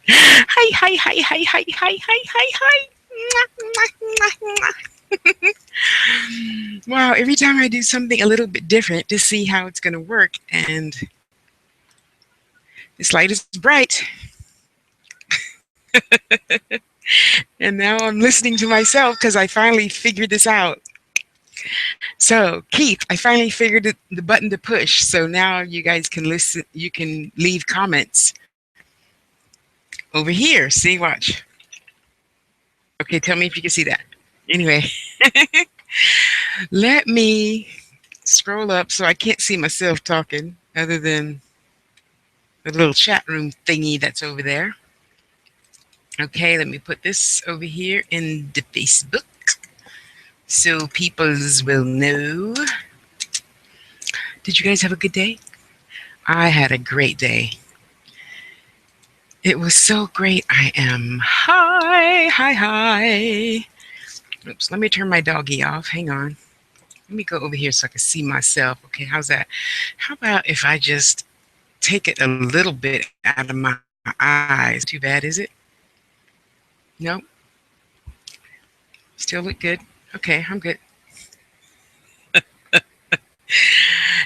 Hi, hi, hi, hi, hi, hi, hi, hi, hi. Mwah, mwah, mwah, mwah. Wow, every time I do something a little bit different to see how it's going to work, and this light is bright. And now I'm listening to myself because I finally figured this out. So, Keith, I finally figured the button to push. So now you guys can listen, you can leave comments over here. See, watch. Okay, tell me if you can see that. Anyway, let me scroll up so I can't see myself talking other than the little chat room thingy that's over there. Okay, let me put this over here in the Facebook so peoples will know. Did you guys have a good day? I had a great day. It was so great. I am high, high, high. Oops, let me turn my doggy off. Hang on. Let me go over here so I can see myself. Okay, how's that? How about if I just take it a little bit out of my eyes? Too bad, is it? No, still look good. Okay, I'm good.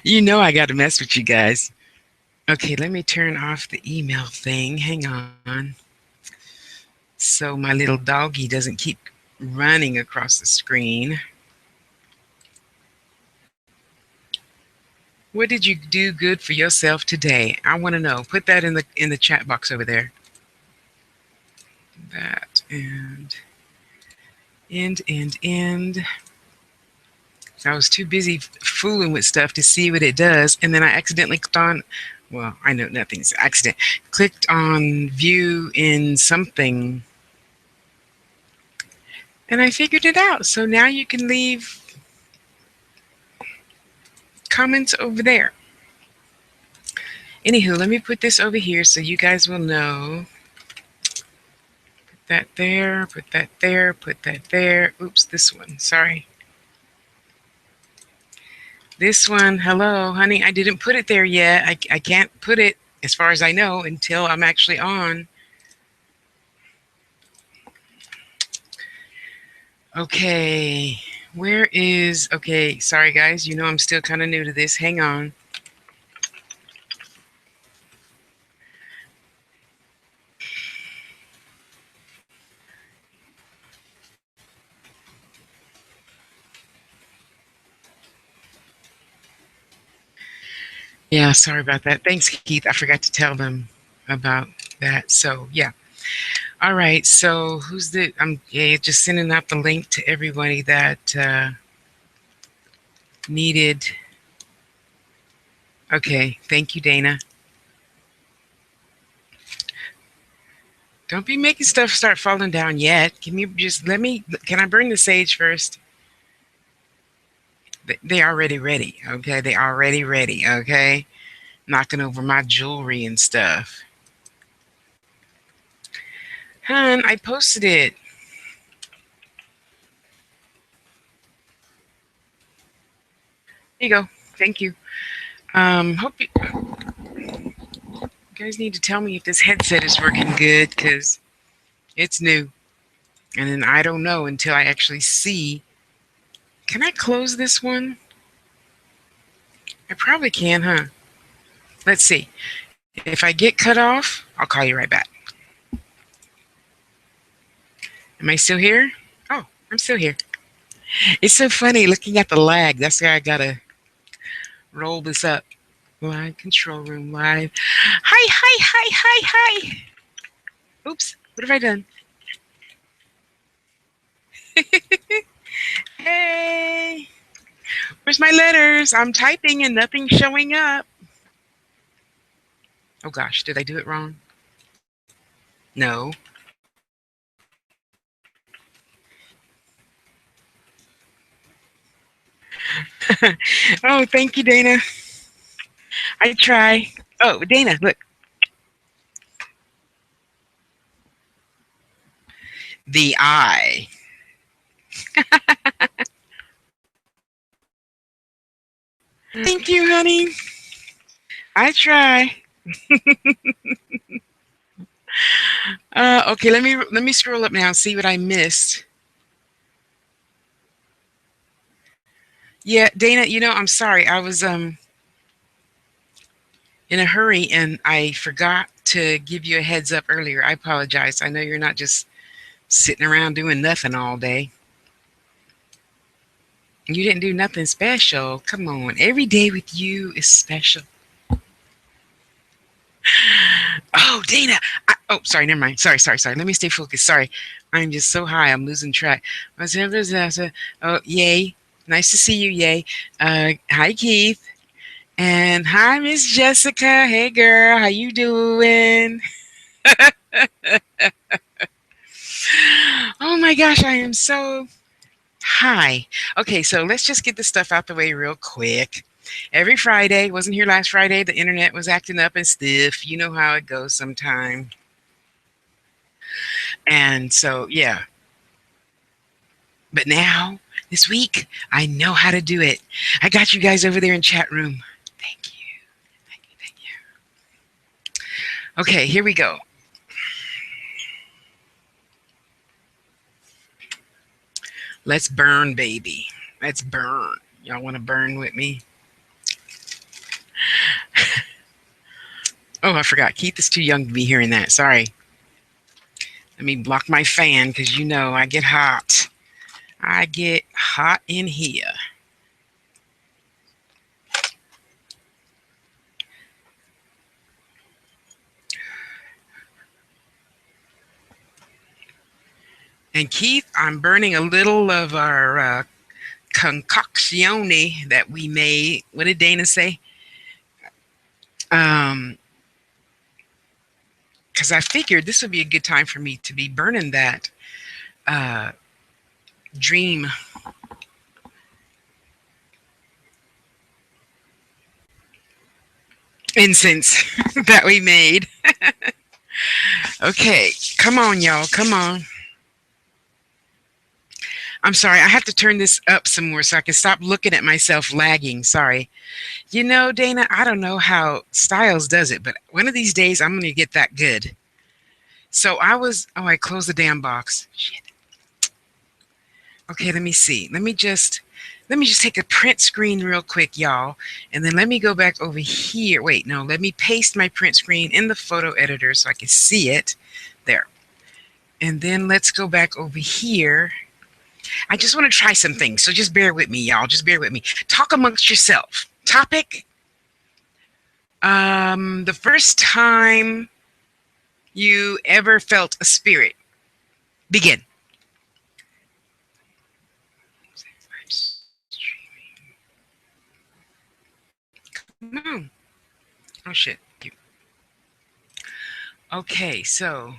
You know I got to mess with you guys. Okay, let me turn off the email thing. Hang on. So my little doggy doesn't keep running across the screen. What did you do good for yourself today? I want to know. Put that in the chat box over there. That and end. So I was too busy fooling with stuff to see what it does, and then I accidentally clicked on. Well, I know nothing's accident. Clicked on view in something, and I figured it out. So now you can leave comments over there. Anywho, let me put this over here so you guys will know. Put that there, put that there, put that there. Oops, this one. Sorry. This one, hello, honey. I didn't put it there yet. I can't put it, as far as I know, until I'm actually on. Okay. Where is. Okay, sorry, guys. You know I'm still kind of new to this. Hang on. Yeah, sorry about that. Thanks, Keith. I forgot to tell them about that. So, yeah. All right. So, who's the. I'm just sending out the link to everybody that needed. Okay. Thank you, Dana. Don't be making stuff start falling down yet. Can you just let me. Can I burn the sage first? They already ready. Okay. They already ready. Okay. Knocking over my jewelry and stuff. Hun, I posted it. Here you go. Thank you. Hope you guys need to tell me if this headset is working good because it's new. And then I don't know until I actually see. Can I close this one? I probably can, huh? Let's see. If I get cut off, I'll call you right back. Am I still here? Oh, I'm still here. It's so funny looking at the lag. That's why I gotta roll this up. Live control room live. Hi, hi, hi, hi, hi. Oops, what have I done? Hey, where's my letters? I'm typing and nothing's showing up. Oh gosh, did I do it wrong? No. Oh, thank you, Dana. I try. Oh, Dana, look. The I. Thank you, honey. I try. Okay, let me scroll up now and see what I missed. Yeah, Dana, I'm sorry. I was in a hurry and I forgot to give you a heads up earlier. I apologize. I know you're not just sitting around doing nothing all day. You didn't do nothing special. Come on. Every day with you is special. Oh, Dana. Oh, sorry. Never mind. Sorry. Let me stay focused. Sorry. I'm just so high. I'm losing track. Oh, yay. Nice to see you. Yay. Hi, Keith. And hi, Miss Jessica. Hey, girl. How you doing? Oh my gosh, I am so high. Okay, so let's just get this stuff out the way real quick. Every Friday, wasn't here last Friday, the internet was acting up and stiff. You know how it goes sometime. And so, yeah. But now, this week, I know how to do it. I got you guys over there in chat room. Thank you. Thank you. Okay, here we go. Let's burn, baby. Let's burn. Y'all want to burn with me? Oh, I forgot. Keith is too young to be hearing that. Sorry. Let me block my fan because I get hot. I get hot in here. And Keith, I'm burning a little of our concoction that we made. What did Dana say? Because I figured this would be a good time for me to be burning that uh, dream incense that we made. Okay, come on, y'all. Come on. I'm sorry. I have to turn this up some more so I can stop looking at myself lagging. Sorry. Dana, I don't know how Styles does it, but one of these days I'm going to get that good. So I closed the damn box. Shit. Okay, let me see. Let me just take a print screen real quick, y'all. And then let me go back over here. Wait, no, let me paste my print screen in the photo editor so I can see it. There. And then let's go back over here. I just want to try some things. So just bear with me, y'all. Just bear with me. Talk amongst yourself. Topic. The first time you ever felt a spirit. Begin. No. Oh shit. Okay, so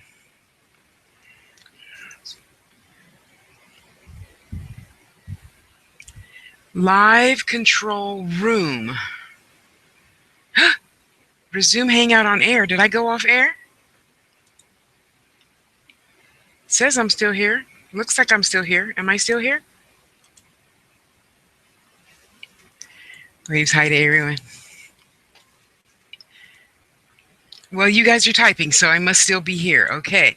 live control room. Resume hangout on air. Did I go off air? It says I'm still here. Looks like I'm still here. Am I still here? Waves hi to everyone. Well, you guys are typing, so I must still be here. Okay.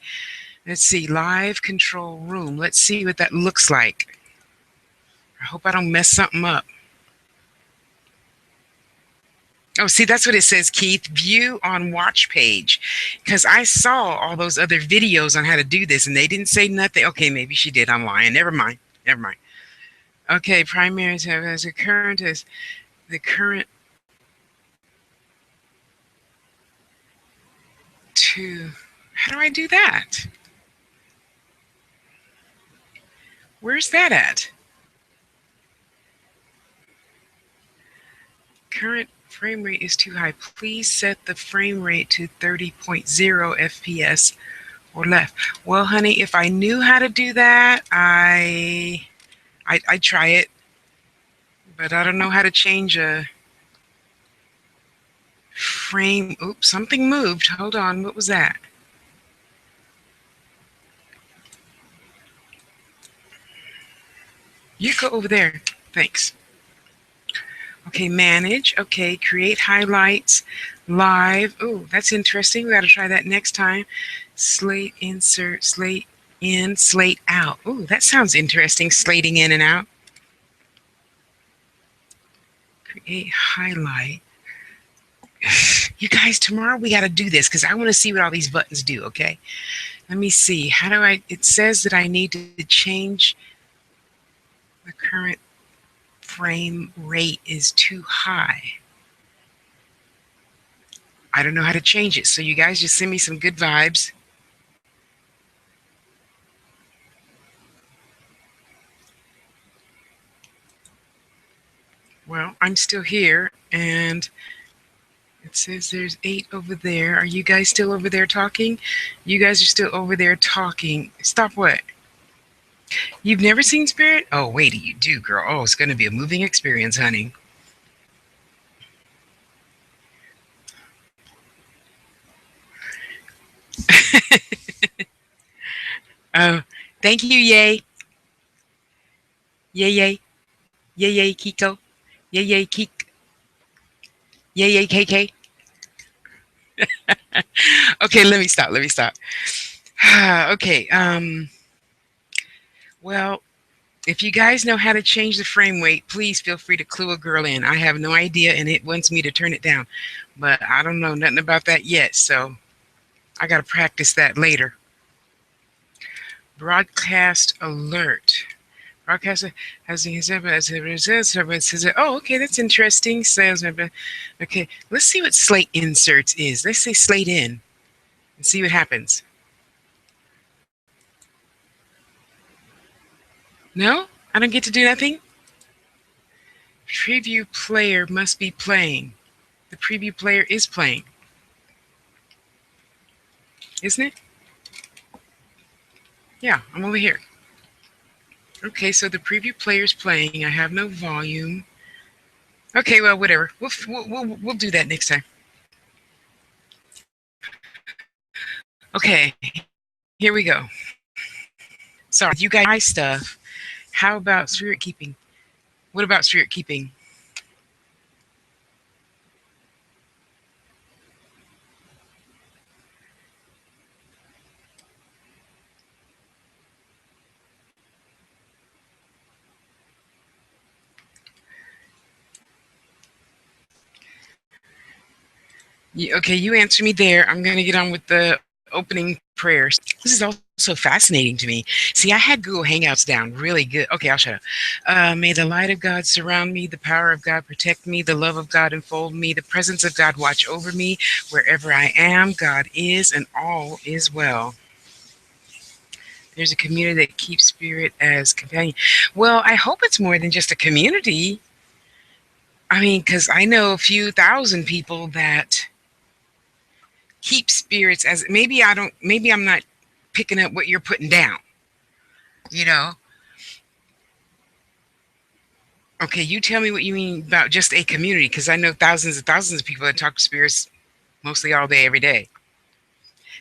Let's see. Live control room. Let's see what that looks like. I hope I don't mess something up. Oh, see, that's what it says, Keith. View on watch page. Because I saw all those other videos on how to do this, and they didn't say nothing. Okay, maybe she did. I'm lying. Never mind. Never mind. Okay, primary tab as the current to. How do I do that? Where's that at? Current frame rate is too high. Please set the frame rate to 30.0 FPS or less. Well, honey, if I knew how to do that, I'd try it, but I don't know how to change a frame. Oops, something moved. Hold on. What was that? You go over there. Thanks. Okay, manage. Okay, create highlights. Live. Oh, that's interesting. We got to try that next time. Slate insert, slate in, slate out. Oh, that sounds interesting. Slating in and out. Create highlight. You guys, tomorrow we got to do this because I want to see what all these buttons do. Okay, let me see. How do I? It says that I need to change the current frame rate is too high. I don't know how to change it. So you guys just send me some good vibes. Well, I'm still here and it says there's 8 over there. Are you guys still over there talking? You guys are still over there talking. Stop what? You've never seen Spirit? Oh, wait, you do, girl. Oh, it's going to be a moving experience, honey. Oh, thank you, yay. Yay, yay. Yay, yay, Kiko. Yay, yay, Kik. Yay, yay, KK. Okay, let me stop. Let me stop. Okay, well, if you guys know how to change the frame rate, please feel free to clue a girl in. I have no idea, and it wants me to turn it down. But I don't know nothing about that yet, so I got to practice that later. Broadcast alert. Broadcast has oh, okay, that's interesting. Sales. Okay, let's see what slate inserts is. Let's say slate in and see what happens. No, I don't get to do nothing. Preview player must be playing. The preview player is playing, isn't it? Yeah, I'm over here. Okay, so the preview player is playing. I have no volume. Okay, well, whatever. We'll do that next time. Okay, here we go. Sorry, you guys stuff. How about spirit keeping? What about spirit keeping? Okay, you answer me there. I'm going to get on with the opening prayers. This is also fascinating to me. See, I had Google Hangouts down really good. Okay, I'll shut up. May the light of God surround me, the power of God protect me, the love of God enfold me, the presence of God watch over me. Wherever I am, God is, and all is well. There's a community that keeps spirit as companion. Well, I hope it's more than just a community. I mean, because I know a few thousand people that keep spirits as maybe I don't, maybe I'm not picking up what you're putting down, you know? Okay, you tell me what you mean about just a community, because I know thousands and thousands of people that talk to spirits mostly all day, every day.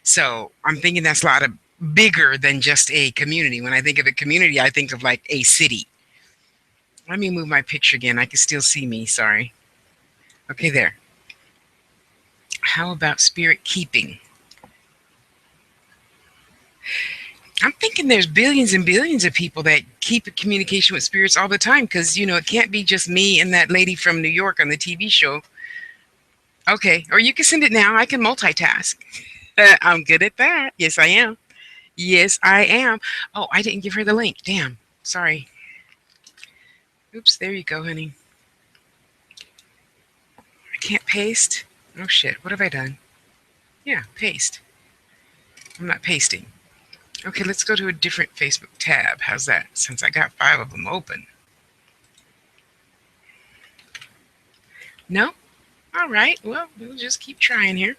So I'm thinking that's a lot of bigger than just a community. When I think of a community, I think of like a city. Let me move my picture again. I can still see me. Sorry. Okay, there. How about spirit keeping? I'm thinking there's billions and billions of people that keep a communication with spirits all the time because, it can't be just me and that lady from New York on the TV show. Okay, or you can send it now. I can multitask. I'm good at that. Yes, I am. Yes, I am. Oh, I didn't give her the link. Damn. Sorry. Oops, there you go, honey. I can't paste. Oh, shit. What have I done? Yeah, paste. I'm not pasting. Okay, let's go to a different Facebook tab. How's that? Since I got 5 of them open. No? All right. Well, we'll just keep trying here.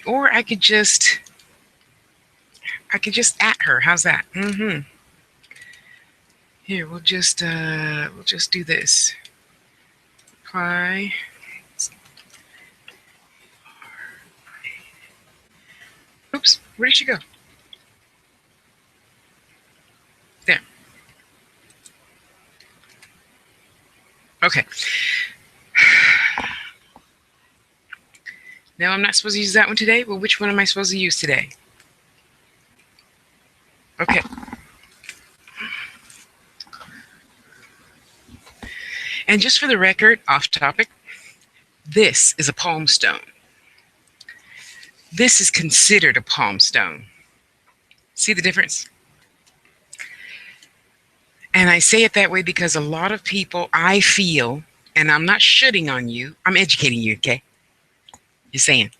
Or I could just at her. How's that? Mm-hmm. Here, we'll just do this. Apply. Oops, where did she go? There. Okay. No, I'm not supposed to use that one today. Well, which one am I supposed to use today? Okay. And just for the record, off topic, this is a palm stone. This is considered a palm stone. See the difference? And I say it that way because a lot of people, I feel, and I'm not shitting on you, I'm educating you, okay? Just saying.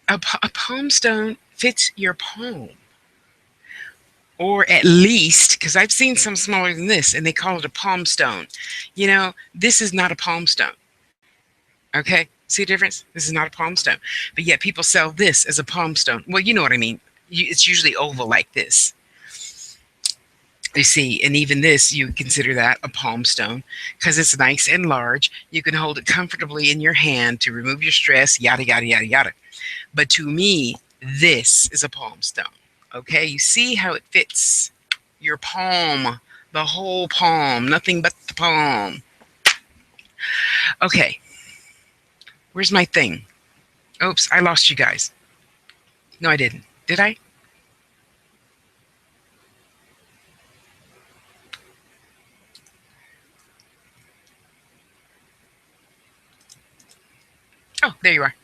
A palm stone fits your palm. Or at least, because I've seen some smaller than this, and they call it a palm stone. This is not a palm stone. Okay? See the difference? This is not a palm stone. But yet people sell this as a palm stone. Well, you know what I mean. It's usually oval like this. You see, and even this, you consider that a palm stone because it's nice and large. You can hold it comfortably in your hand to remove your stress, yada, yada, yada, yada. But to me, this is a palm stone. Okay, you see how it fits your palm, the whole palm, nothing but the palm. Okay, where's my thing? Oops, I lost you guys. No, I didn't. Did I? Oh, there you are.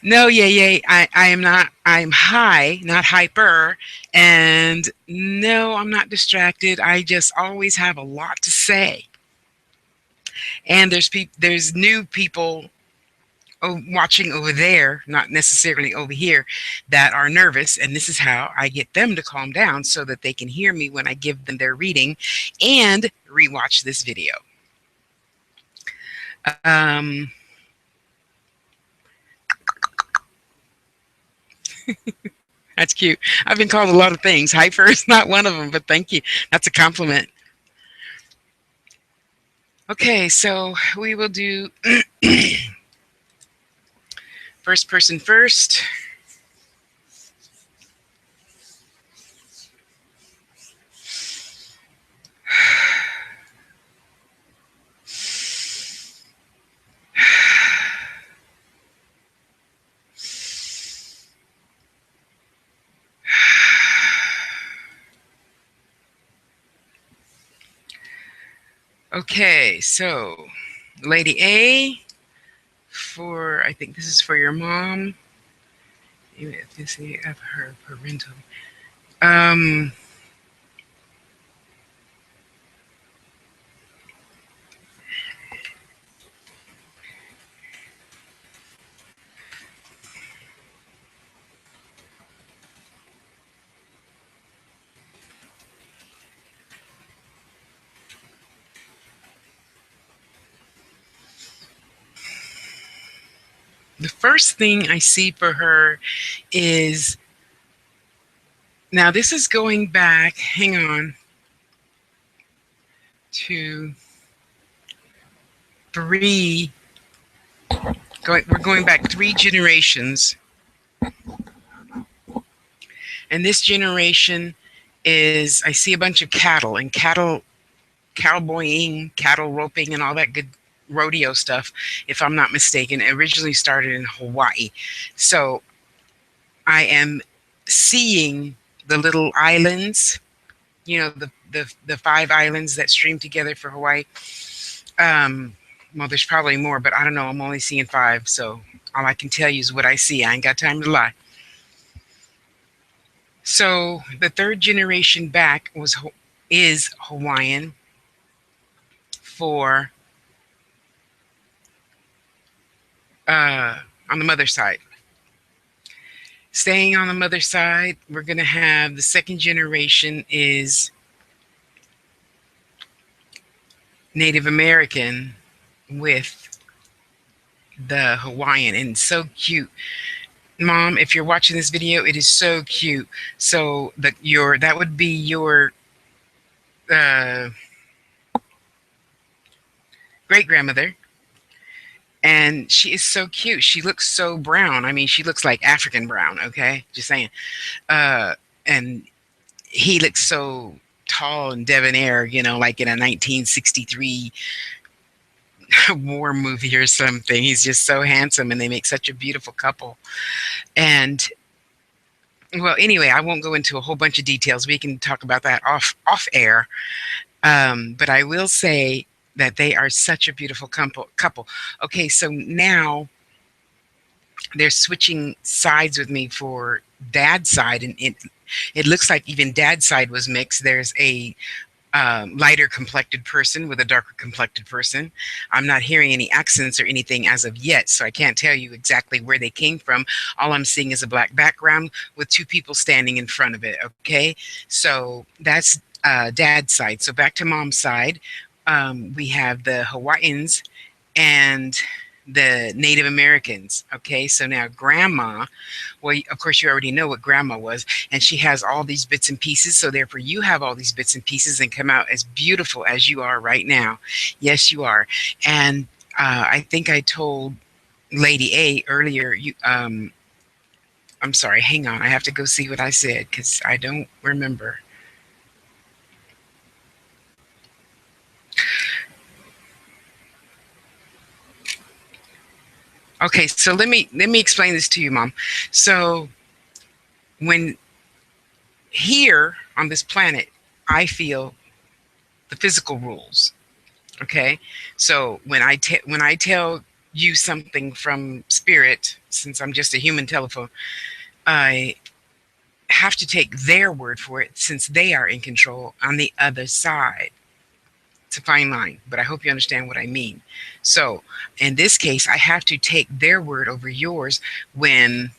No, yeah. I am not, I'm high, not hyper. And no, I'm not distracted. I just always have a lot to say. And there's new people watching over there, not necessarily over here, that are nervous. And this is how I get them to calm down so that they can hear me when I give them their reading and rewatch this video. Um, that's cute. I've been called a lot of things. Hyper is not one of them, but thank you. That's a compliment. Okay, so we will do first person first. Okay, so Lady A, I think this is for your mom. Ethnicity of her parental. Um, the first thing I see for her is, now this is going back, hang on, to three, we're going back 3 generations. And this generation is, I see a bunch of cattle and cowboying, cattle roping, and all that good rodeo stuff, if I'm not mistaken. It originally started in Hawaii. So I am seeing the little islands, the 5 islands that stream together for Hawaii. Well, there's probably more, but I don't know. I'm only seeing 5. So all I can tell you is what I see. I ain't got time to lie. So the 3rd generation back is Hawaiian for on the mother's side. Staying on the mother's side, we're going to have the 2nd generation is Native American with the Hawaiian, and so cute. Mom, if you're watching this video, it is so cute. So that would be your uh, great grandmother, And she is so cute. She looks so brown. I mean, she looks like African brown. Okay, just saying. And he looks so tall and debonair, like in a 1963 war movie or something. He's just so handsome, and they make such a beautiful couple. And well, anyway, I won't go into a whole bunch of details. We can talk about that off air. But I will say that they are such a beautiful couple. Okay, so now they're switching sides with me for dad's side, and it looks like even dad's side was mixed. There's a lighter complected person with a darker complected person. I'm not hearing any accents or anything as of yet, so I can't tell you exactly where they came from. All I'm seeing is a black background with two people standing in front of it. Okay, so that's dad's side. So back to mom's side, we have the Hawaiians and the Native Americans. Okay, so now grandma, well, of course, you already know what grandma was, and she has all these bits and pieces. So therefore, you have all these bits and pieces and come out as beautiful as you are right now. Yes, you are. And I think I told Lady A earlier. I'm sorry. Hang on. I have to go see what I said because I don't remember. Okay, so let me explain this to you, Mom. So when here on this planet, I feel the physical rules. Okay, so when I tell you something from spirit, since I'm just a human telephone, I have to take their word for it since they are in control on the other side. It's a fine line, but I hope you understand what I mean. So in this case, I have to take their word over yours when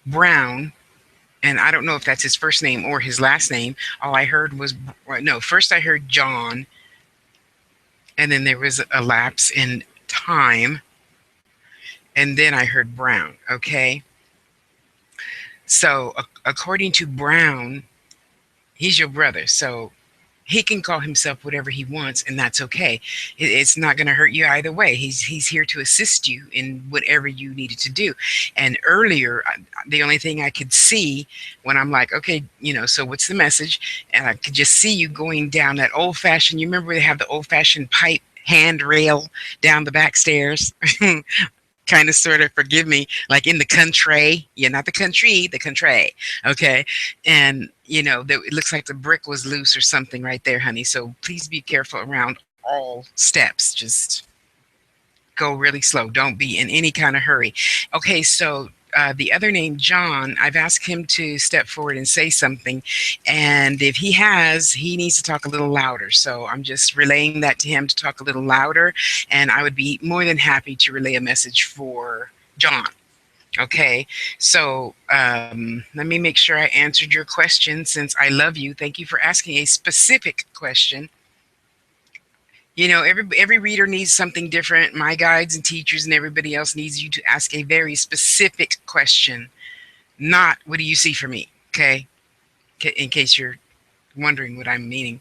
Brown, and I don't know if that's his first name or his last name. All I heard was no. First, I heard John, and then there was a lapse in time, and then I heard Brown. Okay, so according to Brown, he's your brother, so he can call himself whatever he wants, and that's okay. It's not going to hurt you either way. He's here to assist you in whatever you needed to do. And earlier, the only thing I could see when I'm like, okay, so what's the message? And I could just see you going down that old fashioned. You remember they have the old fashioned pipe handrail down the back stairs. Kind of sort of, forgive me, like in the country. Yeah, not the country, the country. Okay. And it looks like the brick was loose or something right there, honey. So please be careful around all steps. Just go really slow. Don't be in any kind of hurry. Okay, so the other name, John, I've asked him to step forward and say something. And if he needs to talk a little louder. So I'm just relaying that to him to talk a little louder. And I would be more than happy to relay a message for John. Okay, so let me make sure I answered your question since I love you. Thank you for asking a specific question. Every reader needs something different. My guides and teachers and everybody else needs you to ask a very specific question, not what do you see for me? Okay, in case you're wondering what I'm meaning.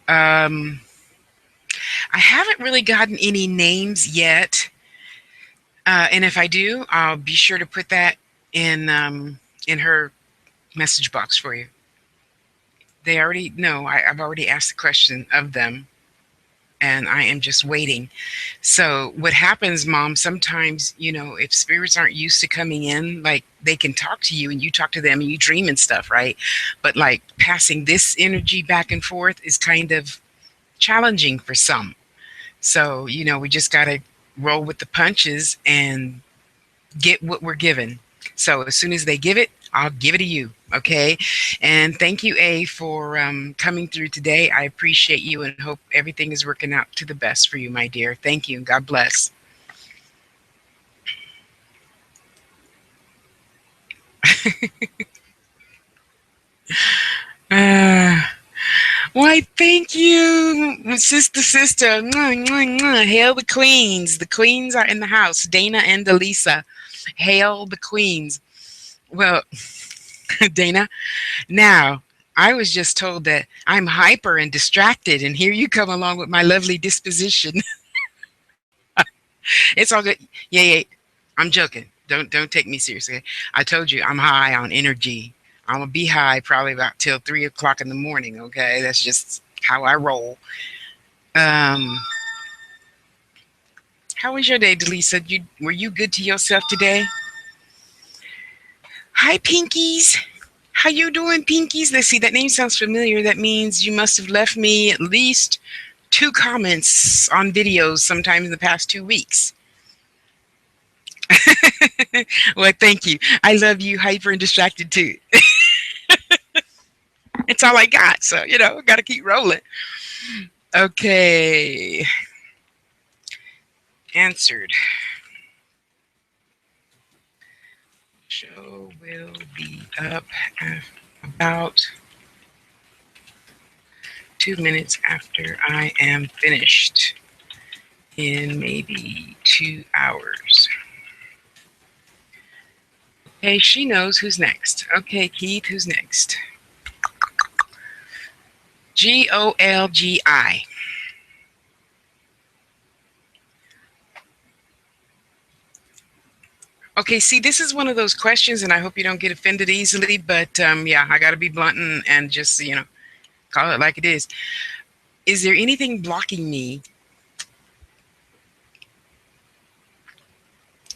I haven't really gotten any names yet, and if I do, I'll be sure to put that in her message box for you. They already know. I've already asked the question of them, and I am just waiting. So what happens, Mom, sometimes, if spirits aren't used to coming in, like they can talk to you and you talk to them and you dream and stuff, right? But like passing this energy back and forth is kind of challenging for some. So, we just got to roll with the punches and get what we're given. So as soon as they give it, I'll give it to you. Okay. And thank you, A, for coming through today. I appreciate you and hope everything is working out to the best for you, my dear. Thank you. God bless. Uh, why, thank you, sister. Mwah, mwah, mwah. Hail the queens. The queens are in the house. Dana and Delisa. Hail the queens. Well, Dana, now I was just told that I'm hyper and distracted, and here you come along with my lovely disposition. It's all good. Yeah, yeah. I'm joking. Don't take me seriously. I told you I'm high on energy. I'm gonna be high probably about till 3 o'clock in the morning. Okay, that's just how I roll. Um, how was your day, Delisa? Were you good to yourself today? Hi, Pinkies. How you doing, Pinkies? Let's see. That name sounds familiar. That means you must have left me at least 2 comments on videos sometime in the past 2 weeks. Well, thank you. I love you, hyper and distracted too. It's all I got. So, got to keep rolling. Okay. Answered. Show will be up about 2 minutes after I am finished in maybe 2 hours. Okay, she knows who's next. Okay, Keith, who's next? Golgi. Okay, see, this is one of those questions, and I hope you don't get offended easily, but yeah, I got to be blunt and just, call it like it is. Is there anything blocking me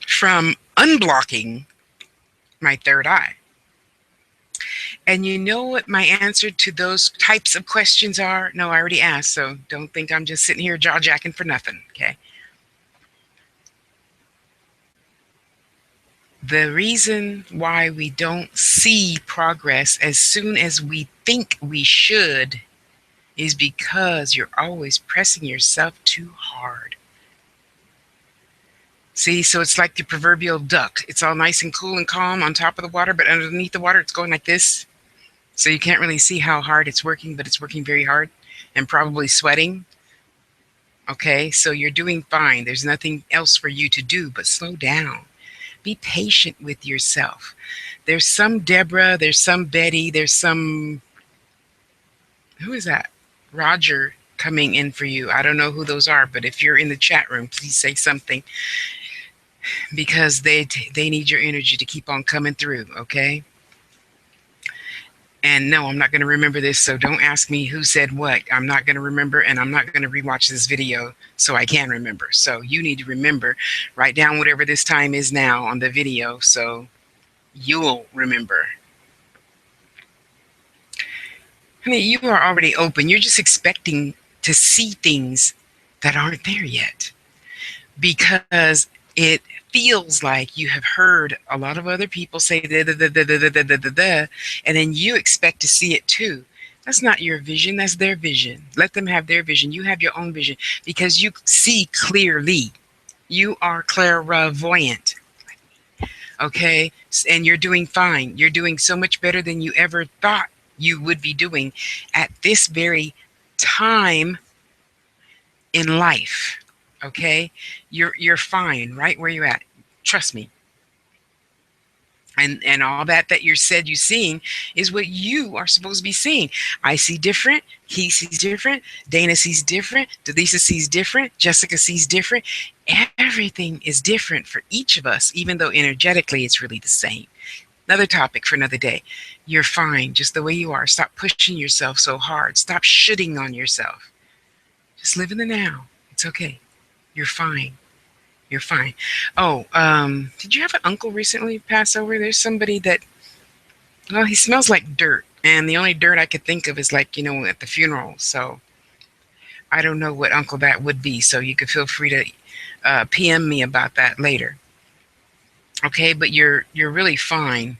from unblocking my third eye? And you know what my answer to those types of questions are? No, I already asked, so don't think I'm just sitting here jaw jacking for nothing, okay? The reason why we don't see progress as soon as we think we should is because you're always pressing yourself too hard. See, so it's like the proverbial duck. It's all nice and cool and calm on top of the water, but underneath the water, it's going like this. So you can't really see how hard it's working, but it's working very hard and probably sweating. Okay, so you're doing fine. There's nothing else for you to do but slow down. Be patient with yourself. There's some Deborah, there's some Betty, there's some, who is that? Roger coming in for you. I don't know who those are, but if you're in the chat room, please say something because they need your energy to keep on coming through, okay? And no, I'm not going to remember this, so don't ask me who said what. I'm not going to remember, and I'm not going to rewatch this video so I can remember. So you need to remember, write down whatever this time is now on the video so you'll remember. Honey, you are already open. You're just expecting to see things that aren't there yet because it feels like you have heard a lot of other people say da, da, da, da, da, da, da, da, da, and then you expect to see it too. That's not your vision. That's their vision. Let them have their vision. You have your own vision because you see clearly. You are clairvoyant. Okay, and you're doing fine. You're doing so much better than you ever thought you would be doing at this very time in life. Okay, you're fine right where you're at. Trust me. And all that you're said you seeing is what you are supposed to be seeing. I see different. He sees different. Dana sees different. Delisa sees different. Jessica sees different. Everything is different for each of us, even though energetically it's really the same. Another topic for another day. You're fine just the way you are. Stop pushing yourself so hard. Stop shitting on yourself. Just live in the now. It's okay. You're fine. You're fine. Oh, did you have an uncle recently pass over? There's somebody that, well, he smells like dirt. And the only dirt I could think of is like, at the funeral. So I don't know what uncle that would be. So you could feel free to PM me about that later. Okay, but you're really fine.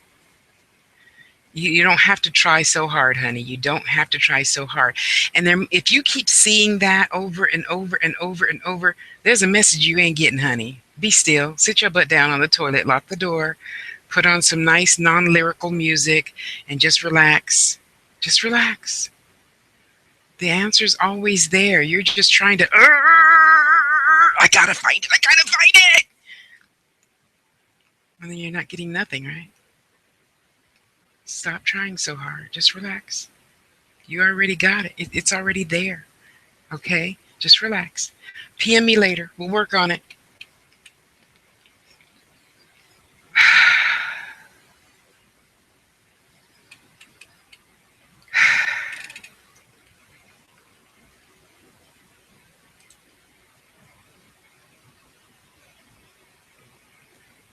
You don't have to try so hard, honey. You don't have to try so hard. And then if you keep seeing that over and over and over and over, there's a message you ain't getting, honey. Be still. Sit your butt down on the toilet. Lock the door. Put on some nice non-lyrical music and just relax. Just relax. The answer's always there. You're just trying to, I gotta find it. I gotta find it. And then you're not getting nothing, right? Stop trying so hard. Just relax. You already got it. It's already there. Okay? Just relax. PM me later. We'll work on it.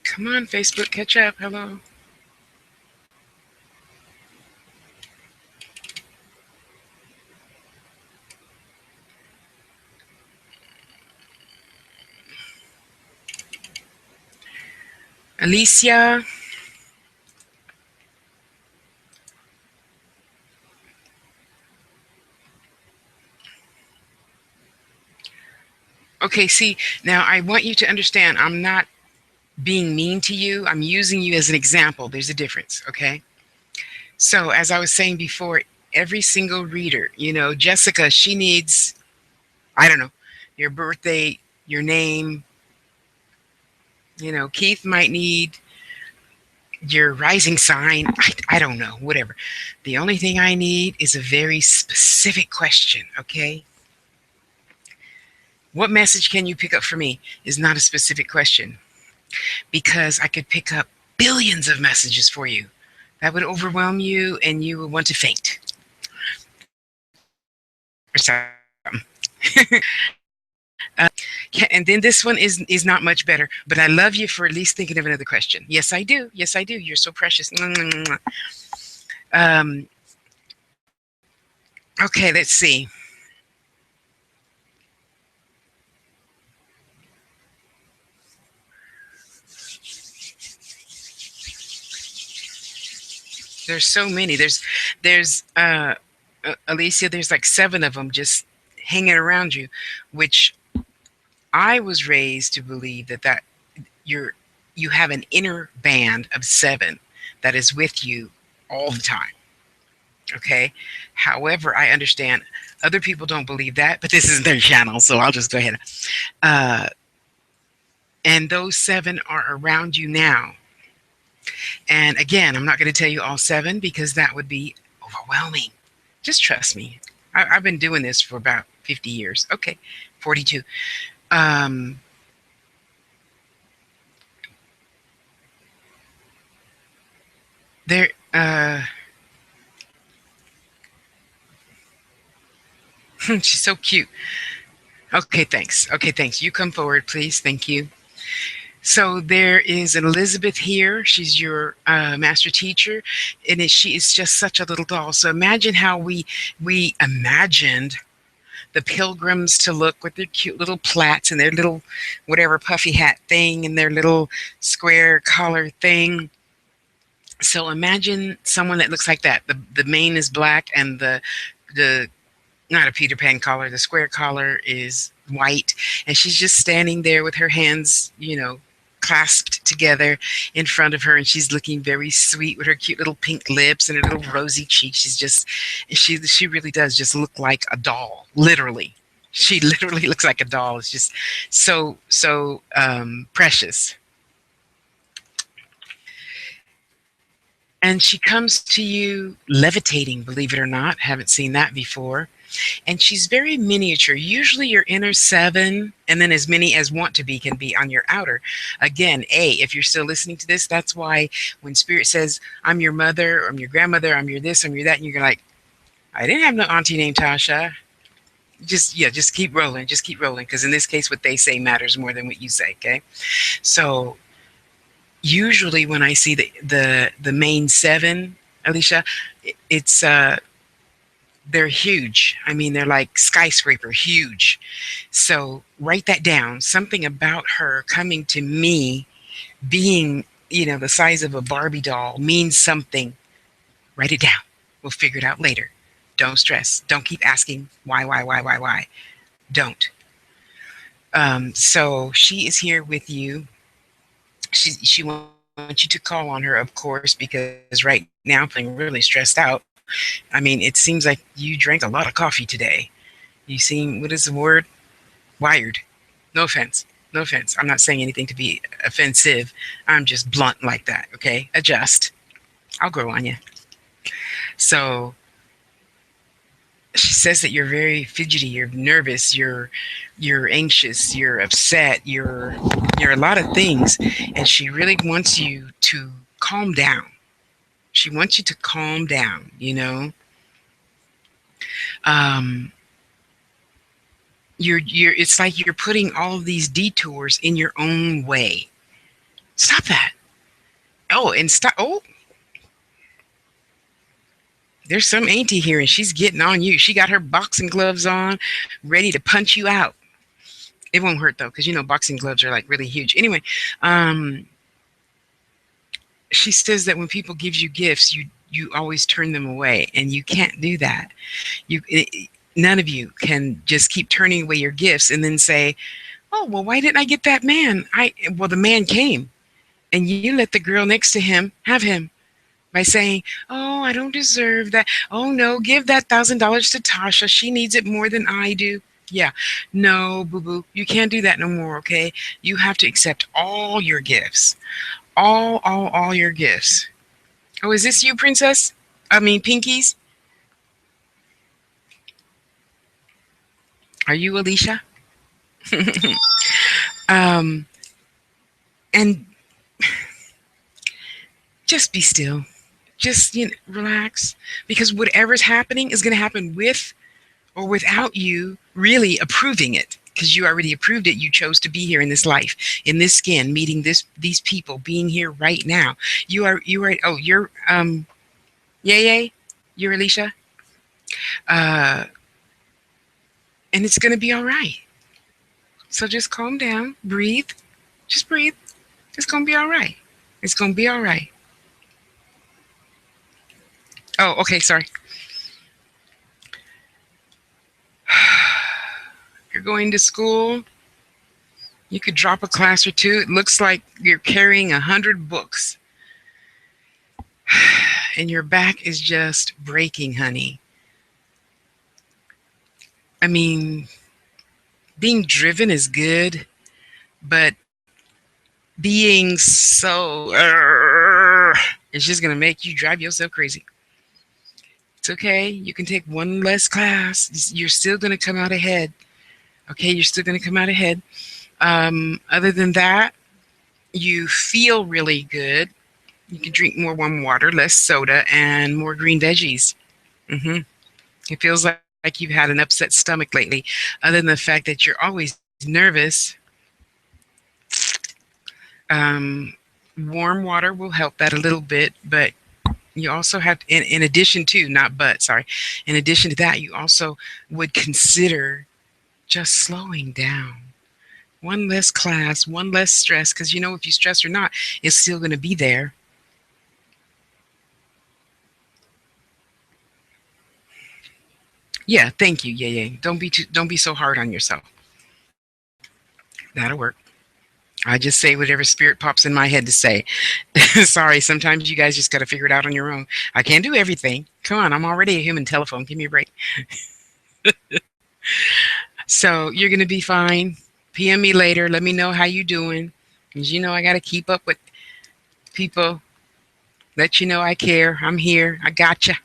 Come on, Facebook, catch up. Hello. Alicia. Okay, see, now I want you to understand I'm not being mean to you. I'm using you as an example. There's a difference, okay? So, as I was saying before, every single reader, Jessica, she needs, I don't know, your birthday, your name. Keith might need your rising sign. I don't know, whatever. The only thing I need is a very specific question, okay? What message can you pick up for me is not a specific question because I could pick up billions of messages for you. That would overwhelm you and you would want to faint or something. And then this one is not much better, but I love you for at least thinking of another question. Yes, I do. Yes, I do. You're so precious. Um, okay, let's see. There's so many. There's Alicia. There's like 7 of them just hanging around you, which I was raised to believe that you're you have an inner band of 7 that is with you all the time. Okay. However, I understand other people don't believe that, but this is their channel, so I'll just go ahead. Uh, and those 7 are around you now. And again, I'm not going to tell you all 7 because that would be overwhelming. Just trust me. I've been doing this for about 50 years. Okay, 42. Um, there. She's so cute. Okay, thanks. Okay, thanks. You come forward, please. Thank you. So there is an Elizabeth here. She's your master teacher, and she is just such a little doll. So imagine how we imagined the pilgrims to look with their cute little plaits and their little whatever puffy hat thing and their little square collar thing. So imagine someone that looks like that. The mane is black and the not a Peter Pan collar, the square collar is white, and she's just standing there with her hands, clasped together in front of her, and she's looking very sweet with her cute little pink lips and her little rosy cheeks. She really does just look like a doll, literally. She literally looks like a doll. It's just so precious. And she comes to you levitating, believe it or not. Haven't seen that before. And she's very miniature. Usually your inner 7, and then as many as want to be can be on your outer. Again, if you're still listening to this, that's why when Spirit says, I'm your mother, or I'm your grandmother, I'm your this, I'm your that, and you're like, I didn't have no auntie named Tasha. Just keep rolling. Just keep rolling. Because in this case, what they say matters more than what you say, okay? So usually when I see the main 7, Alicia, it's they're huge. I mean, they're like skyscraper huge. So write that down. Something about her coming to me being, the size of a Barbie doll means something. Write it down. We'll figure it out later. Don't stress. Don't keep asking why. Don't. So she is here with you. She wants you to call on her, of course, because right now I'm feeling really stressed out. I mean, it seems like you drank a lot of coffee today. You seem, what is the word? Wired. No offense. No offense. I'm not saying anything to be offensive. I'm just blunt like that, okay? Adjust. I'll grow on you. So She says that you're very fidgety, you're nervous, you're anxious, you're upset, you're a lot of things, and she really wants you to calm down. She wants you to calm down, you know. Um, you're it's like you're putting all of these detours in your own way. Stop that. Oh, and stop. Oh, there's some auntie here and she's getting on you. She got her boxing gloves on, ready to punch you out. It won't hurt though, because you know boxing gloves are like really huge. Anyway, um, she says that when people give you gifts, you always turn them away, and you can't do that. None of you can just keep turning away your gifts and then say, "Oh, well, why didn't I get that man? I well, the man came, and you let the girl next to him have him." By saying, "Oh, I don't deserve that. Oh no, give that $1,000 to Tasha. She needs it more than I do." Yeah, no, boo boo, you can't do that no more. Okay, you have to accept all your gifts, all your gifts. Oh, is this you, Princess? I mean, Pinkies. Are you Alicia? um, and just be still. Just relax, because whatever's happening is going to happen with or without you really approving it, because you already approved it. You chose to be here in this life, in this skin, meeting these people, being here right now. You are oh, you're yay yay, you're Alicia. uh and it's going to be all right. So just calm down, breathe, just breathe. It's going to be all right. It's going to be all right. Oh, okay, sorry. You're going to school, you could drop a class or two. It looks like you're carrying 100 books and your back is just breaking, honey. I mean, being driven is good, but being so it's just going to make you drive yourself crazy. It's okay. You can take one less class. You're still going to come out ahead. Okay, you're still going to come out ahead. Other than that, you feel really good. You can drink more warm water, less soda, and more green veggies. hmm It feels like you've had an upset stomach lately. Other than the fact that you're always nervous, um, warm water will help that a little bit. But you also have, in addition to, not but, sorry, in addition to that, you also would consider just slowing down. One less class, one less stress, because you know if you stress or not, it's still going to be there. Yeah, thank you. Yeah, yeah. Don't be so hard on yourself. That'll work. I just say whatever spirit pops in my head to say. Sorry, sometimes you guys just got to figure it out on your own. I can't do everything. Come on, I'm already a human telephone. Give me a break. So you're gonna be fine. PM me later. Let me know how you doing. Cause you know I gotta keep up with people. Let you know I care. I'm here. I gotcha.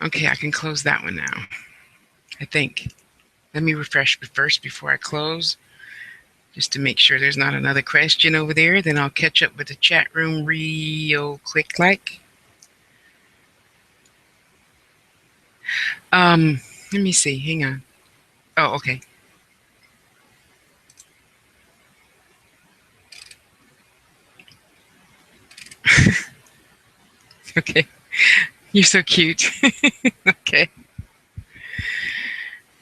Okay, I can close that one now. I think. Let me refresh first before I close, just to make sure there's not another question over there. Then I'll catch up with the chat room real quick, like. Let me see. Hang on. Oh, okay. Okay. You're so cute. Okay.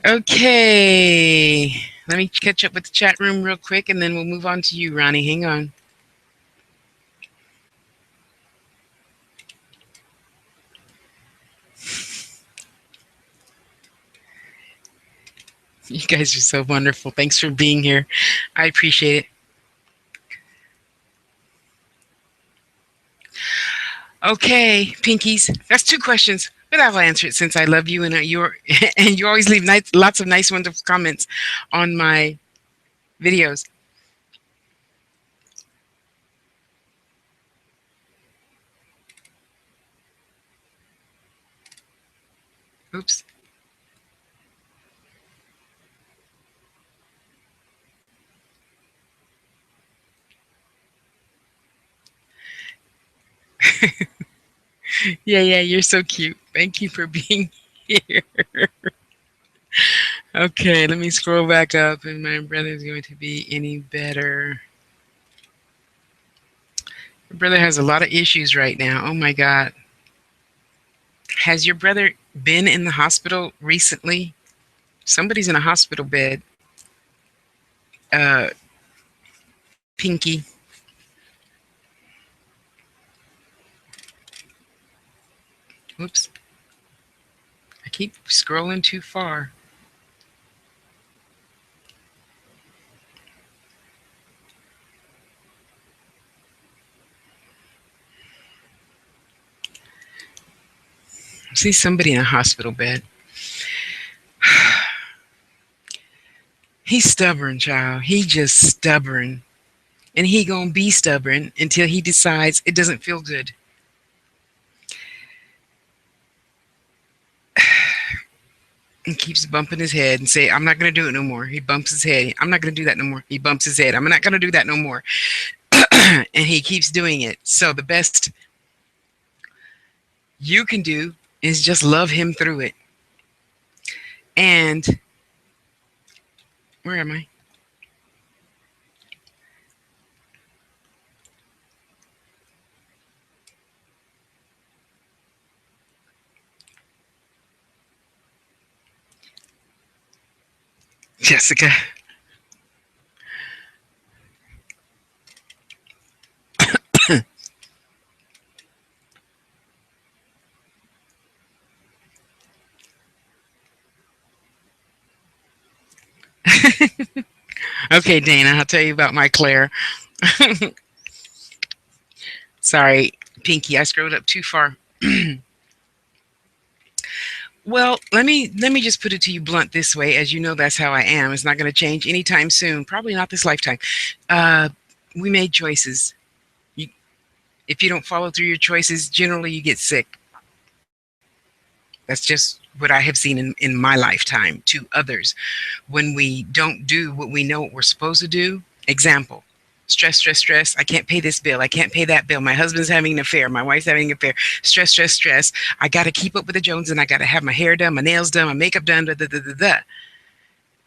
Okay. Let me catch up with the chat room real quick and then we'll move on to you, Ronnie. Hang on. You guys are so wonderful. Thanks for being here. I appreciate it. Okay, Pinkies. That's two questions, but I'll answer it since I love you and you're and you always leave lots of nice, wonderful comments on my videos. Oops. Yeah, yeah, you're so cute. Thank you for being here. Okay, let me scroll back up and my brother's going to be any better. Your brother has a lot of issues right now. Oh my God. Has your brother been in the hospital recently? Somebody's in a hospital bed. Uh, Pinky. Whoops. I keep scrolling too far. I see somebody in a hospital bed. He's stubborn, child. He just stubborn. And he gonna be stubborn until he decides it doesn't feel good. And keeps bumping his head and say, I'm not gonna do it no more. He bumps his head. I'm not gonna do that no more. He bumps his head. I'm not gonna do that no more. And he keeps doing it. So the best you can do is just love him through it. And where am I? Jessica. Okay, Dana, I'll tell you about my Claire. Sorry, Pinky, I scrolled up too far. Well, let me just put it to you blunt this way. As you know, that's how I am. It's not going to change anytime soon. Probably not this lifetime. Uh, we made choices. You, if you don't follow through your choices, generally you get sick. That's just what I have seen in my lifetime to others. When we don't do what we know what we're supposed to do, example, stress, stress, stress. I can't pay this bill. I can't pay that bill. My husband's having an affair. My wife's having an affair. Stress, stress, stress. I got to keep up with the Joneses and I got to have my hair done, my nails done, my makeup done, da, da, da, da, da.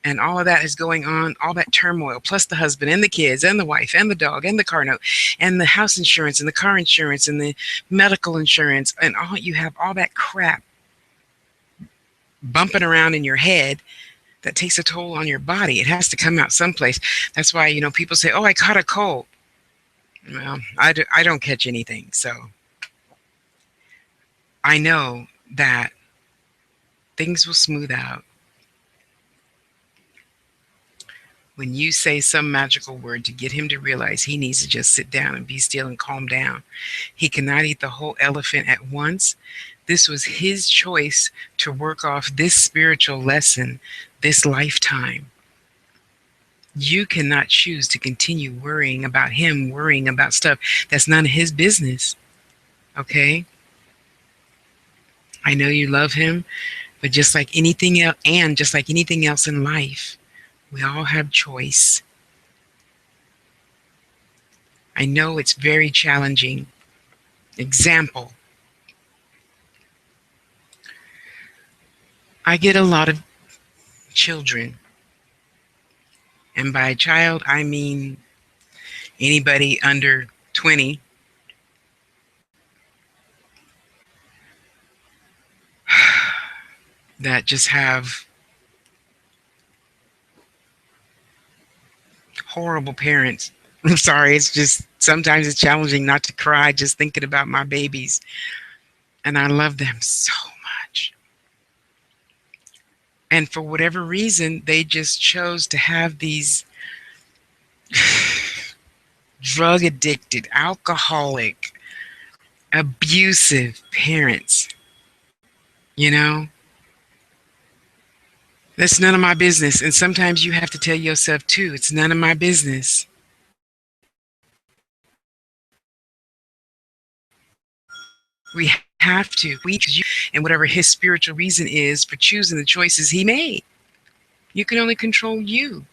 And all of that is going on, all that turmoil, plus the husband and the kids and the wife and the dog and the car note and the house insurance and the car insurance and the medical insurance. And all you have all that crap bumping around in your head that takes a toll on your body. It has to come out someplace. That's why, people say, oh, I caught a cold. Well, I don't catch anything. So I know that things will smooth out when you say some magical word to get him to realize he needs to just sit down and be still and calm down. He cannot eat the whole elephant at once. This was his choice to work off this spiritual lesson this lifetime. You cannot choose to continue worrying about him, worrying about stuff that's none of his business. Okay? I know you love him, but just like anything else, and just like anything else in life, we all have choice. I know it's very challenging. Example, I get a lot of children, and by child, I mean anybody under 20 that just have horrible parents. I'm sorry, it's just sometimes it's challenging not to cry just thinking about my babies. And I love them so much. And for whatever reason, they just chose to have these drug addicted, alcoholic, abusive parents. You know, that's none of my business. And sometimes you have to tell yourself, too, it's none of my business. We have to. We and whatever his spiritual reason is for choosing the choices he made. You can only control you.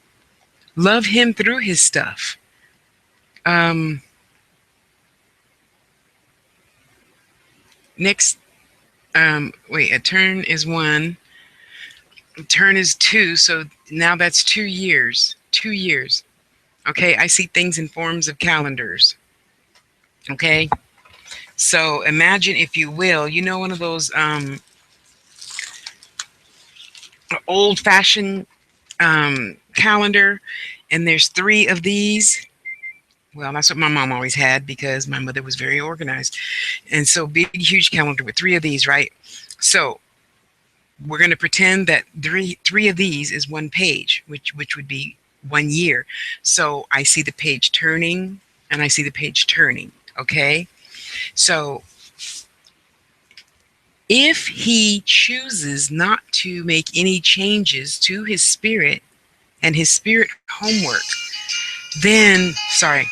Love him through his stuff. Um, next, wait, a turn is one, a turn is two, so now that's 2 years. 2 years. Okay, I see things in forms of calendars. Okay, so imagine, if you will, one of those old fashioned calendar, and there's three of these. Well, that's what my mom always had because my mother was very organized. And so, big, huge calendar with three of these, right? So, we're going to pretend that three of these is one page, which would be 1 year. So, I see the page turning and I see the page turning. Okay. So, if he chooses not to make any changes to his spirit and his spirit homework, then, sorry,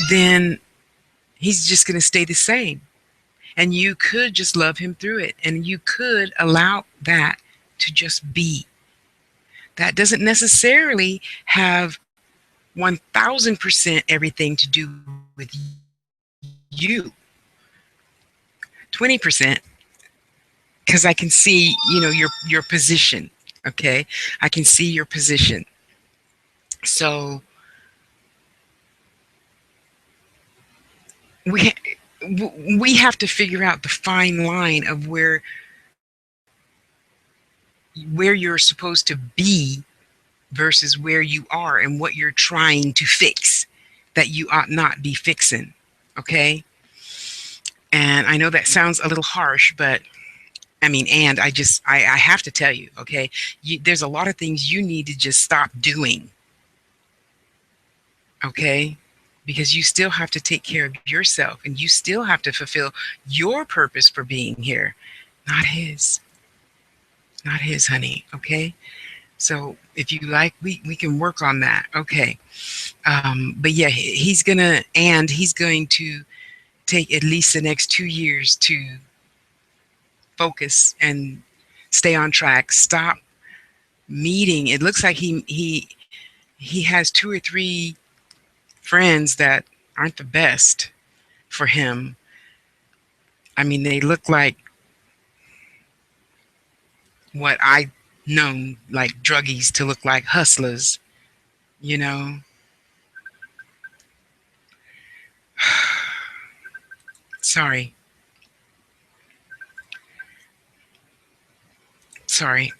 then he's just going to stay the same. And you could just love him through it. And you could allow that to just be. That doesn't necessarily have 1000% everything to do with you. 20%, because I can see, your position. Okay. I can see your position. So we we have to figure out the fine line of where you're supposed to be versus where you are and what you're trying to fix that you ought not be fixing. Okay. And I know that sounds a little harsh, but I mean, and I have to tell you, okay, there's a lot of things you need to just stop doing. Okay. Because you still have to take care of yourself and you still have to fulfill your purpose for being here, not his. Not his, honey. Okay. So if you like, we can work on that. Okay. But yeah, he's going to take at least the next 2 years to focus and stay on track. Stop meeting. It looks like he has two or three friends that aren't the best for him. I mean, they look like what I known like druggies to look like hustlers, you know. Sorry. Sorry.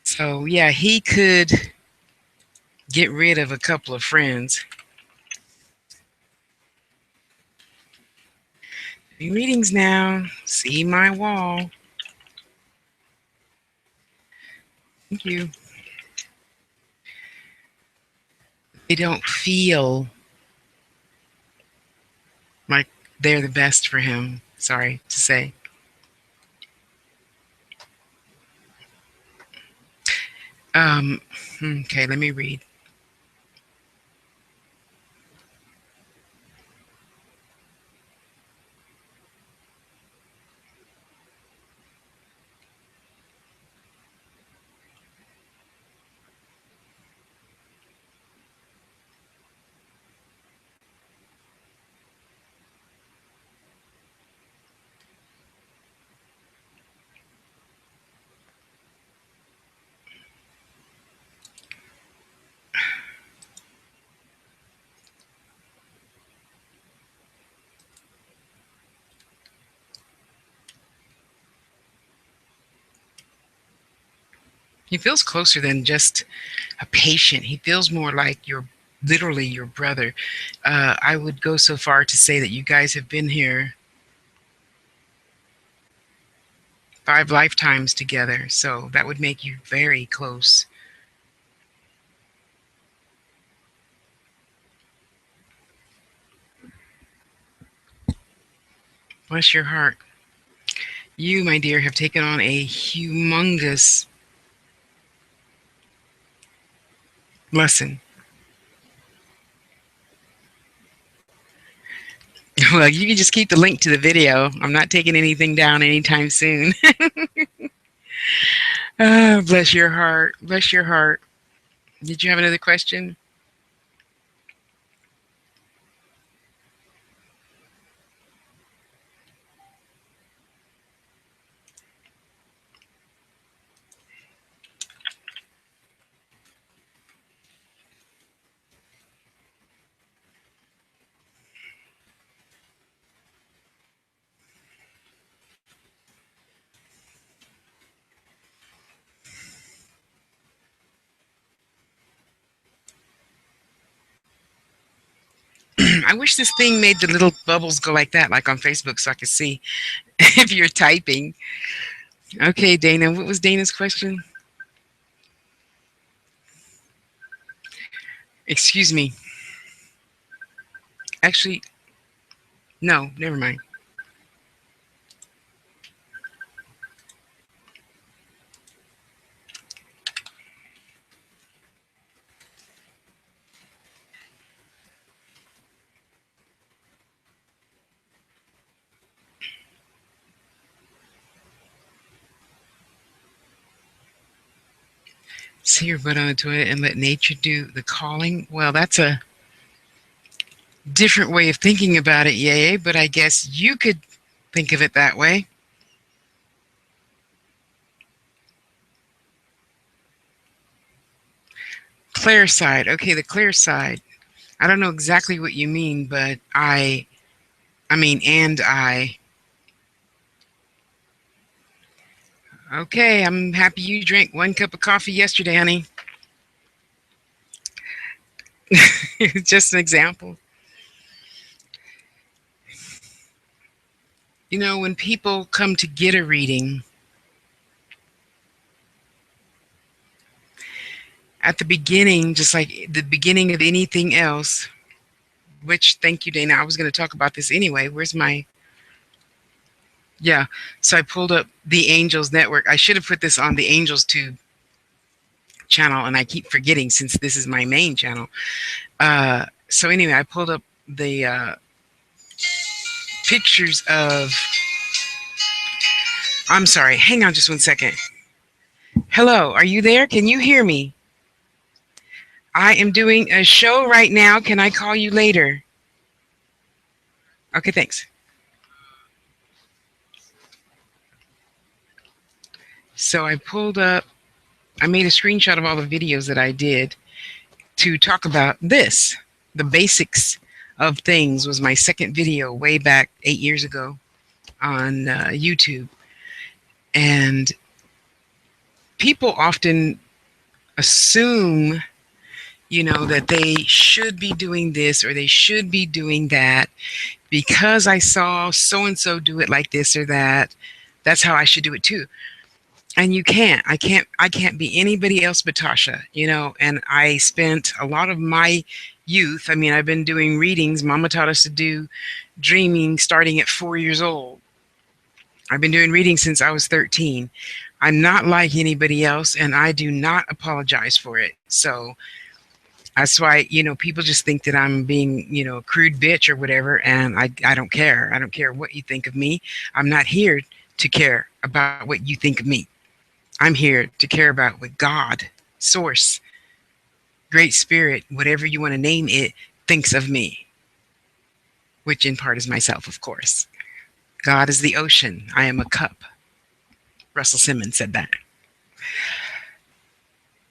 So yeah, he could get rid of a couple of friends. Readings now. See my wall. Thank you. They don't feel like they're the best for him. Sorry to say. Um, okay, let me read. He feels closer than just a patient. He feels more like literally your brother. I would go so far to say that you guys have been here 5 lifetimes together. So that would make you very close. Bless your heart. You, my dear, have taken on a humongous lesson. Well, you can just keep the link to the video. I'm not taking anything down anytime soon. Ah, bless your heart. Bless your heart. Did you have another question? I wish this thing made the little bubbles go like that, like on Facebook, so I could see if you're typing. Okay, Dana. What was Dana's question? Excuse me. Actually, no, never mind. Sit your butt on the toilet and let nature do the calling. Well, that's a different way of thinking about it, yay, but I guess you could think of it that way. Clear side. Okay, the clear side. I don't know exactly what you mean, but I mean, and I. Okay, I'm happy you drank 1 cup of coffee yesterday, honey. Just an example. You know, when people come to get a reading, at the beginning, just like the beginning of anything else, which, thank you, Dana. I was going to talk about this anyway. Where's my, yeah. So I pulled up the Angels Network. I should have put this on the Angels Tube channel, and I keep forgetting since this is my main channel. So anyway, I pulled up the pictures of, I'm sorry, hang on just 1 second. Hello, are you there? Can you hear me? I am doing a show right now. Can I call you later? Okay, thanks. So I made a screenshot of all the videos that I did to talk about this. The basics of things was my second video way back 8 years ago on YouTube. And people often assume, you know, that they should be doing this or they should be doing that because I saw so and so do it like this or that. That's how I should do it too. And you can't. I can't be anybody else but Tasha, you know. And I spent a lot of my youth. I mean, I've been doing readings. Mama taught us to do dreaming starting at 4 years old. I've been doing readings since I was 13. I'm not like anybody else, and I do not apologize for it. So that's why, you know, people just think that I'm being, you know, a crude bitch or whatever, and I don't care. I don't care what you think of me. I'm not here to care about what you think of me. I'm here to care about what God, Source, Great Spirit, whatever you want to name it, thinks of me, which in part is myself, of course. God is the ocean. I am a cup. Russell Simmons said that.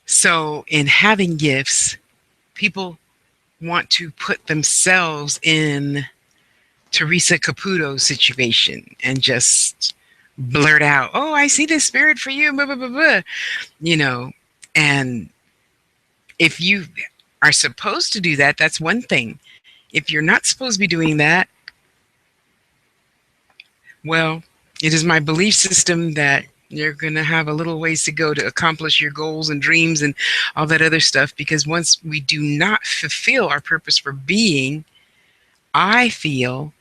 So in having gifts, people want to put themselves in Teresa Caputo's situation and just blurt out, "Oh, I see this spirit for you," blah, blah, blah, blah. You know, and if you are supposed to do that, that's one thing. If you're not supposed to be doing that, well, it is my belief system that you're going to have a little ways to go to accomplish your goals and dreams and all that other stuff. Because once we do not fulfill our purpose for being, I feel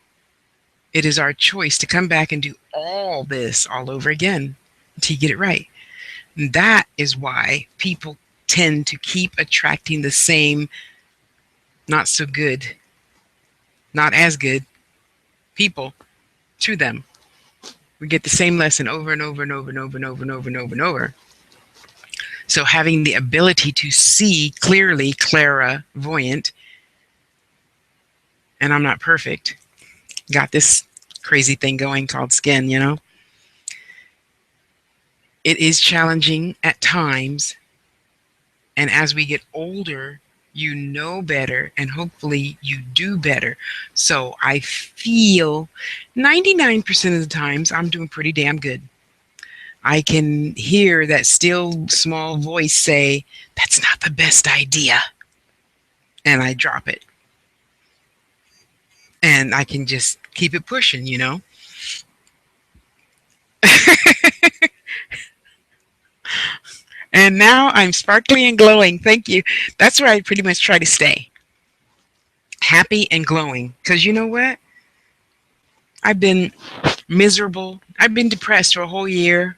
it is our choice to come back and do all this all over again until you get it right. And that is why people tend to keep attracting the same not so good, not as good people to them. We get the same lesson over and over and over and over and over and over and over and over. So having the ability to see clearly, clairvoyant, and I'm not perfect, got this crazy thing going called skin, It is challenging at times. And as we get older, you know better and hopefully you do better. So I feel 99% of the times I'm doing pretty damn good. I can hear that still small voice say, that's not the best idea. And I drop it. And I can just keep it pushing. And now I'm sparkly and glowing. Thank you. That's where I pretty much try to stay. Happy and glowing. Because you know what? I've been miserable. I've been depressed for a whole year.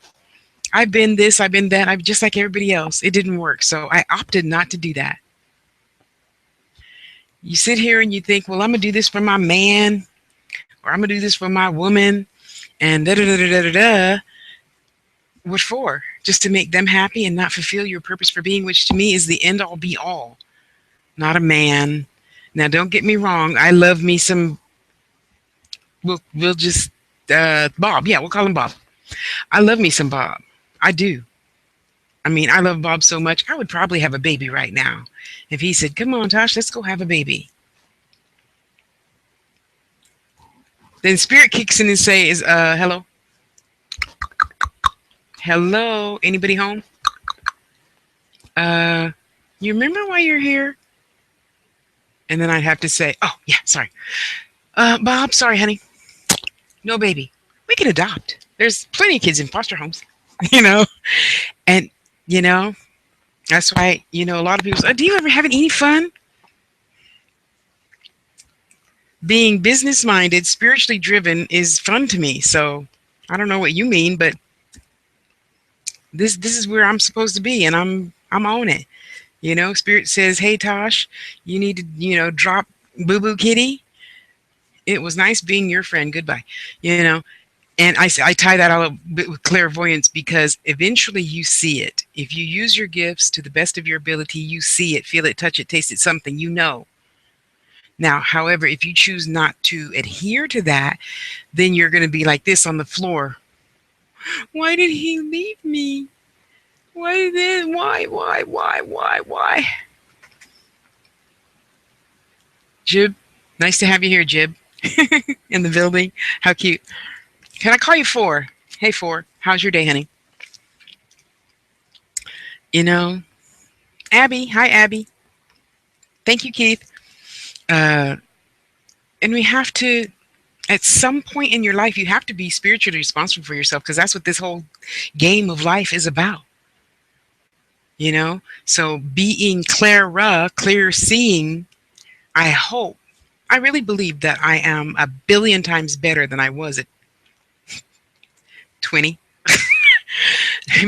I've been this, I've been that. I'm just like everybody else. It didn't work. So I opted not to do that. You sit here and you think, well, I'm going to do this for my man, or I'm going to do this for my woman, and da da da da da da. What for? Just to make them happy and not fulfill your purpose for being, which to me is the end all be all. Not a man. Now, don't get me wrong. I love me some. We'll just Bob. Yeah, we'll call him Bob. I love me some Bob. I do. I mean, I love Bob so much. I would probably have a baby right now if he said, "Come on, Tosh, let's go have a baby." Then spirit kicks in and says, "Hello, hello, anybody home? Uh, you remember why you're here?" And then I'd have to say, "Oh, yeah, sorry. Bob, sorry, honey. No baby. We can adopt. There's plenty of kids in foster homes, you know." And, you know, that's why, a lot of people say, "Do you ever have any fun?" Being business minded, spiritually driven is fun to me. So I don't know what you mean, but this is where I'm supposed to be, and I'm on it. Spirit says, "Hey Tosh, you need to, drop Boo Boo Kitty. It was nice being your friend. Goodbye." You know, and I tie that all up with clairvoyance because eventually you see it. If you use your gifts to the best of your ability, you see it, feel it, touch it, taste it, something you know. Now, however, if you choose not to adhere to that, then you're going to be like this on the floor. Why did he leave me? Why did? Why? Jib, nice to have you here, Jib, in the building. How cute. Can I call you Four? Hey, Four, how's your day, honey? You know, Abby. Hi, Abby. Thank you, Keith. Uh, and we have to, at some point in your life, you have to be spiritually responsible for yourself because that's what this whole game of life is about. So being clear seeing, I hope, I really believe that I am a billion times better than I was at 20.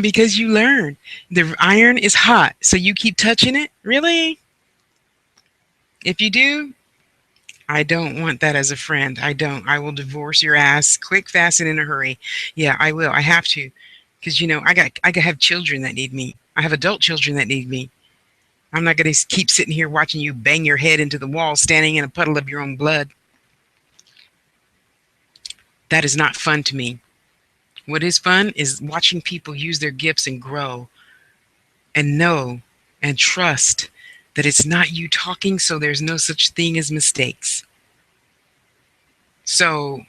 Because you learn the iron is hot, so you keep touching it. Really? If you do, I don't want that as a friend. I don't. I will divorce your ass quick, fast, and in a hurry. Yeah, I will. I have to, because I have children that need me. I have adult children that need me. I'm not going to keep sitting here watching you bang your head into the wall, standing in a puddle of your own blood. That is not fun to me. What is fun is watching people use their gifts and grow and know and trust that it's not you talking, so there's no such thing as mistakes. So,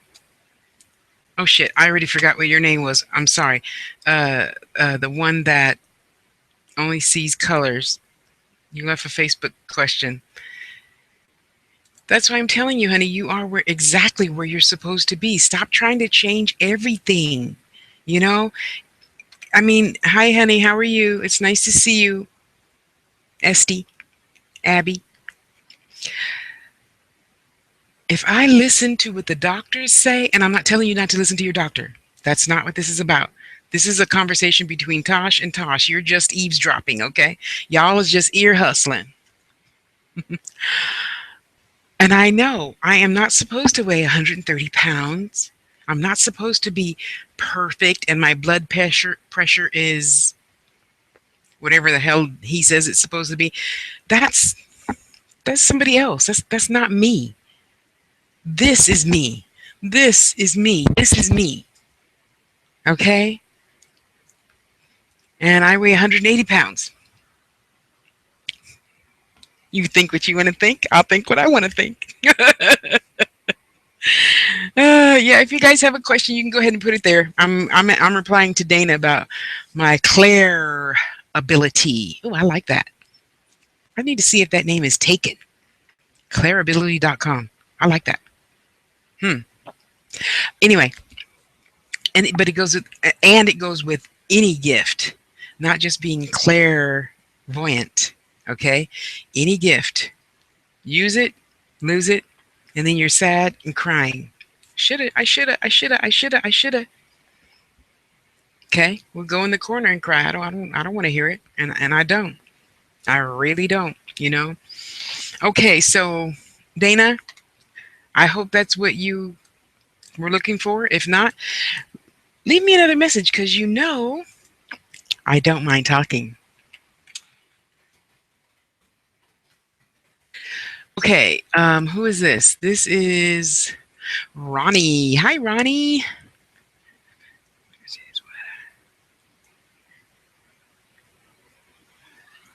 oh shit, I already forgot what your name was. I'm sorry. The one that only sees colors. You left a Facebook question. That's why I'm telling you, honey, you are exactly where you're supposed to be. Stop trying to change everything. You know? I mean, hi, honey, how are you? It's nice to see you, Esty, Abby. If I listen to what the doctors say, and I'm not telling you not to listen to your doctor. That's not what this is about. This is a conversation between Tosh and Tosh. You're just eavesdropping, okay? Y'all is just ear hustling. And I know I am not supposed to weigh 130 pounds. I'm not supposed to be perfect, and my blood pressure is whatever the hell he says it's supposed to be. That's that's somebody else. That's not me. This is me. This is me. This is me. Okay? And I weigh 180 pounds. You think what you want to think. I'll think what I want to think. Yeah, if you guys have a question, you can go ahead and put it there. I'm replying to Dana about my Claire ability. Oh, I like that. I need to see if that name is taken. Clairability.com. I like that. Hmm. Anyway, but it goes with any gift, not just being clairvoyant. Okay, any gift, use it, lose it, and then you're sad and crying. Shoulda, I shoulda, I shoulda, I shoulda, I shoulda. Okay, we'll go in the corner and cry. I don't want to hear it, and I don't. I really don't. Okay, so Dana, I hope that's what you were looking for. If not, leave me another message because I don't mind talking. Okay, who is this? This is Ronnie. Hi, Ronnie.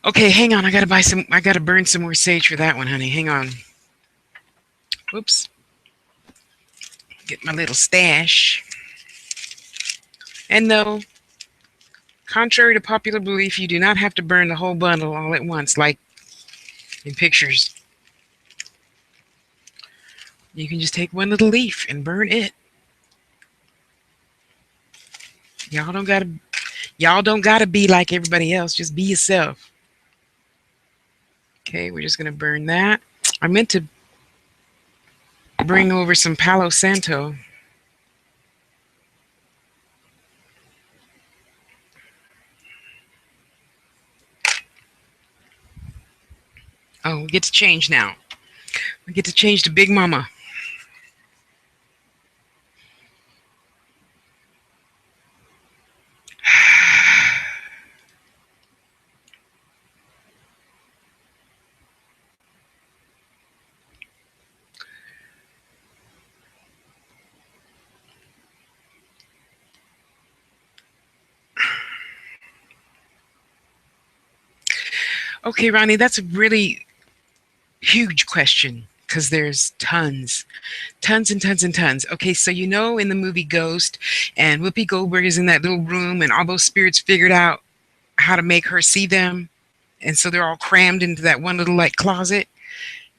Okay, hang on. I gotta burn some more sage for that one, honey. Hang on. Whoops. Get my little stash. And no, contrary to popular belief, you do not have to burn the whole bundle all at once, like in pictures. You can just take one little leaf and burn it. Y'all don't gotta be like everybody else. Just be yourself. Okay, we're just gonna burn that. I meant to bring over some Palo Santo. Oh, we get to change now. We get to change to Big Mama. Okay, Ronnie, that's a really huge question because there's tons and tons and tons. Okay, so in the movie Ghost, and Whoopi Goldberg is in that little room, and all those spirits figured out how to make her see them, and so they're all crammed into that one little like closet.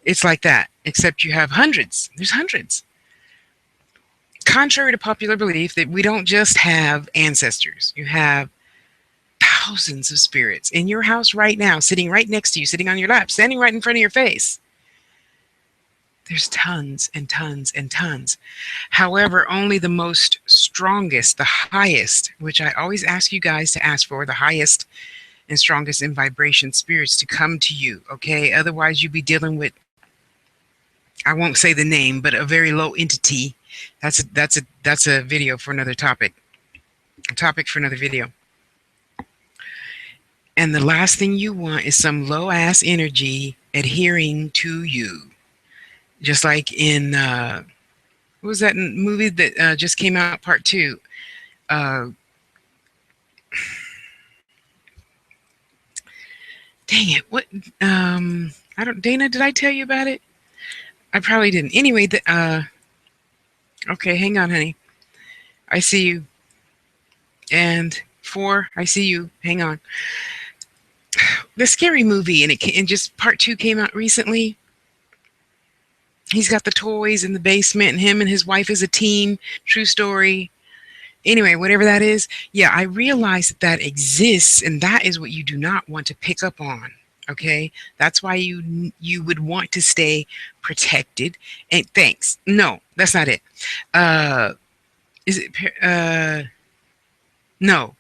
It's like that, except you have hundreds. There's hundreds. Contrary to popular belief, that we don't just have ancestors. You have thousands of spirits in your house right now, sitting right next to you, sitting on your lap, standing right in front of your face. There's tons and tons and tons. However, only the most strongest, the highest, which I always ask you guys to ask for, the highest and strongest in vibration spirits to come to you, okay? Otherwise, you'd be dealing with, I won't say the name, but a very low entity. That's a video for another topic. A topic for another video. And the last thing you want is some low ass energy adhering to you. Just like in what was that movie that just came out, part 2? Dang it! What? I don't. Dana, did I tell you about it? I probably didn't. Anyway, okay, hang on, honey. I see you. And 4, I see you. Hang on. The scary movie, and just part 2 came out recently. He's got the toys in the basement, and him and his wife is a team. True story. Anyway, whatever that is, yeah, I realize that exists, and that is what you do not want to pick up on. Okay, that's why you would want to stay protected. And thanks. No, that's not it. Is it? No.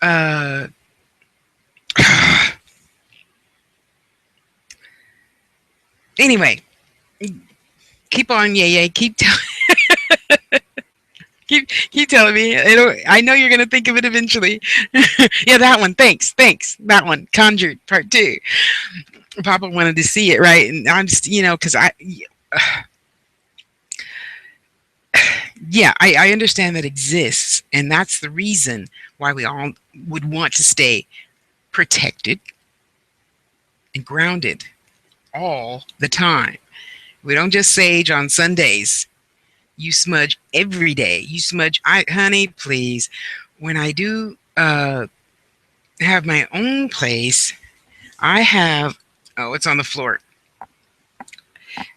Uh, anyway, keep on, yeah, yeah. Keep telling me. I know you're gonna think of it eventually. Yeah, that one. Thanks. That one. Conjured Part Two. Papa wanted to see it, right? And I'm just, because yeah, I understand that exists, and that's the reason why we all would want to stay protected and grounded all the time. We don't just sage on Sundays. You smudge every day. You smudge. Honey, please. When I do have my own place, I have. Oh, it's on the floor.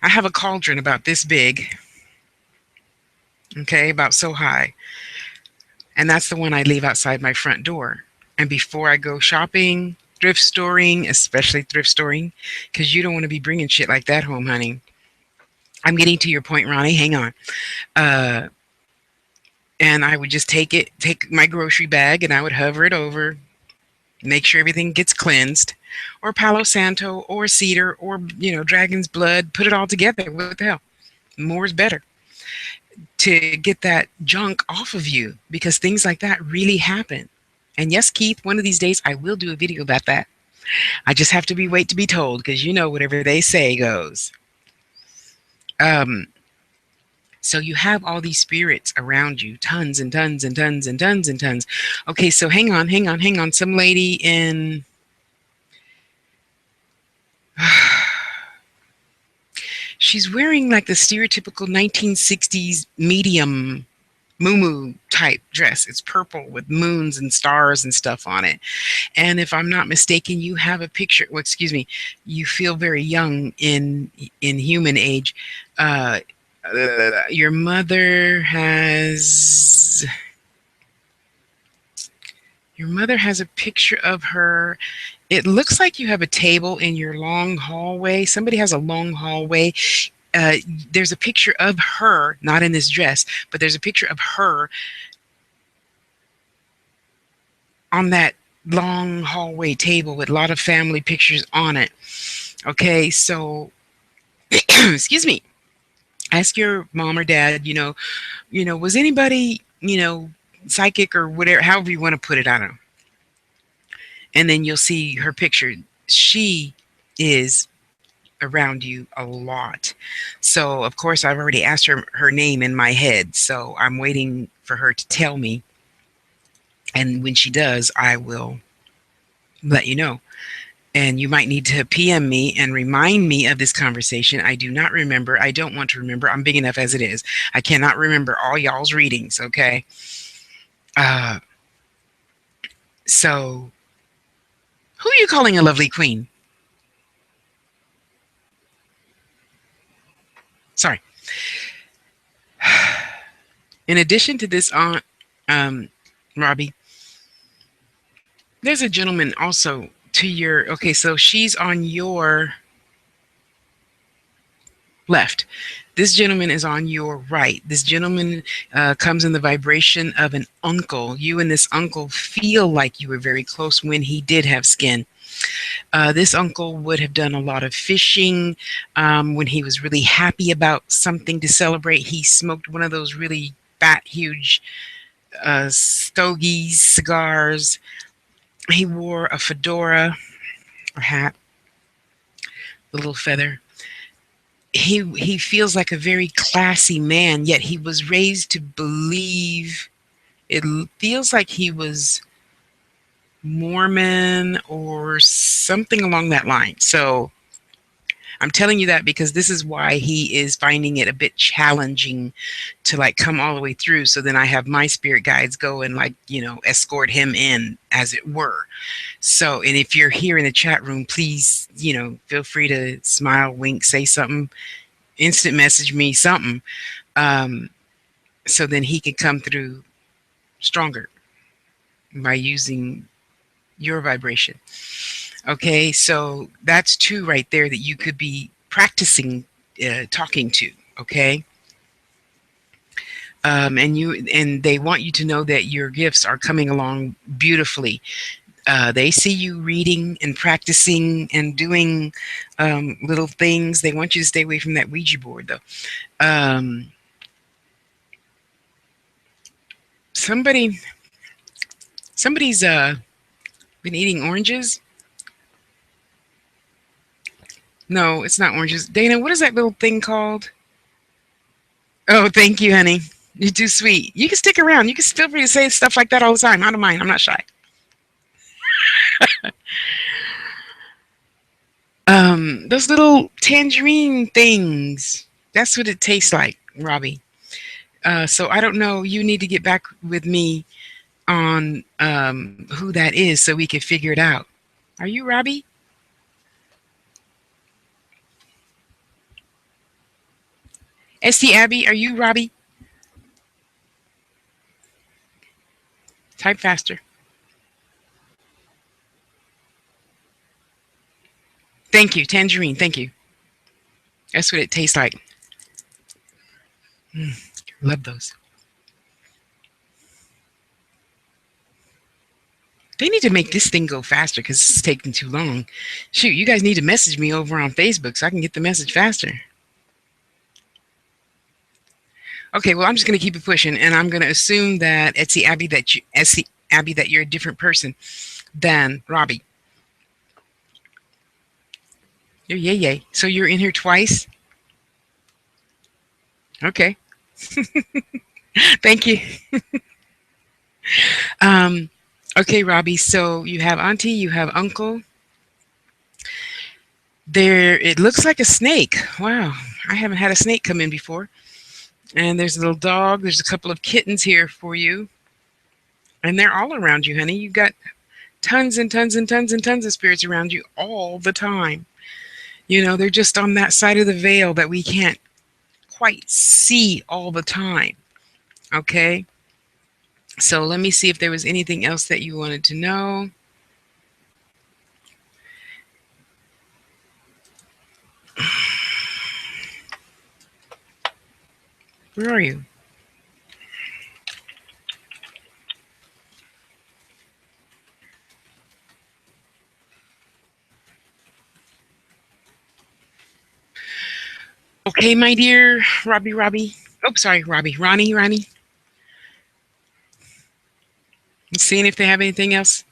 I have a cauldron about this big. Okay, about so high, and that's the one I leave outside my front door. And before I go shopping, thrift storing, especially thrift storing, because you don't want to be bringing shit like that home, honey. I'm getting to your point, Ronnie. Hang on. Uh, and I would just take my grocery bag, and I would hover it over, make sure everything gets cleansed, or Palo Santo, or cedar, or dragon's blood. Put it all together. What the hell? More is better to get that junk off of you because things like that really happen. And yes, Keith, one of these days I will do a video about that. I just have to wait to be told because whatever they say goes. Um, so you have all these spirits around you, tons and tons and tons and tons and tons. Okay, so hang on. Some lady in she's wearing like the stereotypical 1960s medium moo type dress. It's purple with moons and stars and stuff on it. And if I'm not mistaken, you have a picture. Well, excuse me. You feel very young in human age. Uh, your mother has. Your mother has a picture of her. It looks like you have a table in your long hallway. Somebody has a long hallway. Uh, there's a picture of her, not in this dress, but there's a picture of her on that long hallway table with a lot of family pictures on it. Okay, so excuse me. Ask your mom or dad, was anybody, psychic or whatever, however you want to put it, I don't know. And then you'll see her picture. She is around you a lot. So of course I've already asked her name in my head. So I'm waiting for her to tell me. And when she does, I will let you know. And you might need to PM me and remind me of this conversation. I do not remember. I don't want to remember. I'm big enough as it is. I cannot remember all y'all's readings, okay? Uh, so, who are you calling a lovely queen? Sorry. In addition to this aunt, Robbie, there's a gentleman also to your, okay, so she's on your left. This gentleman is on your right. This gentleman comes in the vibration of an uncle. You and this uncle feel like you were very close when he did have skin. This uncle would have done a lot of fishing. When he was really happy about something to celebrate, he smoked one of those really fat, huge stogies, cigars. He wore a fedora or hat, a little feather. He feels like a very classy man, yet he was raised to believe, it feels like he was Mormon or something along that line. So I'm telling you that because this is why he is finding it a bit challenging to like come all the way through. So then I have my spirit guides go and like, escort him in, as it were. So, and if you're here in the chat room, please, feel free to smile, wink, say something, instant message me something. Um, so then he can come through stronger by using your vibration. Okay, so that's two right there that you could be practicing talking to. Okay. And they want you to know that your gifts are coming along beautifully. They see you reading and practicing and doing little things. They want you to stay away from that Ouija board, though. Um, somebody, somebody's been eating oranges. No, it's not oranges. Dana, what is that little thing called? Oh, thank you, honey. You're too sweet. You can stick around. You can feel free to say stuff like that all the time. I don't mind. I'm not shy. Those little tangerine things. That's what it tastes like, Robbie. So I don't know. You need to get back with me on who that is so we can figure it out. Are you Robbie? ST Abby, are you Robbie? Type faster. Thank you. Tangerine. Thank you. That's what it tastes like. Love those. They need to make this thing go faster because it's taking too long. Shoot, you guys need to message me over on Facebook so I can get the message faster. Okay, well, I'm just going to keep it pushing, and I'm going to assume that Etsy Abby, that you're a different person than Robbie. You're yay yay. So you're in here twice. Okay, thank you. Um, okay, Robbie. So you have auntie, you have uncle. There, it looks like a snake. Wow, I haven't had a snake come in before. And there's a little dog. There's a couple of kittens here for you, and they're all around you, honey. You've got tons and tons and tons and tons of spirits around you all the time. You know, they're just on that side of the veil that we can't quite see all the time. Okay. So let me see if there was anything else that you wanted to know. Where are you? Okay, my dear Robbie. Oh, sorry, Robbie. Ronnie. Seeing if they have anything else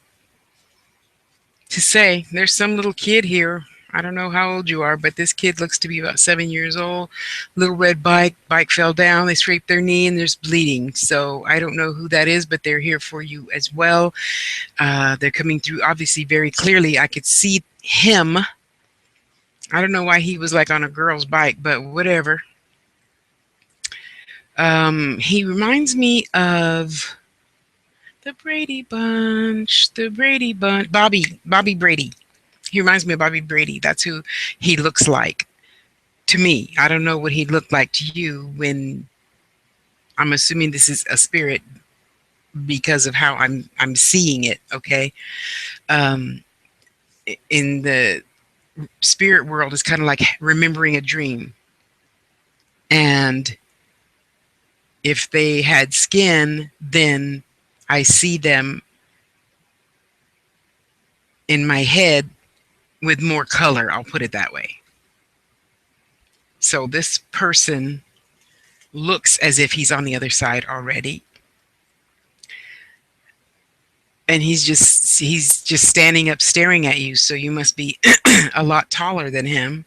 to say. There's some little kid here. I don't know how old you are, but this kid looks to be about 7 years old. Little red bike fell down. They scraped their knee and there's bleeding. So I don't know who that is, but they're here for you as well. They're coming through obviously very clearly. I could see him. I don't know why he was like on a girl's bike, but whatever. He reminds me of the Brady Bunch, Bobby Brady. He reminds me of Bobby Brady. That's who he looks like to me. I don't know what he looked like to you when I'm assuming this is a spirit because of how I'm seeing it. Okay, um, in the spirit world, it's kind of like remembering a dream, and if they had skin, then I see them in my head with more color. I'll put it that way. So this person looks as if he's on the other side already, and he's just standing up staring at you, so you must be a lot taller than him.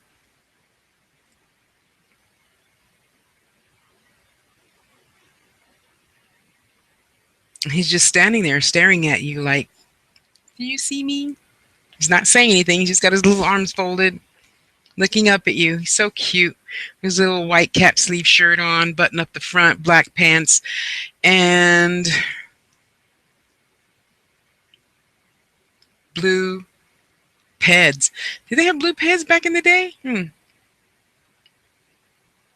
He's just standing there staring at you like, do you see me? He's not saying anything. He's just got his little arms folded, looking up at you. He's so cute. His little white cap sleeve shirt on, button up the front, black pants, and blue peds. Did they have blue peds back in the day?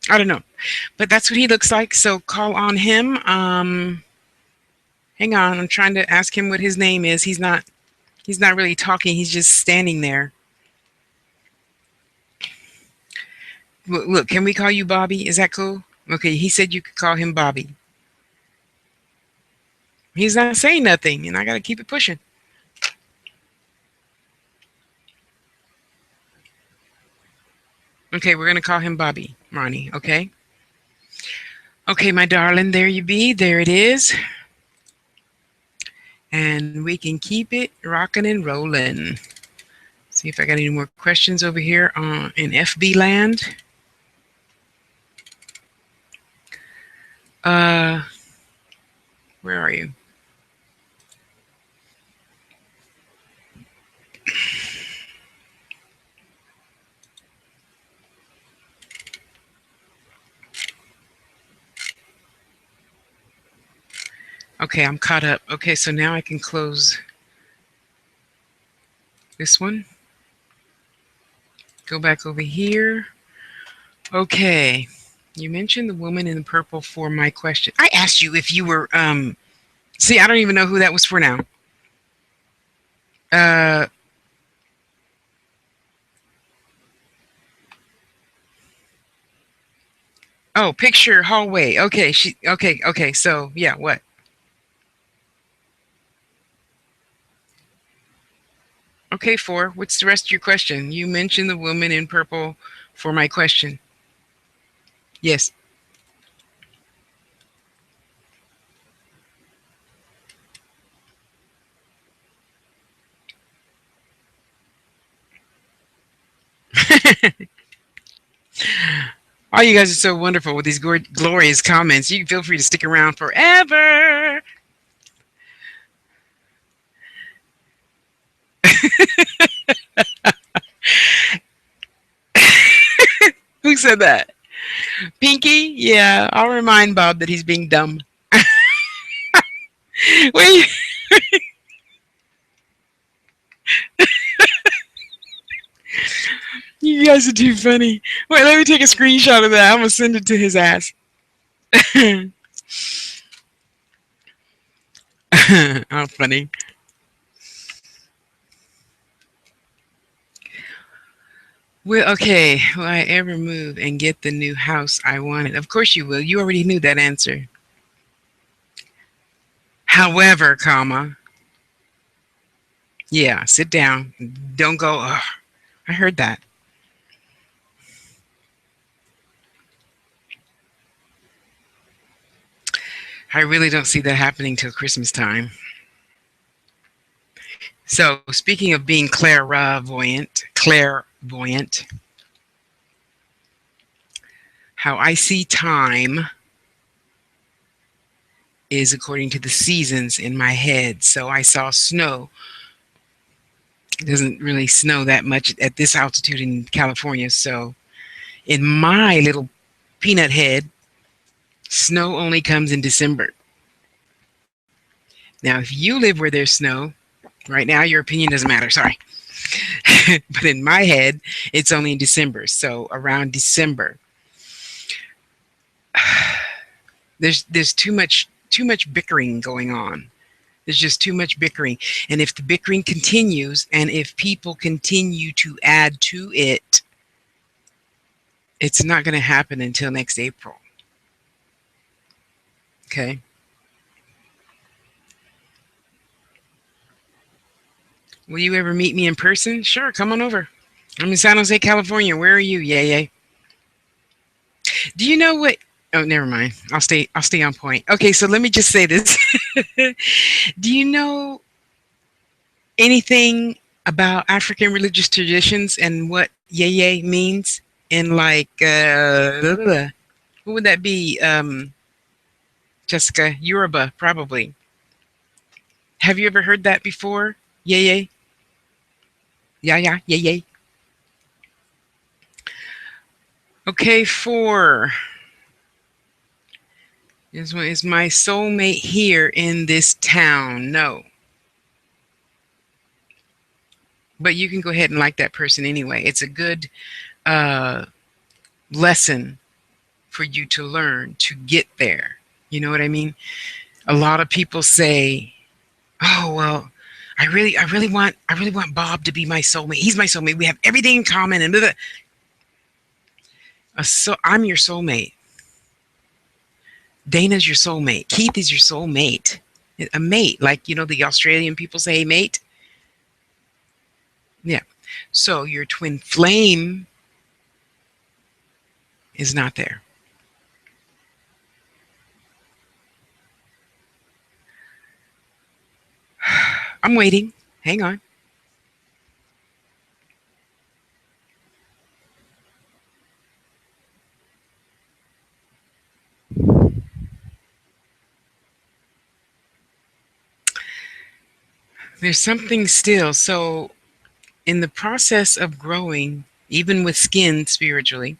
I don't know. But that's what he looks like. So call on him. Hang on. I'm trying to ask him what his name is. He's not really talking. He's just standing there. Look, can we call you Bobby? Is that cool? Okay, he said you could call him Bobby. He's not saying nothing, and I got to keep it pushing. Okay, we're going to call him Bobby, Ronnie. Okay. Okay, my darling, there you be. There it is. And we can keep it rocking and rolling. See if I got any more questions over here in FB land. Uh, where are you? Okay, I'm caught up. Okay, so now I can close this one. Go back over here. Okay. You mentioned the woman in purple for my question. I asked you if you were see, I don't even know who that was for now. Uh oh, picture hallway. Okay, okay, so yeah, what? Okay, four. What's the rest of your question? You mentioned the woman in purple for my question. Yes. Oh, you guys are so wonderful with these glorious comments. You can feel free to stick around forever. Who said that? Pinky? Yeah, I'll remind Bob that he's being dumb. Wait, you guys are too funny. Wait, let me take a screenshot of that. I'm gonna send it to his ass. How funny. Will okay, will I ever move and get the new house I wanted? Of course you will. You already knew that answer. However, comma, yeah, sit down. Don't go, ugh, I heard that. I really don't see that happening till Christmas time. So, speaking of being clairvoyant, how I see time is according to the seasons in my head. So, I saw snow. It doesn't really snow that much at this altitude in California. So, in my little peanut head, snow only comes in December. Now, if you live where there's snow, right now your opinion doesn't matter. Sorry. But in my head, it's only in December. So around December, there's too much bickering going on. There's just too much bickering. And if the bickering continues and if people continue to add to it, it's not going to happen until next April. Okay. Will you ever meet me in person? Sure, come on over. I'm in San Jose, California. Where are you? Yay, yay. Do you know what? Oh, never mind. I'll stay on point. Okay, so let me just say this. Do you know anything about African religious traditions and what yay means in like what would that be? Jessica, Yoruba, probably. Have you ever heard that before? Yay. Yeah, yay. Okay, four. This one is my soulmate here in this town. No. But you can go ahead and like that person anyway. It's a good uh, lesson for you to learn to get there. You know what I mean? A lot of people say, "Oh well, I really want Bob to be my soulmate. He's my soulmate. We have everything in common." And blah, blah. So I'm your soulmate. Dana's your soulmate. Keith is your soulmate. A mate, like, the Australian people say, hey, mate. Yeah. So your twin flame is not there. I'm waiting. Hang on. There's something still. So, in the process of growing, even with skin spiritually,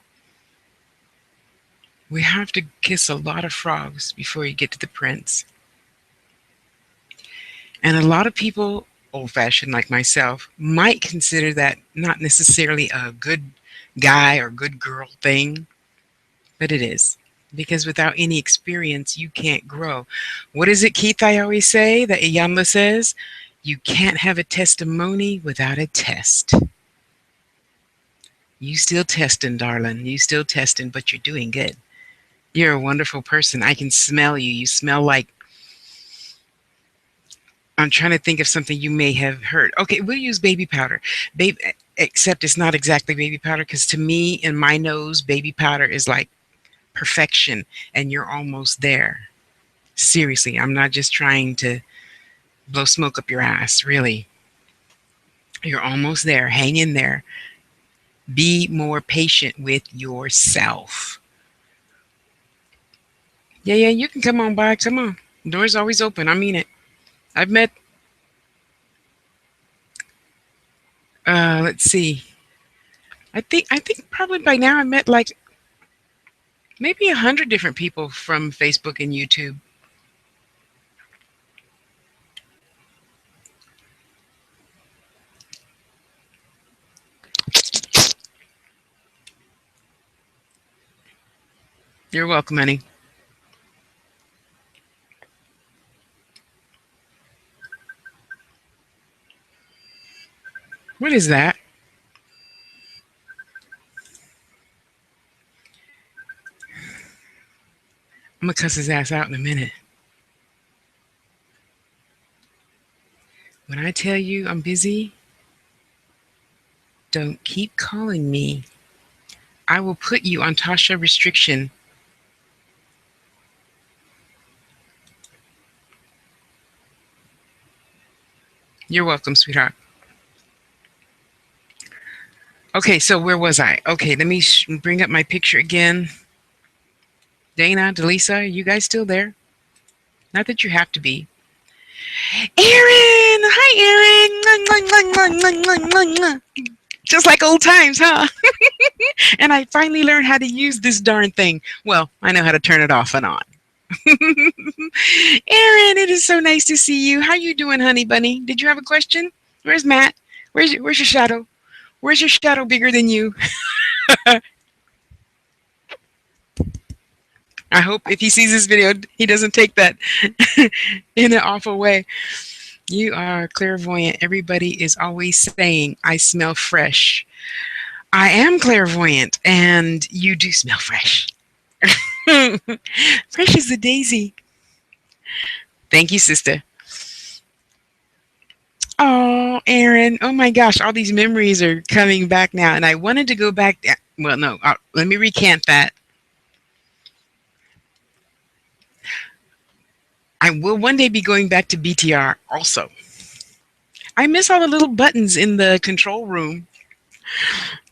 we have to kiss a lot of frogs before you get to the prince. And a lot of people, old fashioned like myself, might consider that not necessarily a good guy or good girl thing, but it is. Because without any experience, you can't grow. What is it, Keith? I always say that Iyanla says, you can't have a testimony without a test. You still testing, darling. You still testing, but you're doing good. You're a wonderful person. I can smell you. You smell like, I'm trying to think of something you may have heard. Okay, we'll use baby powder. Baby, except it's not exactly baby powder because to me, in my nose, baby powder is like perfection, and you're almost there. Seriously, I'm not just trying to blow smoke up your ass. Really, you're almost there. Hang in there. Be more patient with yourself. Yeah, yeah, you can come on by. Come on. Door's always open. I mean it. I've met, let's see. I think probably by now I met like maybe 100 different people from Facebook and YouTube. You're welcome, honey. What is that? I'm gonna cuss his ass out in a minute. When I tell you I'm busy, don't keep calling me. I will put you on Tasha restriction. You're welcome, sweetheart. Okay, so where was I? Okay, let me bring up my picture again. Dana, Delisa, are you guys still there? Not that you have to be. Aaron! Hi, Aaron! Just like old times, huh? And I finally learned how to use this darn thing. Well, I know how to turn it off and on. Aaron, it is so nice to see you. How you doing, honey bunny? Did you have a question? Where's Matt? Where's your shadow? Where's your shadow bigger than you? I hope if he sees this video, he doesn't take that in an awful way. You are clairvoyant. Everybody is always saying, I smell fresh. I am clairvoyant, and you do smell fresh. Fresh as a daisy. Thank you, sister. Oh, Aaron. Oh my gosh, all these memories are coming back now. And I wanted to go back. Well, no, let me recant that. I will one day be going back to BTR also. I miss all the little buttons in the control room.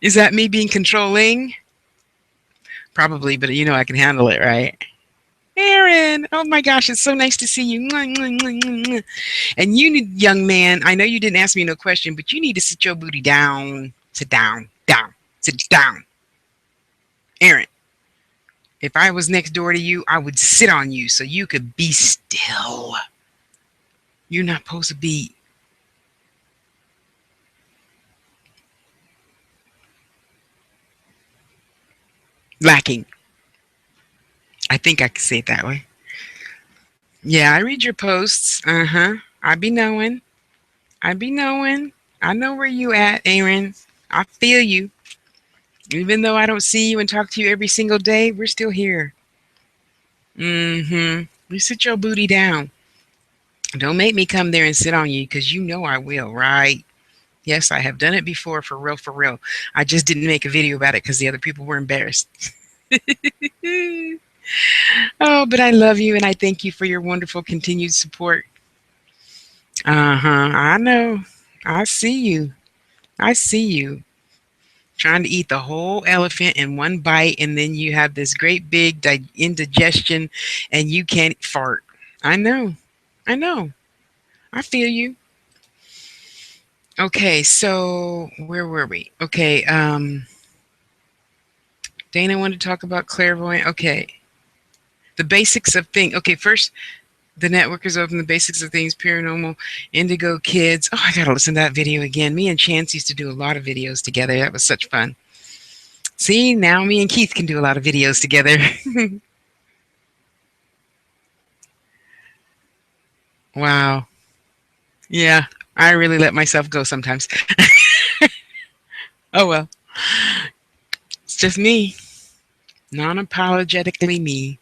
Is that me being controlling? Probably, but I can handle it, right? Aaron, oh my gosh, it's so nice to see you. And you, young man, I know you didn't ask me no question, but you need to sit your booty down. Sit down, down, sit down. Aaron, if I was next door to you, I would sit on you so you could be still. You're not supposed to be lacking. I think I could say it that way. Yeah, I read your posts. Uh huh. I be knowing. I be knowing. I know where you at, Aaron. I feel you. Even though I don't see you and talk to you every single day, we're still here. Mm-hmm. You sit your booty down. Don't make me come there and sit on you because you know I will, right? Yes, I have done it before, for real, for real. I just didn't make a video about it because the other people were embarrassed. Oh, but I love you and I thank you for your wonderful continued support. Uh huh. I know. I see you. I see you trying to eat the whole elephant in one bite, and then you have this great big indigestion and you can't fart. I know. I know. I feel you. Okay, so where were we? Okay, Dana wanted to talk about clairvoyant. Okay, the basics of things. Okay, first, the network is open. The basics of things, paranormal, indigo kids. Oh, I gotta listen to that video again. Me and Chance used to do a lot of videos together. That was such fun. See, now me and Keith can do a lot of videos together. Wow. Yeah, I really let myself go sometimes. Oh well, it's just me, non-apologetically me.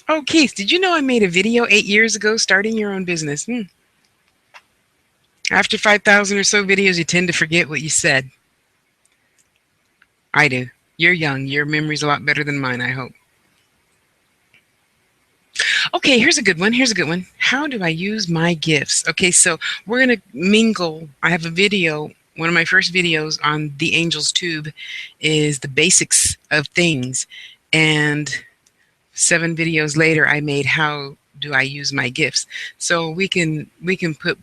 Oh, Keith, did you know I made a video 8 years ago starting your own business? After 5,000 or so videos, you tend to forget what you said. I do. You're young. Your memory's a lot better than mine, I hope. Okay, here's a good one. Here's a good one. How do I use my gifts? Okay, so we're going to mingle. I have a video. One of my first videos on the Angel's Tube is the basics of things. And 7 videos later, I made how do I use my gifts. So we can put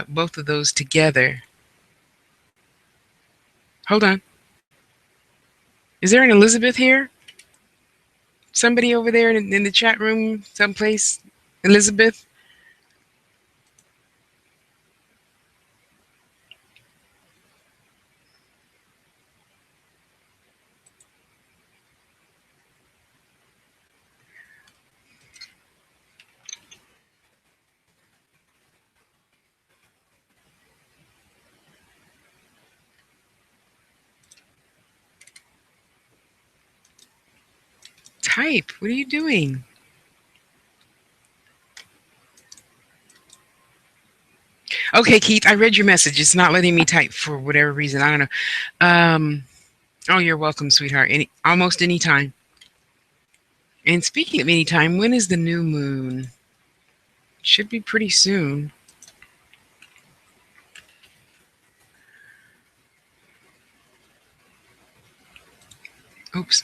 both of those together. Hold on. Is there an Elizabeth here? Somebody over there in the chat room, someplace? Elizabeth? Type. What are you doing? Okay, Keith, I read your message. It's not letting me type for whatever reason. I don't know. Oh, you're welcome, sweetheart. Almost any time. And speaking of any time, when is the new moon? Should be pretty soon. Oops.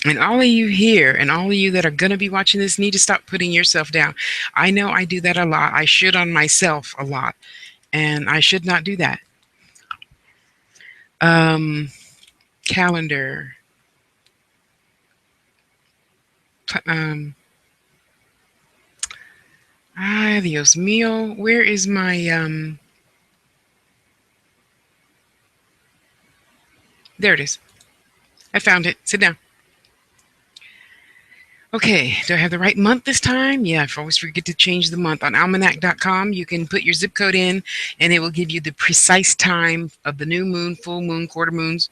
And all of you here and all of you that are going to be watching this need to stop putting yourself down. I know I do that a lot. I should on myself a lot. And I should not do that. Um, calendar. Um, Ay, Dios mío. Where is my there it is. I found it. Sit down. Okay, do I have the right month this time? Yeah, I always forget to change the month. On almanac.com, you can put your zip code in and it will give you the precise time of the new moon, full moon, quarter moons.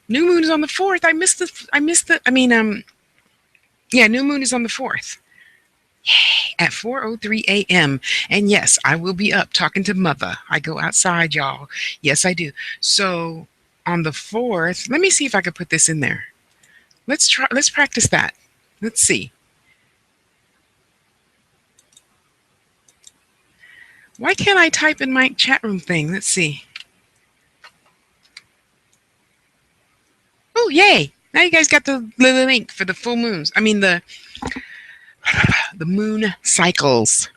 New moon is on the 4th. Yeah, new moon is on the 4th. Yay, at 4:03 a.m. And yes, I will be up talking to mother. I go outside, y'all. Yes, I do. So on the 4th, let me see if I could put this in there. Let's practice that. Let's see. Why can't I type in my chat room thing? Let's see. Oh, yay. Now you guys got the link for the full moons. I mean the moon cycles.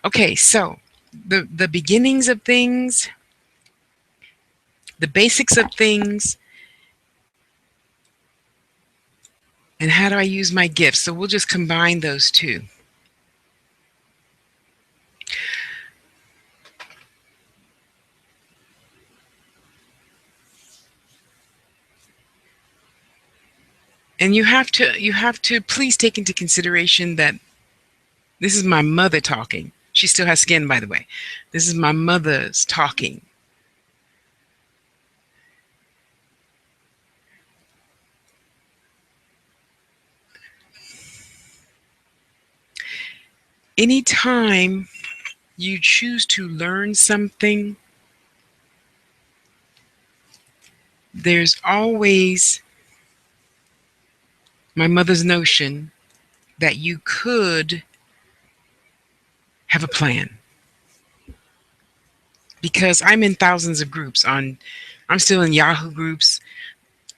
Okay, so the beginnings of things, the basics of things, and how do I use my gifts? So we'll just combine those two. And you have to please take into consideration that this is my mother talking. She still has skin, by the way. This is my mother's talking. Anytime you choose to learn something, there's always my mother's notion that you could have a plan. Because I'm in thousands of groups I'm still in Yahoo groups,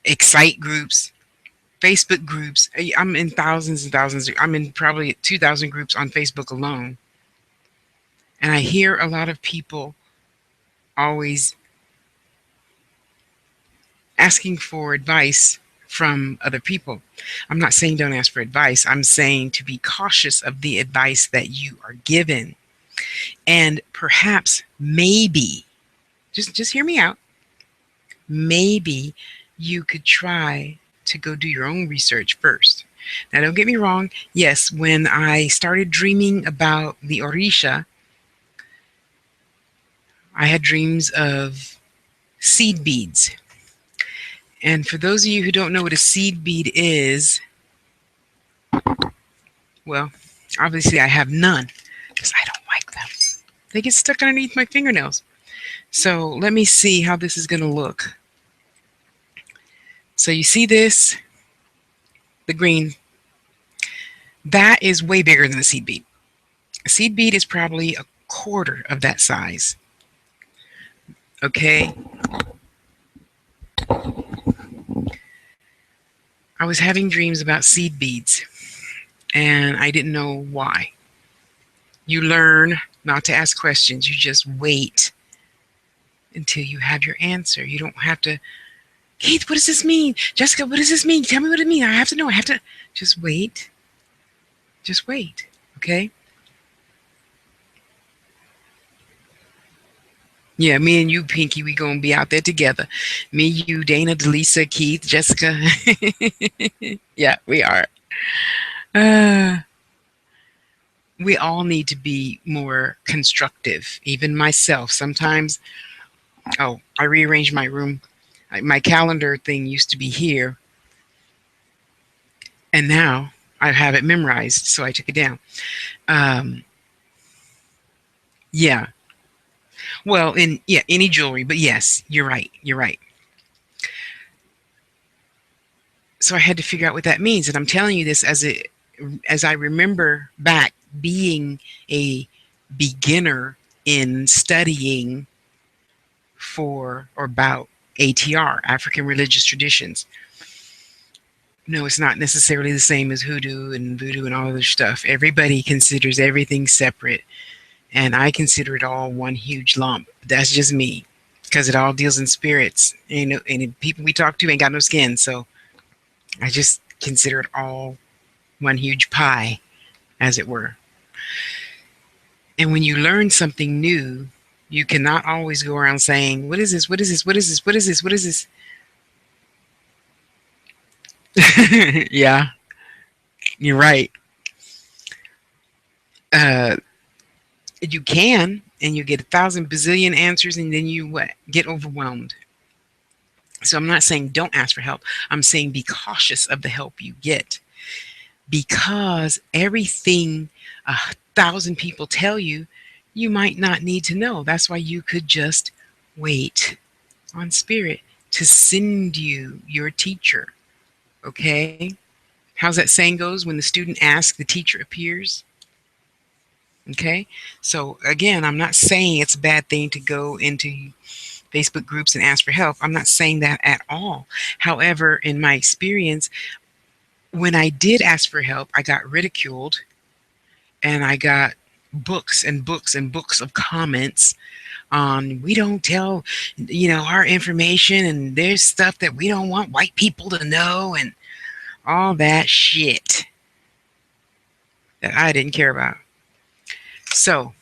Excite groups, Facebook groups. I'm in thousands and thousands. I'm in probably 2,000 groups on Facebook alone. And I hear a lot of people always asking for advice from other people. I'm not saying don't ask for advice. I'm saying to be cautious of the advice that you are given. And perhaps, maybe, just hear me out. Maybe you could try to go do your own research first. Now, don't get me wrong. Yes, when I started dreaming about the Orisha, I had dreams of seed beads. And for those of you who don't know what a seed bead is, well, obviously I have none because I don't like them. They get stuck underneath my fingernails. So let me see how this is going to look. So you see this, the green, that is way bigger than a seed bead. A seed bead is probably a quarter of that size. Okay. I was having dreams about seed beads and I didn't know why. You learn not to ask questions. You just wait until you have your answer. You don't have to, Keith, what does this mean? Jessica, what does this mean? Tell me what it means. I have to know. I have to just wait. Just wait. Okay. Yeah, me and you, Pinky, we gonna be out there together. Me, you, Dana, Delisa, Keith, Jessica. Yeah, we are. Uh, we all need to be more constructive. Even myself. Sometimes, oh, I rearranged my room. My calendar thing used to be here, and now I have it memorized, so I took it down. Um, yeah. Well, in yeah, any jewelry, but yes, you're right. You're right. So I had to figure out what that means, and I'm telling you this as I remember back being a beginner in studying for or about ATR, African religious traditions. No, it's not necessarily the same as hoodoo and voodoo and all other stuff. Everybody considers everything separate, and I consider it all one huge lump. That's just me, because it all deals in spirits. And the people we talk to ain't got no skin, so I just consider it all one huge pie, as it were. And when you learn something new, you cannot always go around saying, "What is this? What is this? What is this? What is this? What is this?" Yeah, you're right. Uh, you can, and you get 1,000 bazillion answers, and then you what? Get overwhelmed. So I'm not saying don't ask for help. I'm saying be cautious of the help you get, because everything 1,000 people tell you, you might not need to know. That's why you could just wait on spirit to send you your teacher. Okay? How's that saying goes? When the student asks, the teacher appears. Okay? So again, I'm not saying it's a bad thing to go into Facebook groups and ask for help. I'm not saying that at all. However, in my experience, when I did ask for help, I got ridiculed and I got books and books and books of comments on we don't tell our information, and there's stuff that we don't want white people to know, and all that shit that I didn't care about. So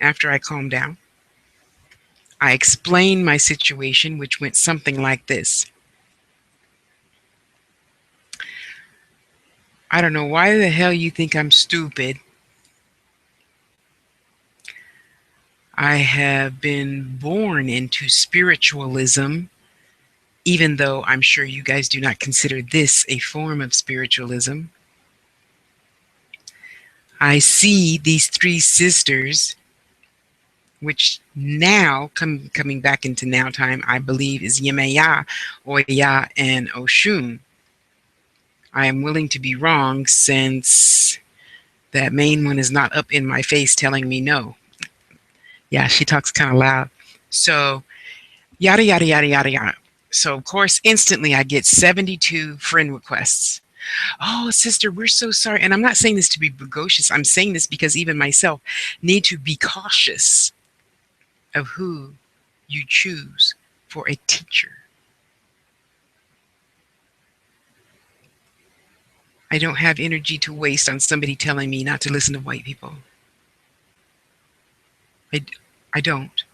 after I calmed down, I explained my situation, which went something like this. I don't know why the hell you think I'm stupid. I have been born into spiritualism, even though I'm sure you guys do not consider this a form of spiritualism. I see these three sisters, which now coming back into now time, I believe is Yemaya, Oya, and Oshun. I am willing to be wrong since that main one is not up in my face telling me no. Yeah, she talks kind of loud. So, yada, yada, yada, yada, yada. So, of course, instantly I get 72 friend requests. Oh, sister, we're so sorry. And I'm not saying this to be precocious. I'm saying this because even myself need to be cautious of who you choose for a teacher. I don't have energy to waste on somebody telling me not to listen to white people. I, I don't.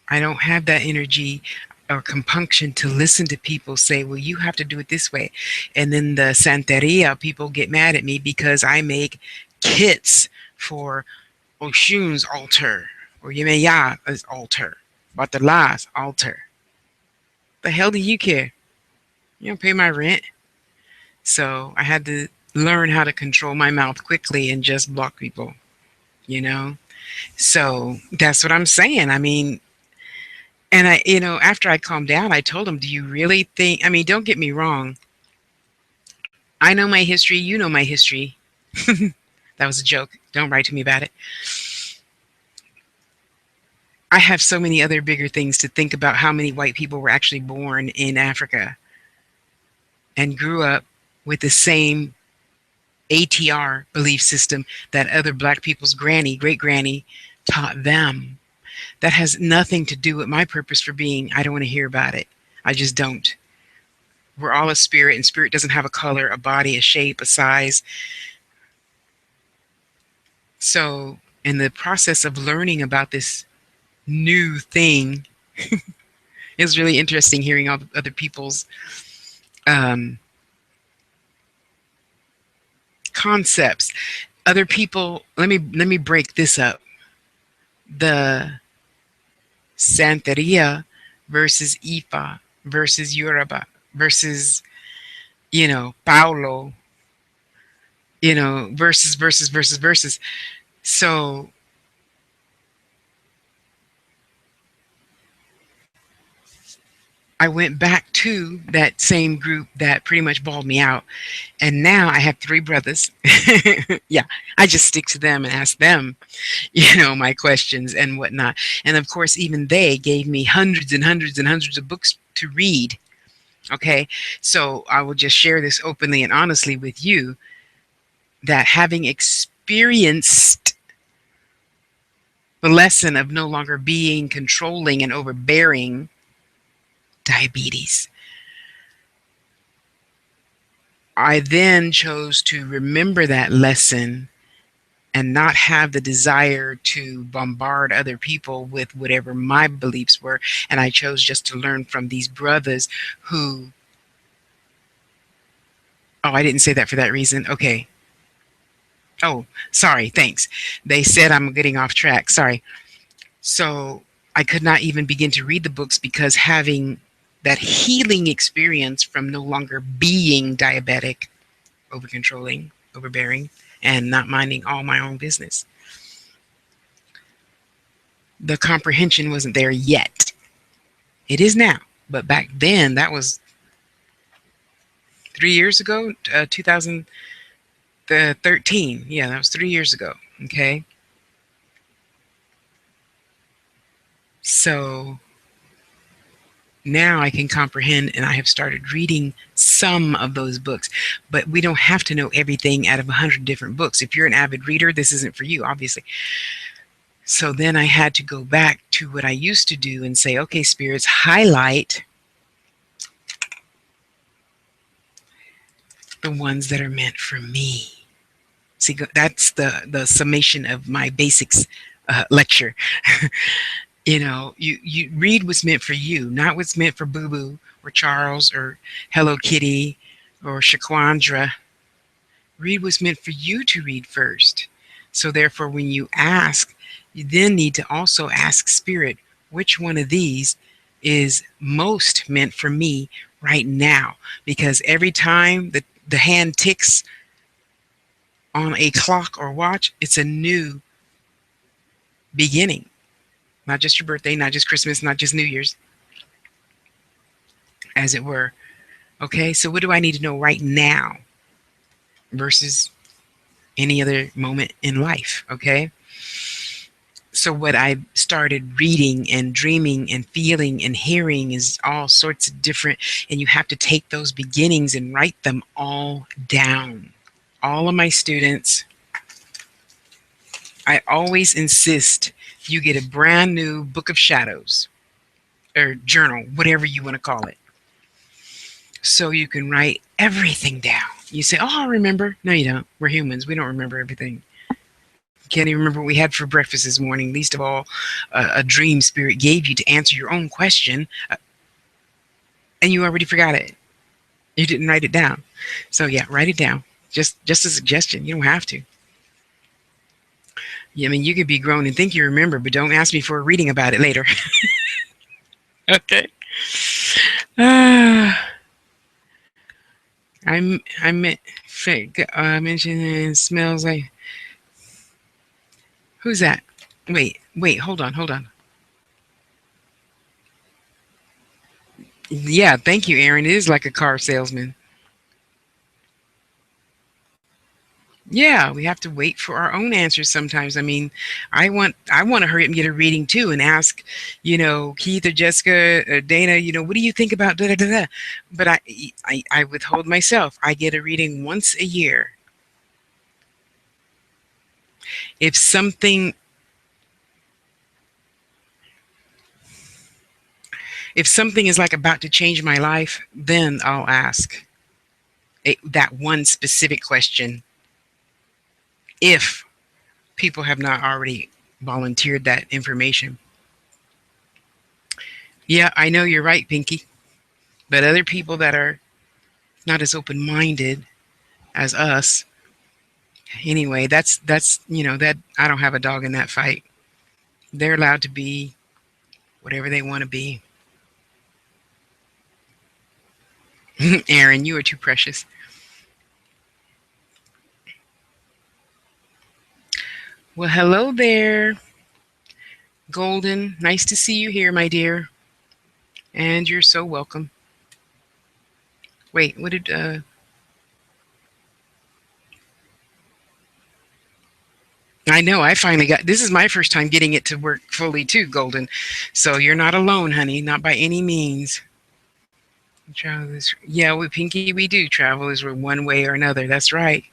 I don't have that energy or compunction to listen to people say, well, you have to do it this way. And then the Santeria people get mad at me because I make kits for Oshun's altar or Yemeya's altar, Batala's altar. The hell do you care? You don't pay my rent. So I had to learn how to control my mouth quickly and just block people, you know? So that's what I'm saying. I mean, and after I calmed down, I told him, do you really think, I mean, don't get me wrong. I know my history. You know my history. That was a joke. Don't write to me about it. I have so many other bigger things to think about how many white people were actually born in Africa and grew up with the same ATR belief system that other black people's granny, great granny, taught them. That has nothing to do with my purpose for being. I don't want to hear about it. I just don't. We're all a spirit, and spirit doesn't have a color, a body, a shape, a size. So, in the process of learning about this new thing, it's really interesting hearing all the other people's um, concepts. Other people. Let me break this up. The Santeria versus Ifa versus Yoruba versus Paulo, versus. So I went back to that same group that pretty much bawled me out. And now I have three brothers. Yeah, I just stick to them and ask them, my questions and whatnot. And of course, even they gave me hundreds and hundreds and hundreds of books to read. Okay, so I will just share this openly and honestly with you that having experienced the lesson of no longer being controlling and overbearing diabetes, I then chose to remember that lesson and not have the desire to bombard other people with whatever my beliefs were. And I chose just to learn from these brothers who, oh, I didn't say that for that reason. Okay. Oh, sorry. Thanks. They said I'm getting off track. Sorry. So I could not even begin to read the books because having that healing experience from no longer being diabetic, over controlling, overbearing, and not minding all my own business. The comprehension wasn't there yet. It is now. But back then, that was 3 years ago, 2013. Yeah, that was 3 years ago. Okay. So now I can comprehend, and I have started reading some of those books. But we don't have to know everything out of 100 different books. If you're an avid reader, this isn't for you, obviously. So then I had to go back to what I used to do and say, okay, spirits, highlight the ones that are meant for me. See, that's the summation of my basics lecture. You read what's meant for you, not what's meant for Boo Boo or Charles or Hello Kitty or Shaquandra. Read what's meant for you to read first. So therefore, when you ask, you then need to also ask Spirit, which one of these is most meant for me right now? Because every time the hand ticks on a clock or watch, it's a new beginning. Not just your birthday, not just Christmas, not just New Year's, as it were. Okay, so what do I need to know right now versus any other moment in life? Okay, so what I started reading and dreaming and feeling and hearing is all sorts of different, and you have to take those beginnings and write them all down. All of my students, I always insist you get a brand new book of shadows or journal, whatever you want to call it, so you can write everything down. You say, "Oh, I remember." No, you don't. We're humans. We don't remember everything. Can't even remember what we had for breakfast this morning. Least of all, a dream spirit gave you to answer your own question, and you already forgot it. You didn't write it down. So yeah, write it down. Just a suggestion. You don't have to. Yeah, I mean, you could be grown and think you remember, but don't ask me for a reading about it later. Okay. Uh, I meant fake. Mentioned it smells like. Who's that? Wait. Hold on. Yeah, thank you, Aaron. It is like a car salesman. Yeah, we have to wait for our own answers sometimes. I mean, I want to hurry up and get a reading too and ask, Keith or Jessica or Dana, what do you think about da da da da? But I withhold myself. I get a reading once a year. If something if something is like about to change my life, then I'll ask that one specific question if people have not already volunteered that information. Yeah, I know you're right, Pinky. But other people that are not as open minded as us, anyway, that I don't have a dog in that fight. They're allowed to be whatever they want to be. Aaron, you are too precious. Well, hello there, Golden. Nice to see you here, my dear. And you're so welcome. Wait, what did I know I finally got this is my first time getting it to work fully too, Golden. So you're not alone, honey, not by any means. Travel is yeah, with Pinky we do. Travel is one way or another. That's right.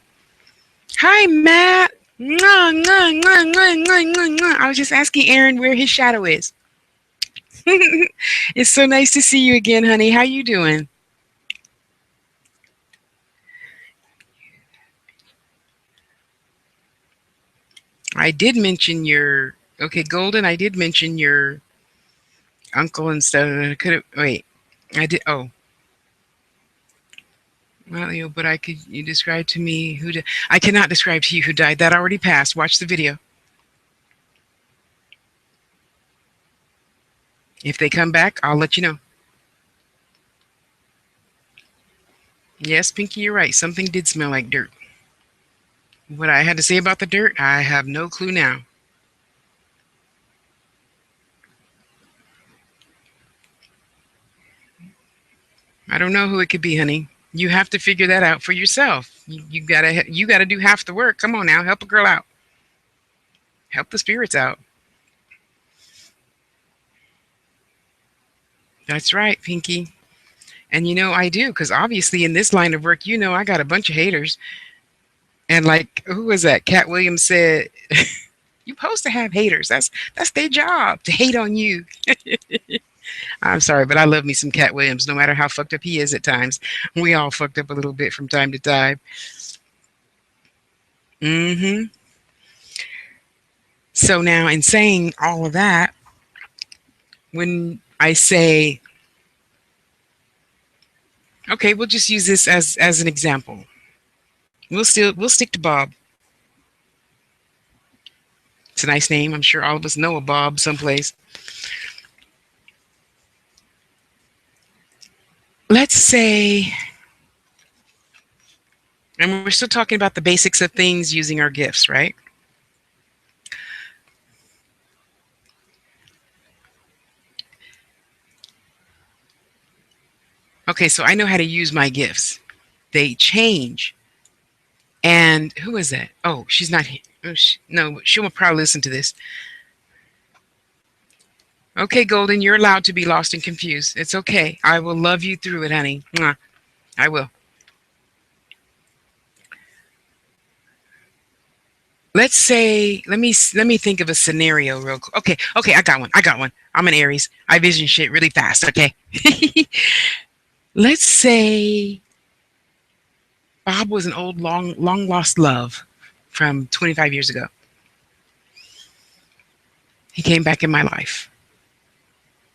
Hi, Matt. Mwah, mwah, mwah, mwah, mwah, mwah, mwah. I was just asking Aaron where his shadow is. It's so nice to see you again, honey. How you doing? I did mention your okay, Golden. I did mention your uncle and stuff. Could have wait. I did. Oh, well, but I could. You describe to me who. I cannot describe to you who died. That already passed. Watch the video. If they come back, I'll let you know. Yes, Pinky, you're right. Something did smell like dirt. What I had to say about the dirt, I have no clue now. I don't know who it could be, honey. You have to figure that out for yourself. You gotta do half the work. Come on now, help a girl out. Help the spirits out. That's right, Pinky. And I do, because obviously in this line of work, I got a bunch of haters. And like, who was that? Cat Williams said, "You supposed to have haters. That's their job to hate on you." I'm sorry, but I love me some Cat Williams, no matter how fucked up he is at times. We all fucked up a little bit from time to time. Hmm. So now, in saying all of that, when I say, okay, we'll just use this as an example. We'll stick to Bob. It's a nice name. I'm sure all of us know a Bob someplace. Let's say And we're still talking about the basics of things using our gifts, right? Okay, so I know how to use my gifts. They change. And who is that? Oh, she's not here. Oh, no, she will probably listen to this. Okay, Golden, you're allowed to be lost and confused. It's okay. I will love you through it, honey. Mwah. I will. Let's say, let me think of a scenario real quick. Okay, okay, I got one. I got one. I'm an Aries. I vision shit really fast. Okay. Let's say Bob was an old, long lost love from 25 years ago. He came back in my life.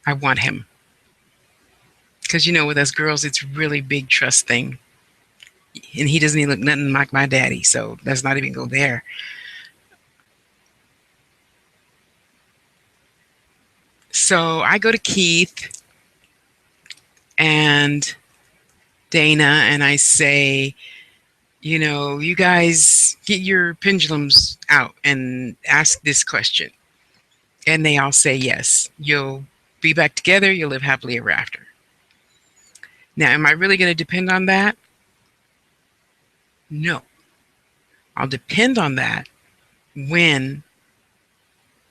I want him because with us girls, it's really big trust thing, and he doesn't even look nothing like my daddy. So let's not even go there. So I go to Keith and Dana, and I say, you guys get your pendulums out and ask this question. And they all say yes. You'll be back together. You'll live happily ever after. Now, am I really going to depend on that? No. I'll depend on that when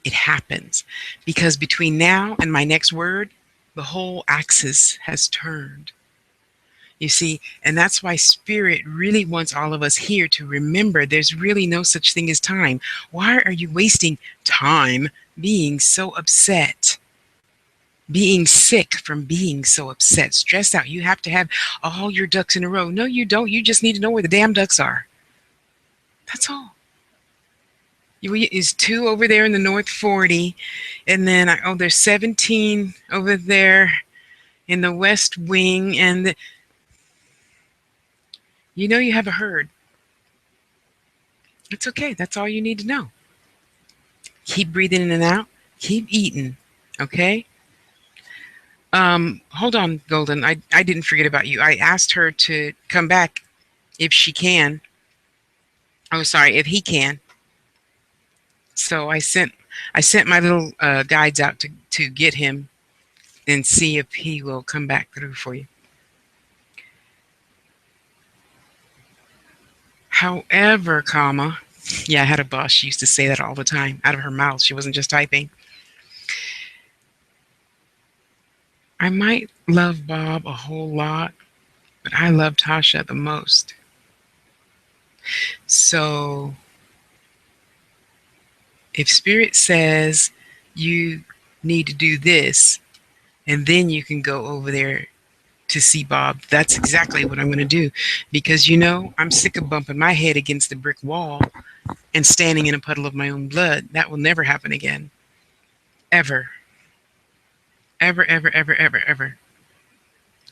it happens. Because between now and my next word, the whole axis has turned. You see, and that's why Spirit really wants all of us here to remember there's really no such thing as time. Why are you wasting time being so upset? Being sick from being so upset, stressed out. You have to have all your ducks in a row. No, you don't. You just need to know where the damn ducks are. That's all. Is two over there in the North 40, and then there's 17 over there in the West Wing, and you have a herd. It's okay. That's all you need to know. Keep breathing in and out. Keep eating. Okay. Hold on, Golden. I didn't forget about you. I asked her to come back if she can. Oh, sorry, if he can. So I sent my little guides out to get him and see if he will come back through for you. However, comma, yeah, I had a boss. She used to say that all the time out of her mouth. She wasn't just typing. I might love Bob a whole lot, but I love Tasha the most. So if Spirit says you need to do this, and then you can go over there to see Bob, that's exactly what I'm going to do. Because, I'm sick of bumping my head against the brick wall and standing in a puddle of my own blood. That will never happen again. Ever. Ever, ever, ever, ever, ever.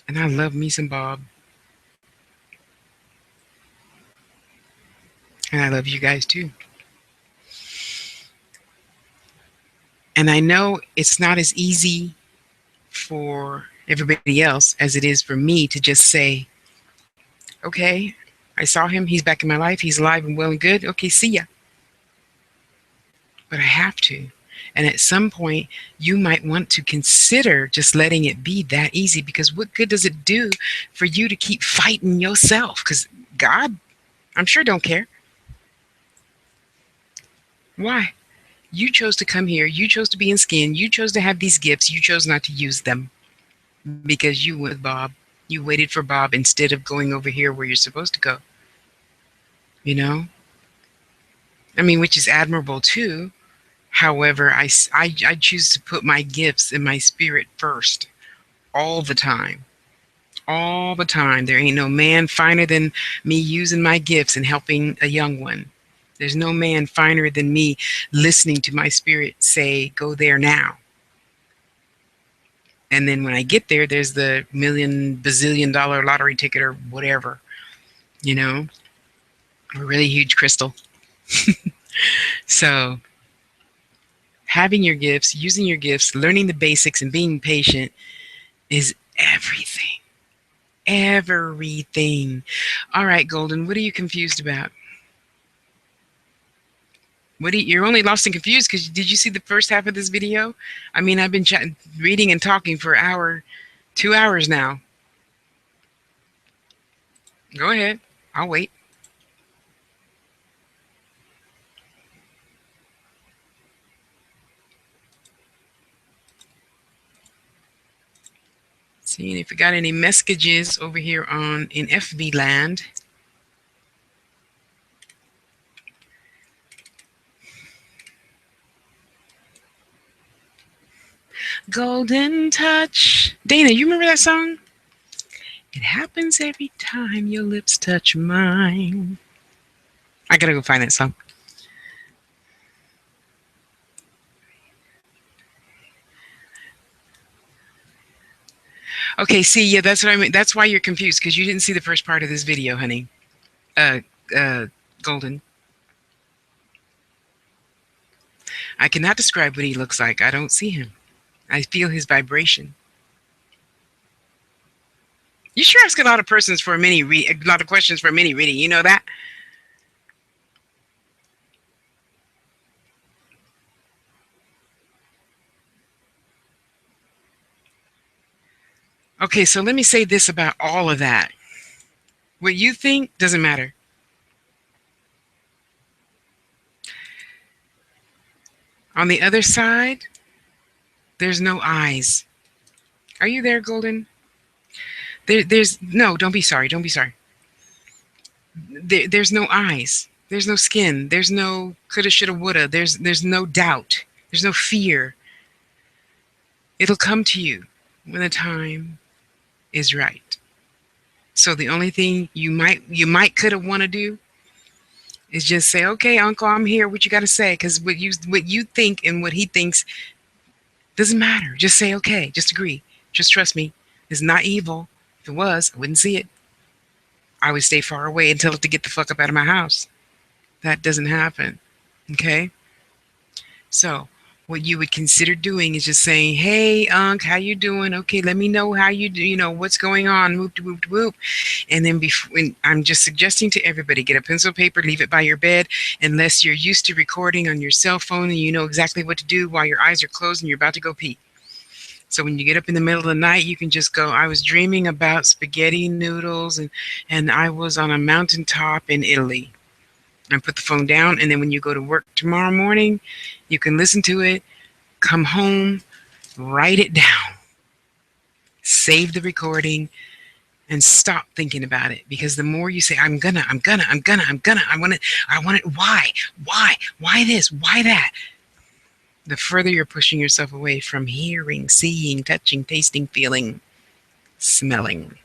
And I love me some Bob. And I love you guys too. And I know it's not as easy for everybody else as it is for me to just say, okay, I saw him. He's back in my life. He's alive and well and good. Okay, see ya. But I have to. And at some point, you might want to consider just letting it be that easy, because what good does it do for you to keep fighting yourself? Because God, I'm sure, don't care. Why? You chose to come here. You chose to be in skin. You chose to have these gifts. You chose not to use them because you went with Bob. You waited for Bob instead of going over here where you're supposed to go. You know? I mean, which is admirable too. However, I choose to put my gifts and my spirit first all the time. All the time. There ain't no man finer than me using my gifts and helping a young one. There's no man finer than me listening to my spirit say, go there now. And then when I get there, there's the million, bazillion dollar lottery ticket or whatever, a really huge crystal. So having your gifts, using your gifts, learning the basics and being patient is everything. Everything. All right, Golden, what are you confused about? You're only lost and confused because did you see the first half of this video? I mean, I've been reading and talking for an hour, 2 hours now. Go ahead. I'll wait. Seeing if we got any messages over here on in FB land. Golden touch. Dana, you remember that song? It happens every time your lips touch mine. I gotta go find that song. Okay, see, yeah, that's what I mean. That's why you're confused because you didn't see the first part of this video, honey. Uh, Golden. I cannot describe what he looks like. I don't see him. I feel his vibration. You sure ask a lot of persons for a a lot of questions for a mini reading. You know that? Okay, so let me say this about all of that. What you think doesn't matter. On the other side, there's no eyes. Are you there, Golden? There's no. Don't be sorry. Don't be sorry. There's no eyes. There's no skin. There's no coulda, shoulda, woulda. There's no doubt. There's no fear. It'll come to you when the time is right. So the only thing you might coulda wanna do is just say, okay, Uncle, I'm here. What you got to say? Because what you think and what he thinks doesn't matter. Just say, okay, just agree. Just trust me. It's not evil. If it was, I wouldn't see it. I would stay far away and tell it to get the fuck up out of my house. That doesn't happen. Okay? So what you would consider doing is just saying, hey, Unc, how you doing? Okay, let me know how you do, what's going on. Whoop, whoop, whoop. And then I'm just suggesting to everybody, get a pencil paper, leave it by your bed, unless you're used to recording on your cell phone and you know exactly what to do while your eyes are closed and you're about to go pee. So when you get up in the middle of the night, you can just go, I was dreaming about spaghetti noodles and I was on a mountaintop in Italy. And put the phone down. And then when you go to work tomorrow morning, you can listen to it, come home, write it down, save the recording, and stop thinking about it. Because the more you say, I want it, why this, why that, the further you're pushing yourself away from hearing, seeing, touching, tasting, feeling, smelling.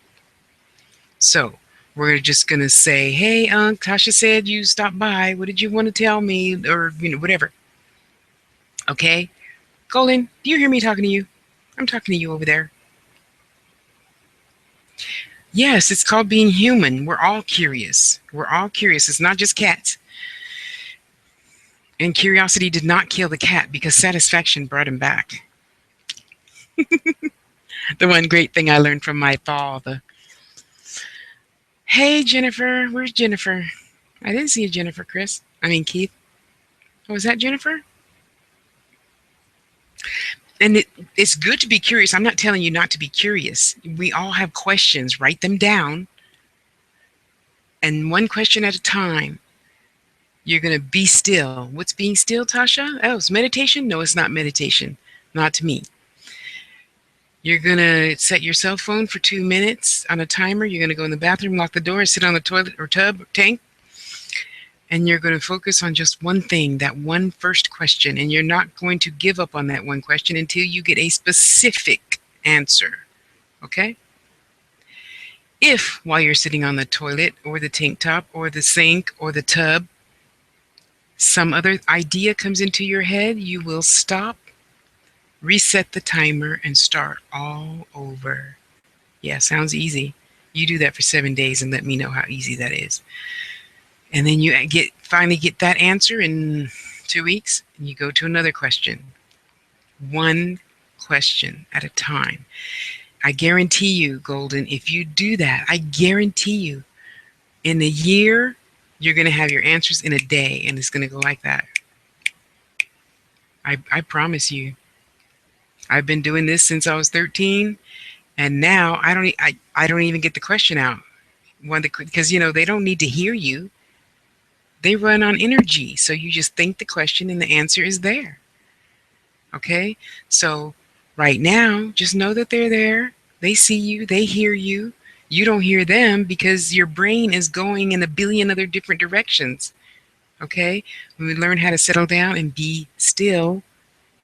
So we're just going to say, hey, Unc, Tasha said you stopped by. What did you want to tell me? Or, whatever. Okay? Golden, do you hear me talking to you? I'm talking to you over there. Yes, it's called being human. We're all curious. We're all curious. It's not just cats. And curiosity did not kill the cat because satisfaction brought him back. The one great thing I learned from my father. Hey, Jennifer. Where's Jennifer? I didn't see a Jennifer, Chris. I mean, Keith. Oh, was that Jennifer? And it's good to be curious. I'm not telling you not to be curious. We all have questions. Write them down. And one question at a time. You're going to be still. What's being still, Tasha? Oh, it's meditation? No, it's not meditation. Not to me. You're going to set your cell phone for 2 minutes on a timer. You're going to go in the bathroom, lock the door, and sit on the toilet or tub or tank. And you're going to focus on just one thing, that one first question. And you're not going to give up on that one question until you get a specific answer. Okay? If while you're sitting on the toilet or the tank top or the sink or the tub, some other idea comes into your head, you will stop, reset the timer, and start all over. Yeah, sounds easy. You do that for 7 days and let me know how easy that is. And then you finally get that answer in 2 weeks, and you go to another question. One question at a time. I guarantee you, Golden, if you do that, I guarantee you, in a year, you're going to have your answers in a day, and it's going to go like that. I promise you. I've been doing this since I was 13, and now I don't even get the question out. One, because they don't need to hear you. They run on energy, so you just think the question and the answer is there. Okay, so right now, just know that they're there. They see you. They hear you. You don't hear them because your brain is going in a billion other different directions. Okay, when we learn how to settle down and be still,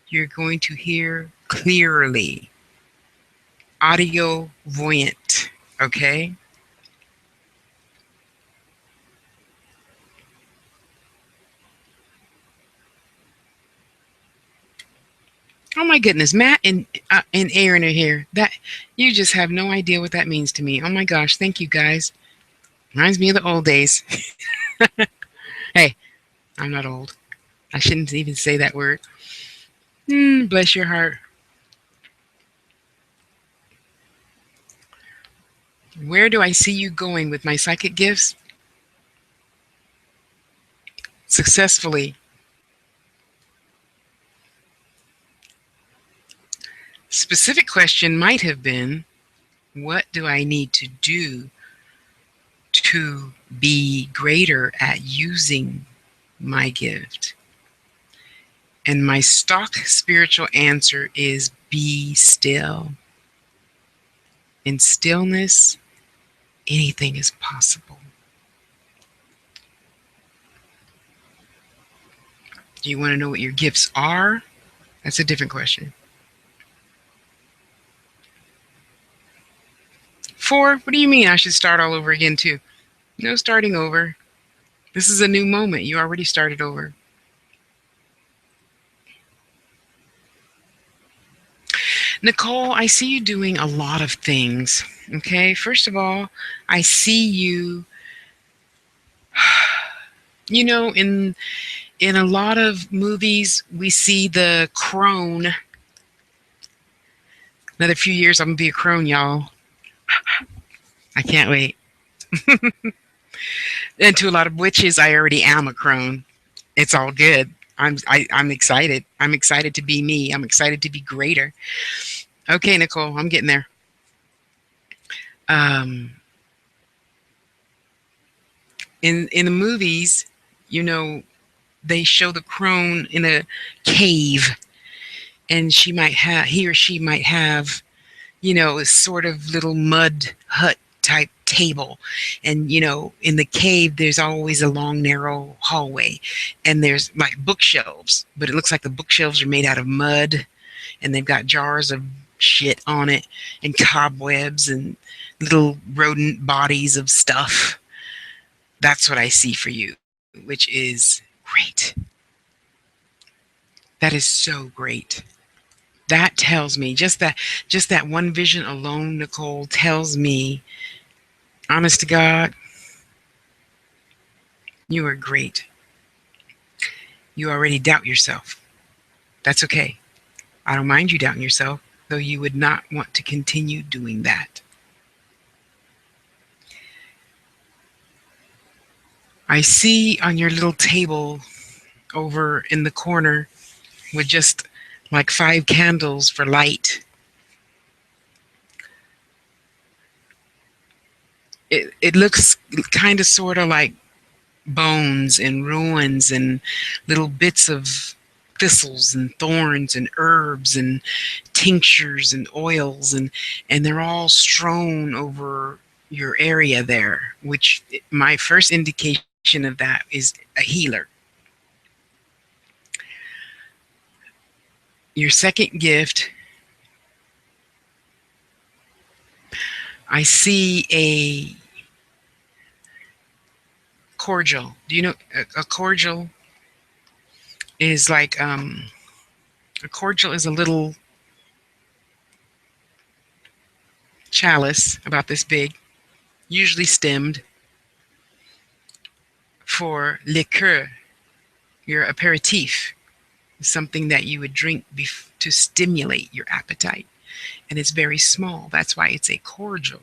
you're going to hear clearly. Audio voyant. Okay. Oh my goodness, Matt and Aaron are here. That you just have no idea what that means to me. Oh my gosh, thank you guys. Reminds me of the old days. Hey, I'm not old. I shouldn't even say that word. Bless your heart. Where do I see you going with my psychic gifts? Successfully. Specific question might have been, what do I need to do to be greater at using my gift? And my stock spiritual answer is be still. In stillness, anything is possible. Do you want to know what your gifts are? That's a different question. 4, what do you mean I should start all over again too? No starting over. This is a new moment. You already started over. Nicole, I see you doing a lot of things. Okay, first of all, I see you, in a lot of movies, we see the crone. Another few years, I'm gonna be a crone, y'all. I can't wait. And to a lot of witches, I already am a crone. It's all good. I'm excited. I'm excited to be me. I'm excited to be greater. Okay, Nicole, I'm getting there. Um, in the movies, you know, they show the crone in a cave, and he or she might have, a sort of little mud hut type table. And, in the cave, there's always a long, narrow hallway. And there's like bookshelves, but it looks like the bookshelves are made out of mud. And they've got jars of shit on it and cobwebs and little rodent bodies of stuff. That's what I see for you, which is great. That is so great. That tells me just that one vision alone, Nicole, tells me, honest to God, you are great. You already doubt yourself. That's okay. I don't mind you doubting yourself, though you would not want to continue doing that. I see on your little table over in the corner with just like 5 candles for light. It looks kind of sort of like bones and ruins and little bits of thistles and thorns and herbs and tinctures and oils, and they're all strewn over your area there, which my first indication of that is a healer. Your second gift, I see a cordial. Do you know a cordial is like a cordial is a little chalice about this big, usually stemmed, for liqueur, your aperitif, something that you would drink to stimulate your appetite. and it's very small. That's why it's a cordial.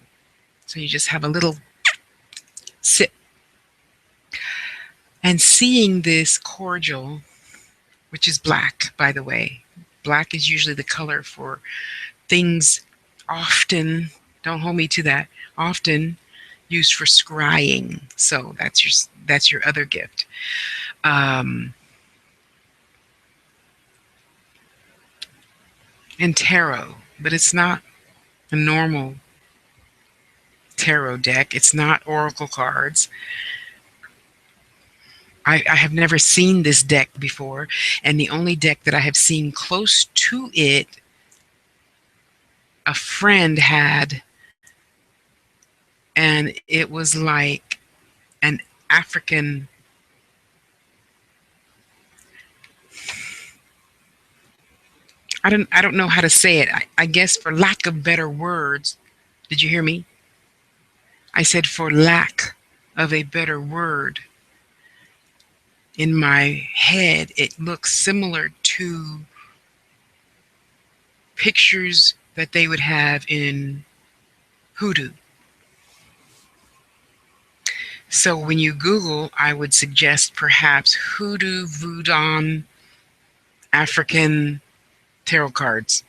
So you just have a little sip. And seeing this cordial, which is black, by the way, black is usually the color for things often, don't hold me to that, often used for scrying. So that's your other gift. Um, and tarot, but it's not a normal tarot deck. It's not oracle cards. I have never seen this deck before, and the only deck that I have seen close to it, a friend had, and it was like an African. I don't know how to say it. I guess for lack of better words. Did you hear me? I said for lack of a better word. In my head, it looks similar to pictures that they would have in hoodoo. So when you Google, I would suggest perhaps hoodoo, voodoo, African tarot cards.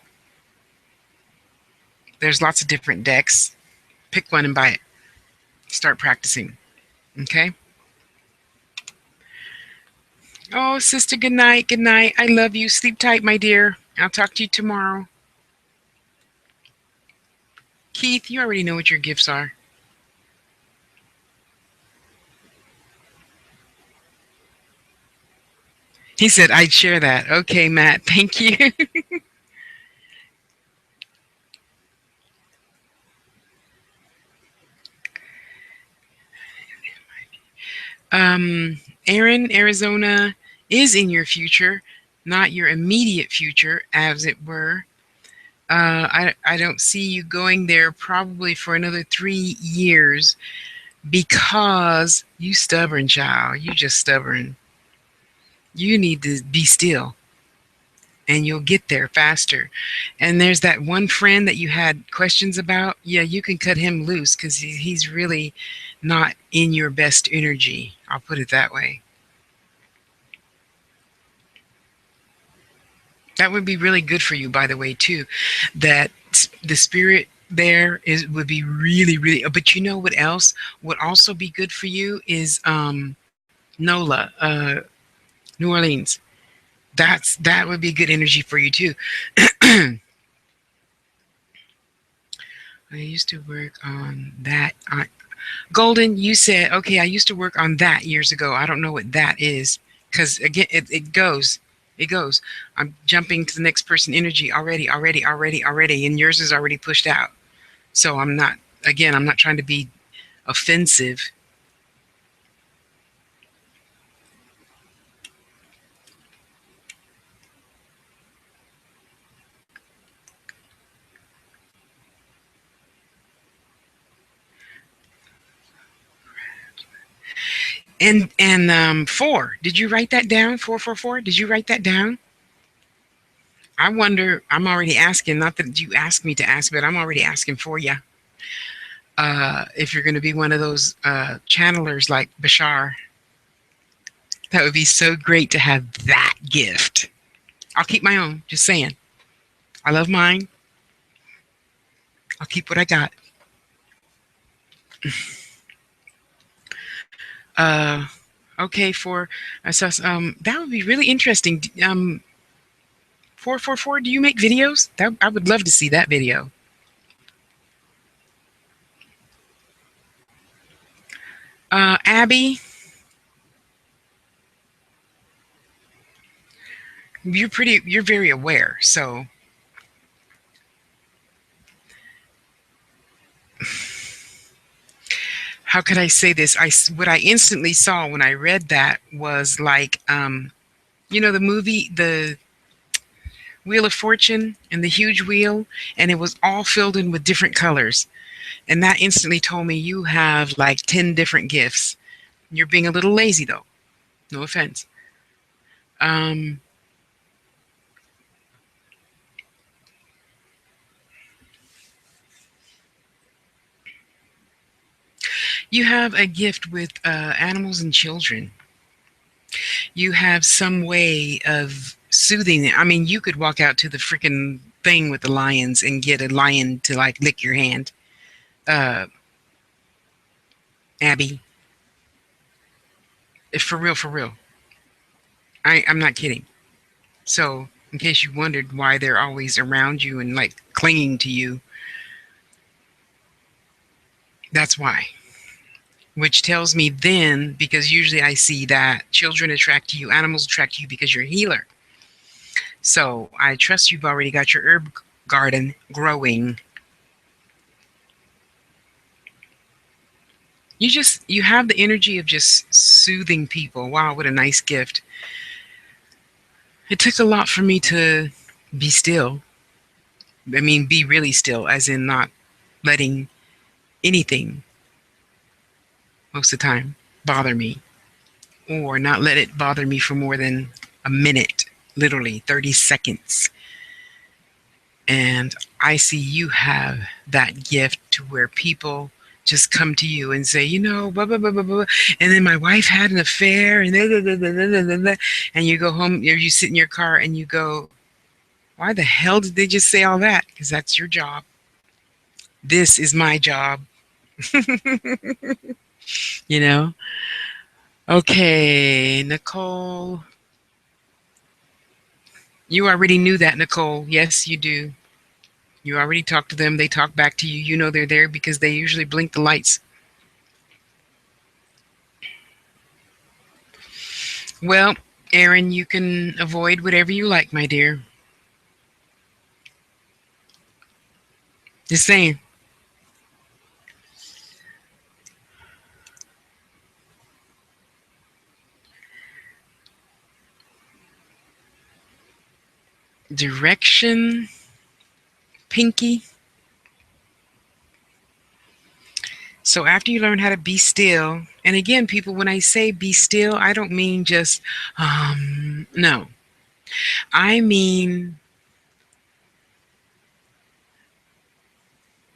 There's lots of different decks. Pick one and buy it. Start practicing. Okay? Oh, sister, good night. Good night. I love you. Sleep tight, my dear. I'll talk to you tomorrow. Keith, you already know what your gifts are. He said I'd share that. Okay, Matt. Thank you. um, Aaron, Arizona is in your future, not your immediate future, as it were. I don't see you going there probably for another 3 years because you stubborn, child. You just stubborn. You need to be still and you'll get there faster. And there's that one friend that you had questions about. Yeah, you can cut him loose because he's really not in your best energy. I'll put it that way. That would be really good for you, by the way, too. That the spirit there is would be really, really. But you know what else would also be good for you is NOLA, New Orleans. That would be good energy for you too. I used to work on that. Golden, you said, okay, I used to work on that years ago. I don't know what that is. Because again, it goes. It goes. I'm jumping to the next person energy already. And yours is already pushed out. So I'm not trying to be offensive. And 4, did you write that down? 444, did you write that down? I wonder, I'm already asking, not that you asked me to ask, but I'm already asking for you. If you're going to be one of those channelers like Bashar, that would be so great to have that gift. I'll keep my own, just saying. I love mine. I'll keep what I got. Uh, okay, for so, that would be really interesting. 444, do you make videos? That I would love to see that video. Abby, you're very aware. So how could I say this? What I instantly saw when I read that was like, the movie, the Wheel of Fortune and the huge wheel, and it was all filled in with different colors. And that instantly told me you have like 10 different gifts. You're being a little lazy though. No offense. Um, You have a gift with animals and children. You have some way of soothing it. I mean, you could walk out to the freaking thing with the lions and get a lion to like lick your hand. Uh, Abby, for real, for real. I'm not kidding. So, in case you wondered why they're always around you and like clinging to you, that's why. Which tells me then, because usually I see that children attract you, animals attract you because you're a healer. So I trust you've already got your herb garden growing. You have the energy of just soothing people. Wow, what a nice gift. It took a lot for me to be still. I mean, be really still, as in not letting anything most of the time bother me, or not let it bother me for more than a minute, literally 30 seconds. And I see you have that gift to where people just come to you and say, blah, blah, blah, blah, blah. And then my wife had an affair, and blah, blah, blah, blah, blah, blah, blah. And you go home, or you sit in your car and you go, why the hell did they just say all that? Because that's your job. This is my job. you know? Okay, Nicole. You already knew that, Nicole. Yes, you do. You already talked to them. They talk back to you. You know they're there because they usually blink the lights. Well, Aaron, you can avoid whatever you like, my dear. Just saying. Direction, Pinky. So after you learn how to be still, and again, people, when I say be still, I don't mean just, no. I mean,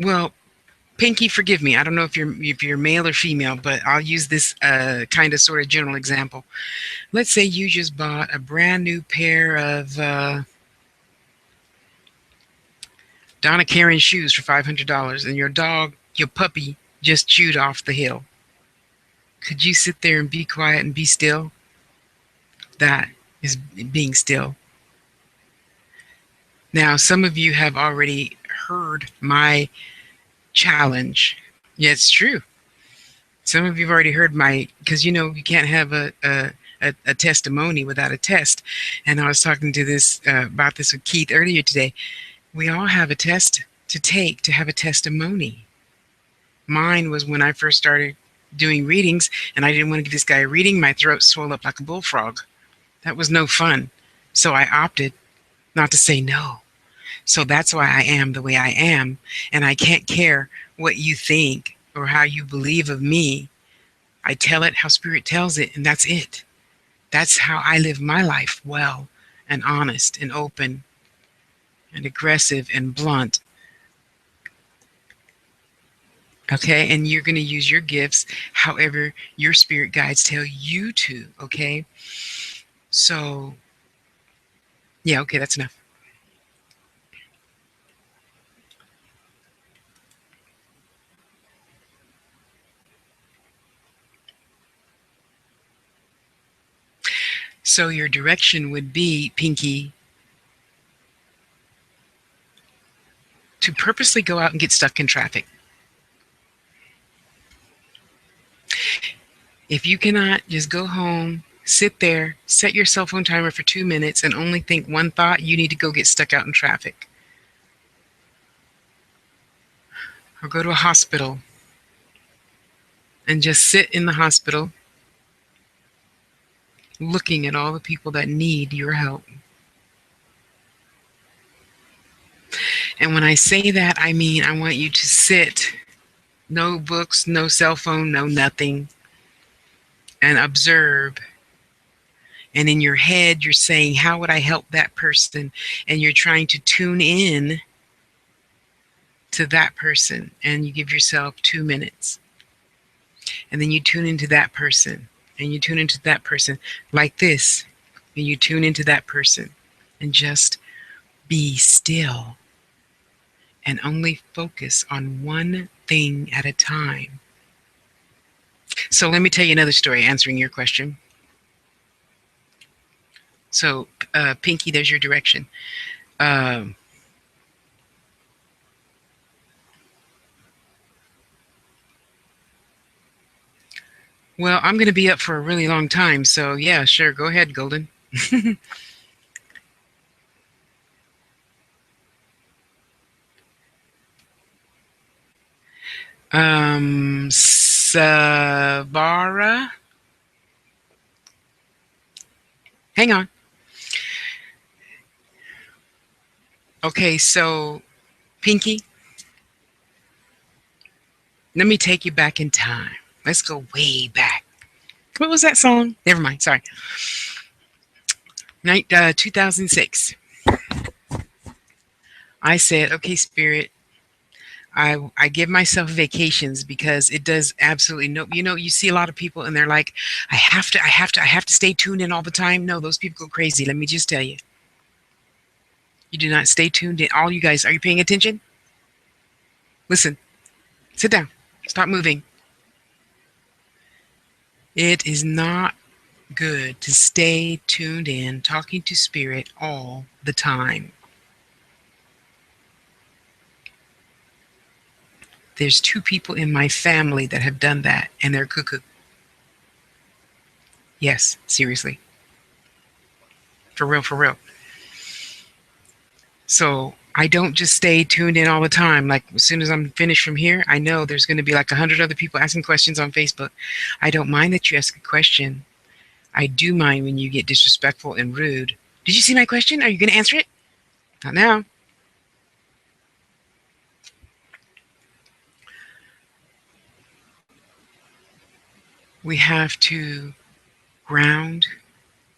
well, Pinky, forgive me. I don't know if you're male or female, but I'll use this kind of sort of general example. Let's say you just bought a brand new pair of Donna Karan shoes for $500, and your puppy, just chewed off the hill. Could you sit there and be quiet and be still? That is being still. Now, some of you have already heard my challenge. Yeah, it's true. Some of you have already heard because you can't have a testimony without a test. And I was talking to this about this with Keith earlier today. We all have a test to take to have a testimony. Mine was when I first started doing readings, and I didn't want to give this guy a reading. My throat swelled up like a bullfrog. That was no fun. So I opted not to say no. So that's why I am the way I am. And I can't care what you think or how you believe of me. I tell it how Spirit tells it, and that's it. That's how I live my life, well and honest and open and aggressive and blunt. Okay, and you're going to use your gifts however your spirit guides tell you to. Okay, so yeah, okay, that's enough. So your direction would be, Pinky, to purposely go out and get stuck in traffic. If you cannot, just go home, sit there, set your cell phone timer for 2 minutes, and only think one thought: you need to go get stuck out in traffic. Or go to a hospital and just sit in the hospital looking at all the people that need your help. And when I say that, I mean I want you to sit, no books, no cell phone, no nothing, and observe. And in your head, you're saying, how would I help that person? And you're trying to tune in to that person. And you give yourself 2 minutes. And then you tune into that person, and you tune into that person like this, and you tune into that person, and just be still and only focus on one thing at a time. So let me tell you another story answering your question. So, Pinky, there's your direction. Um, well, I'm going to be up for a really long time. So, yeah, sure. Go ahead, Golden. Sabara. Hang on. Okay, so, Pinky, let me take you back in time. Let's go way back. What was that song? Never mind. Sorry. 2006. I said, okay, Spirit, I give myself vacations because it does absolutely no. You see a lot of people and they're like, I have to stay tuned in all the time. No, those people go crazy. Let me just tell you, you do not stay tuned in. All you guys, are you paying attention? Listen, sit down, stop moving. It is not good to stay tuned in, talking to Spirit all the time. There's two people in my family that have done that, and they're cuckoo. Yes, seriously, for real, for real. So I don't just stay tuned in all the time. Like as soon as I'm finished from here, I know there's going to be like 100 other people asking questions on Facebook. I don't mind that you ask a question. I do mind when you get disrespectful and rude. Did you see my question? Are you going to answer it? Not now. We have to ground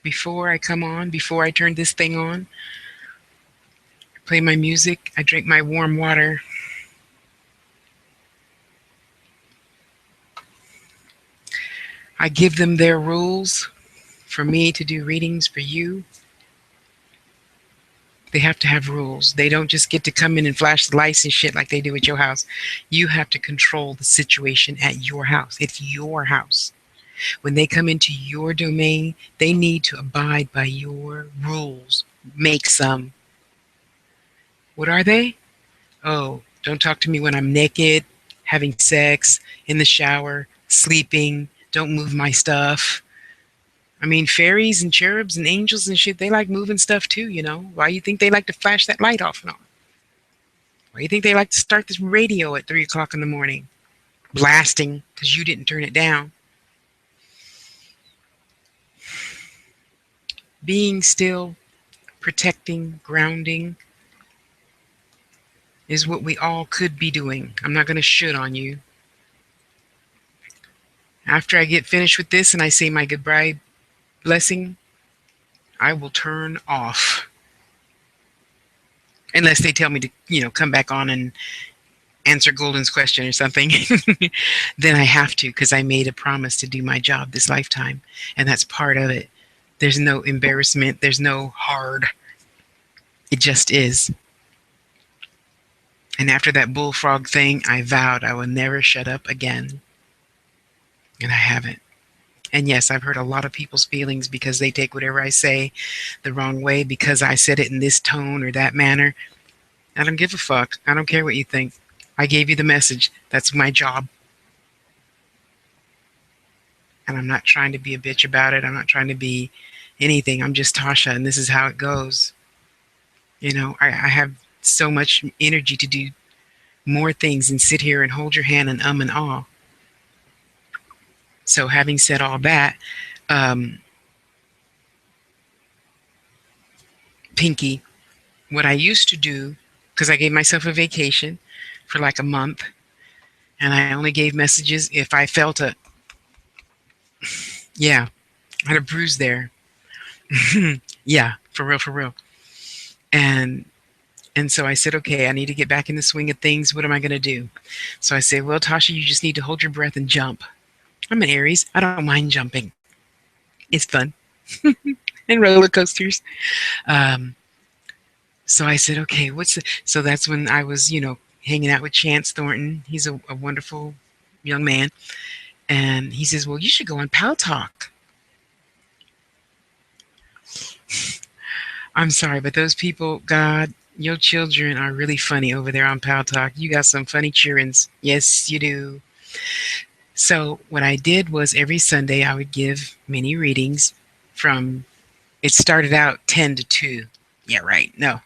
before I come on, before I turn this thing on. Play my music. I drink my warm water. I give them their rules for me to do readings for you. They have to have rules. They don't just get to come in and flash the lights and shit like they do at your house. You have to control the situation at your house. It's your house. When they come into your domain, they need to abide by your rules. Make some. What are they? Oh, don't talk to me when I'm naked, having sex, in the shower, sleeping. Don't move my stuff. I mean, fairies and cherubs and angels and shit, they like moving stuff too, you know? Why you think they like to flash that light off and on? Why you think they like to start this radio at 3 o'clock in the morning, blasting because you didn't turn it down? Being still, protecting, grounding is what we all could be doing. I'm not going to shit on you. After I get finished with this and I say my goodbye blessing, I will turn off. Unless they tell me to, come back on and answer Golden's question or something. Then I have to because I made a promise to do my job this lifetime. And that's part of it. There's no embarrassment. There's no hard. It just is. And after that bullfrog thing, I vowed I would never shut up again. And I haven't. And yes, I've hurt a lot of people's feelings because they take whatever I say the wrong way because I said it in this tone or that manner. I don't give a fuck. I don't care what you think. I gave you the message. That's my job. And I'm not trying to be a bitch about it. I'm not trying to be anything. I'm just Tasha, and this is how it goes. I have so much energy to do more things and sit here and hold your hand and all. So having said all that, Pinky, what I used to do, because I gave myself a vacation for like a month, and I only gave messages if I felt a, yeah, I had a bruise there. Yeah, for real, for real. And and so I said, okay, I need to get back in the swing of things. What am I going to do? So I said, well, Tasha, you just need to hold your breath and jump. I'm an Aries. I don't mind jumping. It's fun. And roller coasters. Um, so I said, okay, so that's when I was, hanging out with Chance Thornton. He's a wonderful young man. And he says, well, you should go on Pal Talk. I'm sorry, but those people, God, your children are really funny over there on Pal Talk. You got some funny childrens. Yes, you do. So what I did was every Sunday I would give mini readings from, it started out 10 to 2. Yeah, right. No,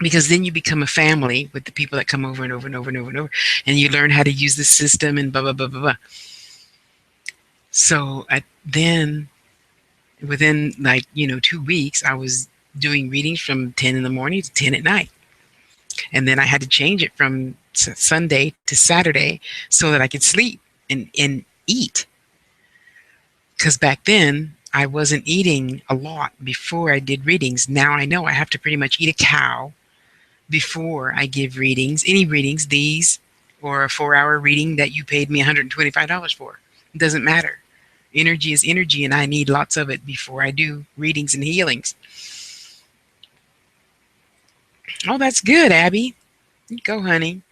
because then you become a family with the people that come over and over and over and over and over, and you learn how to use the system and blah, blah, blah, blah, blah. So then within, like, 2 weeks, I was doing readings from 10 in the morning to 10 at night. And then I had to change it from Sunday to Saturday so that I could sleep and eat. Because back then I wasn't eating a lot before I did readings. Now I know I have to pretty much eat a cow before I give readings, any readings, these or a 4-hour reading that you paid me $125 for. It doesn't matter. Energy is energy, and I need lots of it before I do readings and healings. Oh, that's good, Abby. Go, honey.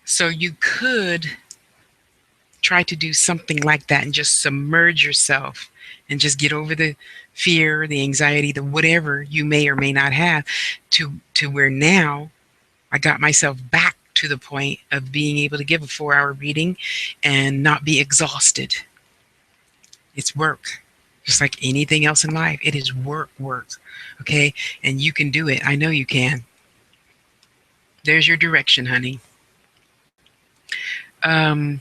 So you could try to do something like that and just submerge yourself and just get over the fear, the anxiety, the whatever you may or may not have, to where now I got myself back to the point of being able to give a 4-hour reading and not be exhausted. It's work. Just like anything else in life, it is work. Okay? And you can do it. I know you can. There's your direction, honey. Um,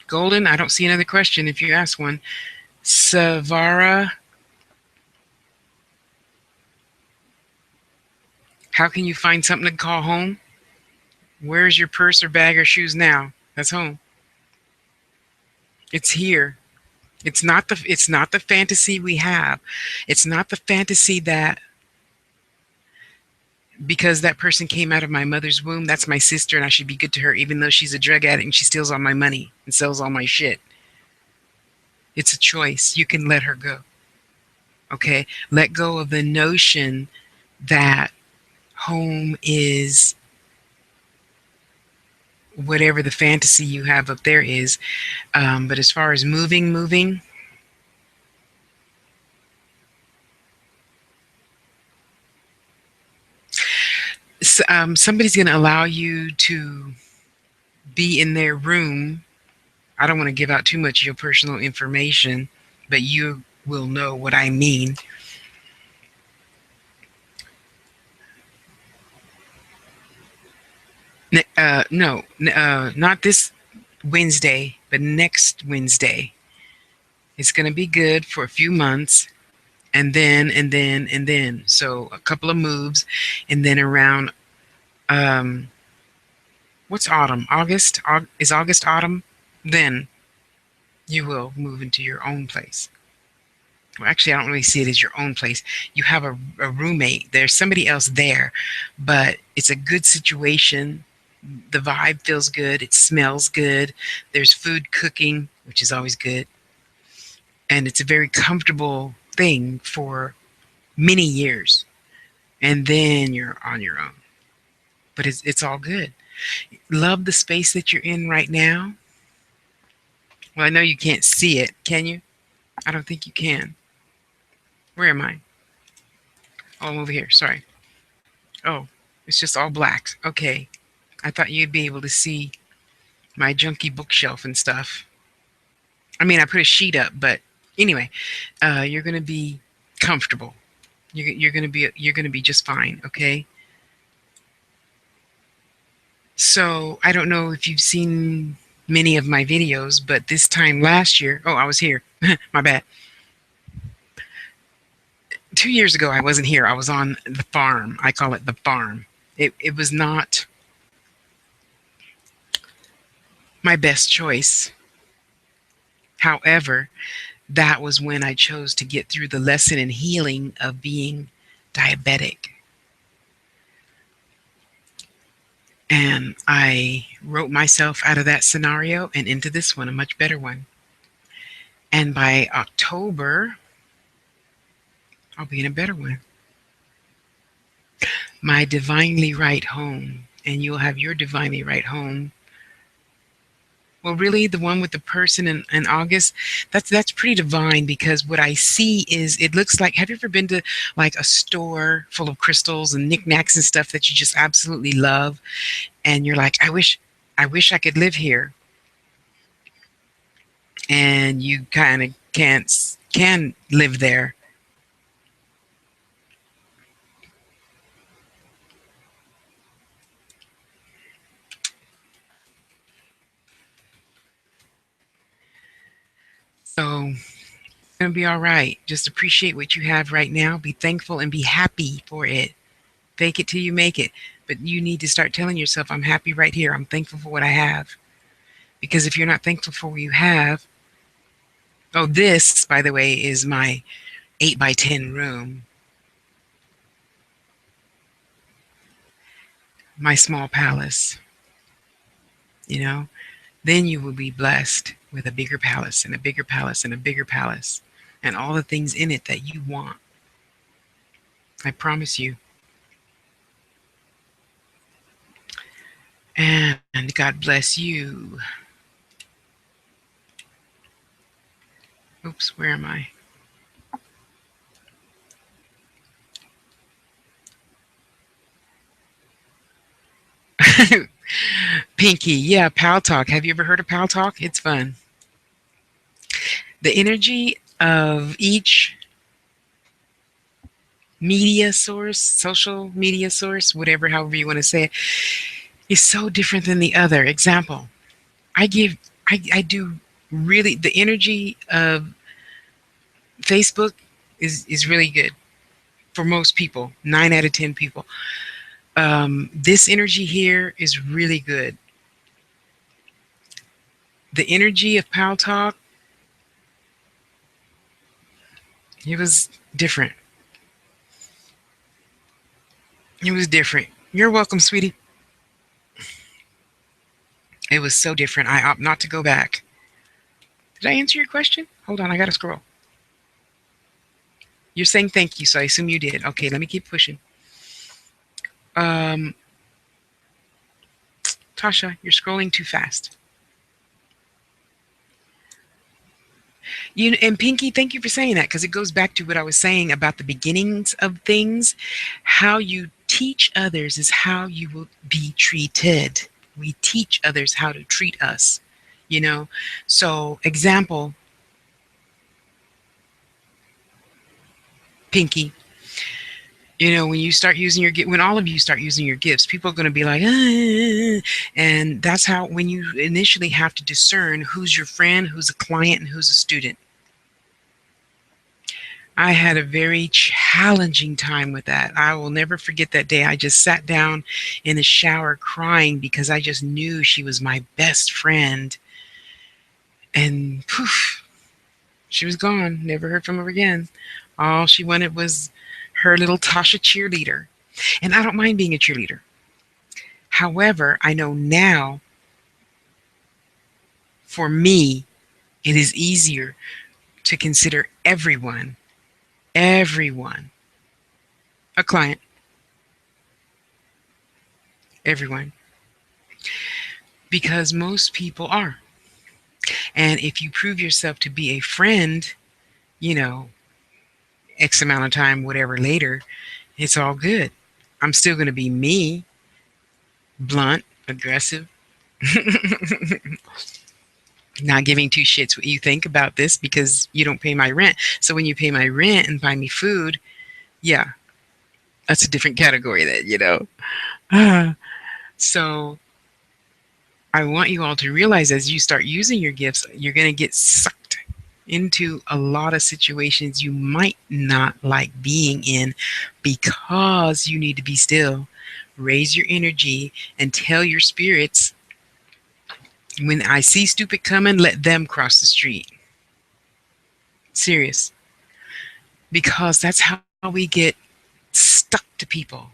Golden, I don't see another question if you ask one. Savara, how can you find something to call home? Where's your purse or bag or shoes now? That's home. It's here. It's not the fantasy we have. It's not the fantasy that because that person came out of my mother's womb, that's my sister and I should be good to her even though she's a drug addict and she steals all my money and sells all my shit. It's a choice. You can let her go. Okay? Let go of the notion that home is whatever the fantasy you have up there is. But as far as moving, somebody's going to allow you to be in their room. I don't want to give out too much of your personal information, but you will know what I mean. No, not this Wednesday, but next Wednesday. It's going to be good for a few months, and then. So a couple of moves, and then around um, what's autumn? August? Is August autumn? Then you will move into your own place. Well, actually, I don't really see it as your own place. You have a roommate. There's somebody else there, but it's a good situation. The vibe feels good. It smells good. There's food cooking, which is always good. And it's a very comfortable thing for many years. And then you're on your own. But it's all good. Love the space that you're in right now. Well, I know you can't see it. Can you? I don't think you can. Where am I? Oh, I'm over here. Sorry. Oh, it's just all black. Okay. I thought you'd be able to see my junky bookshelf and stuff. I mean, I put a sheet up, but anyway, you're gonna be comfortable. You're gonna be just fine. Okay. So I don't know if you've seen many of my videos, but this time last year, oh, I was here. My bad. 2 years ago, I wasn't here. I was on the farm. I call it the farm. It was not my best choice. However, that was when I chose to get through the lesson and healing of being diabetic. And I wrote myself out of that scenario and into this one, a much better one. And by October, I'll be in a better one. My divinely right home, and you'll have your divinely right home. Well, really, the one with the person in August, that's pretty divine because what I see is it looks like. Have you ever been to like a store full of crystals and knickknacks and stuff that you just absolutely love, and you're like, I wish I could live here, and you kind of can live there. So it's gonna be all right. Just appreciate what you have right now. Be thankful and be happy for it. Fake it till you make it. But you need to start telling yourself, I'm happy right here. I'm thankful for what I have. Because if you're not thankful for what you have, oh, this, by the way, is my 8 by 10 room, my small palace, you know, then you will be blessed with a bigger palace and a bigger palace and a bigger palace and all the things in it that you want. I promise you. And God bless you. Oops, where am I? Pinky, yeah, Pal Talk. Have you ever heard of Pal Talk? It's fun. The energy of each media source, social media source, whatever, however you want to say it, is so different than the other. Example, I give, I do really, the energy of Facebook is really good for most people, 9 out of 10 people. This energy here is really good. The energy of Pal Talk, it was different. It was different. You're welcome, sweetie. It was so different. I opt not to go back. Did I answer your question? Hold on, I gotta scroll. You're saying thank you, so I assume you did. Okay, let me keep pushing. Um, Tasha, you're scrolling too fast. You and Pinky, thank you for saying that because it goes back to what I was saying about the beginnings of things. How you teach others is how you will be treated. We teach others how to treat us, you know. So, example, Pinky, when you start using when all of you start using your gifts, people are going to be like, ah, and that's how when you initially have to discern who's your friend, who's a client, and who's a student. I had a very challenging time with that. I will never forget that day. I just sat down in the shower crying because I just knew she was my best friend. And poof, she was gone. Never heard from her again. All she wanted was her little Tasha cheerleader. And I don't mind being a cheerleader. However, I know now for me, it is easier to consider everyone, a client, everyone, because most people are. And if you prove yourself to be a friend, you know, X amount of time, whatever later, it's all good. I'm still going to be me, blunt, aggressive, not giving two shits what you think about this because you don't pay my rent. So when you pay my rent and buy me food, yeah, that's a different category that. Ah. So I want you all to realize as you start using your gifts, you're going to get sucked into a lot of situations you might not like being in because you need to be still. Raise your energy and tell your spirits, when I see stupid coming, let them cross the street. Serious. Because that's how we get to people,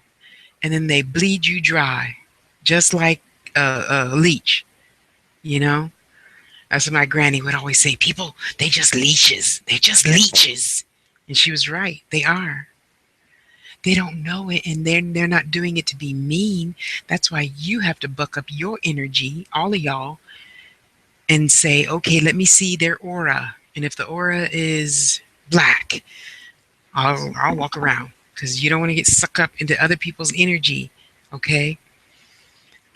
and then they bleed you dry, just like a leech. You know, that's what my granny would always say. People, they just leeches. They're just leeches, and she was right. They are. They don't know it, and they're not doing it to be mean. That's why you have to buck up your energy, all of y'all, and say, okay, let me see their aura. And if the aura is black, I'll walk around, because you don't want to get sucked up into other people's energy. Okay?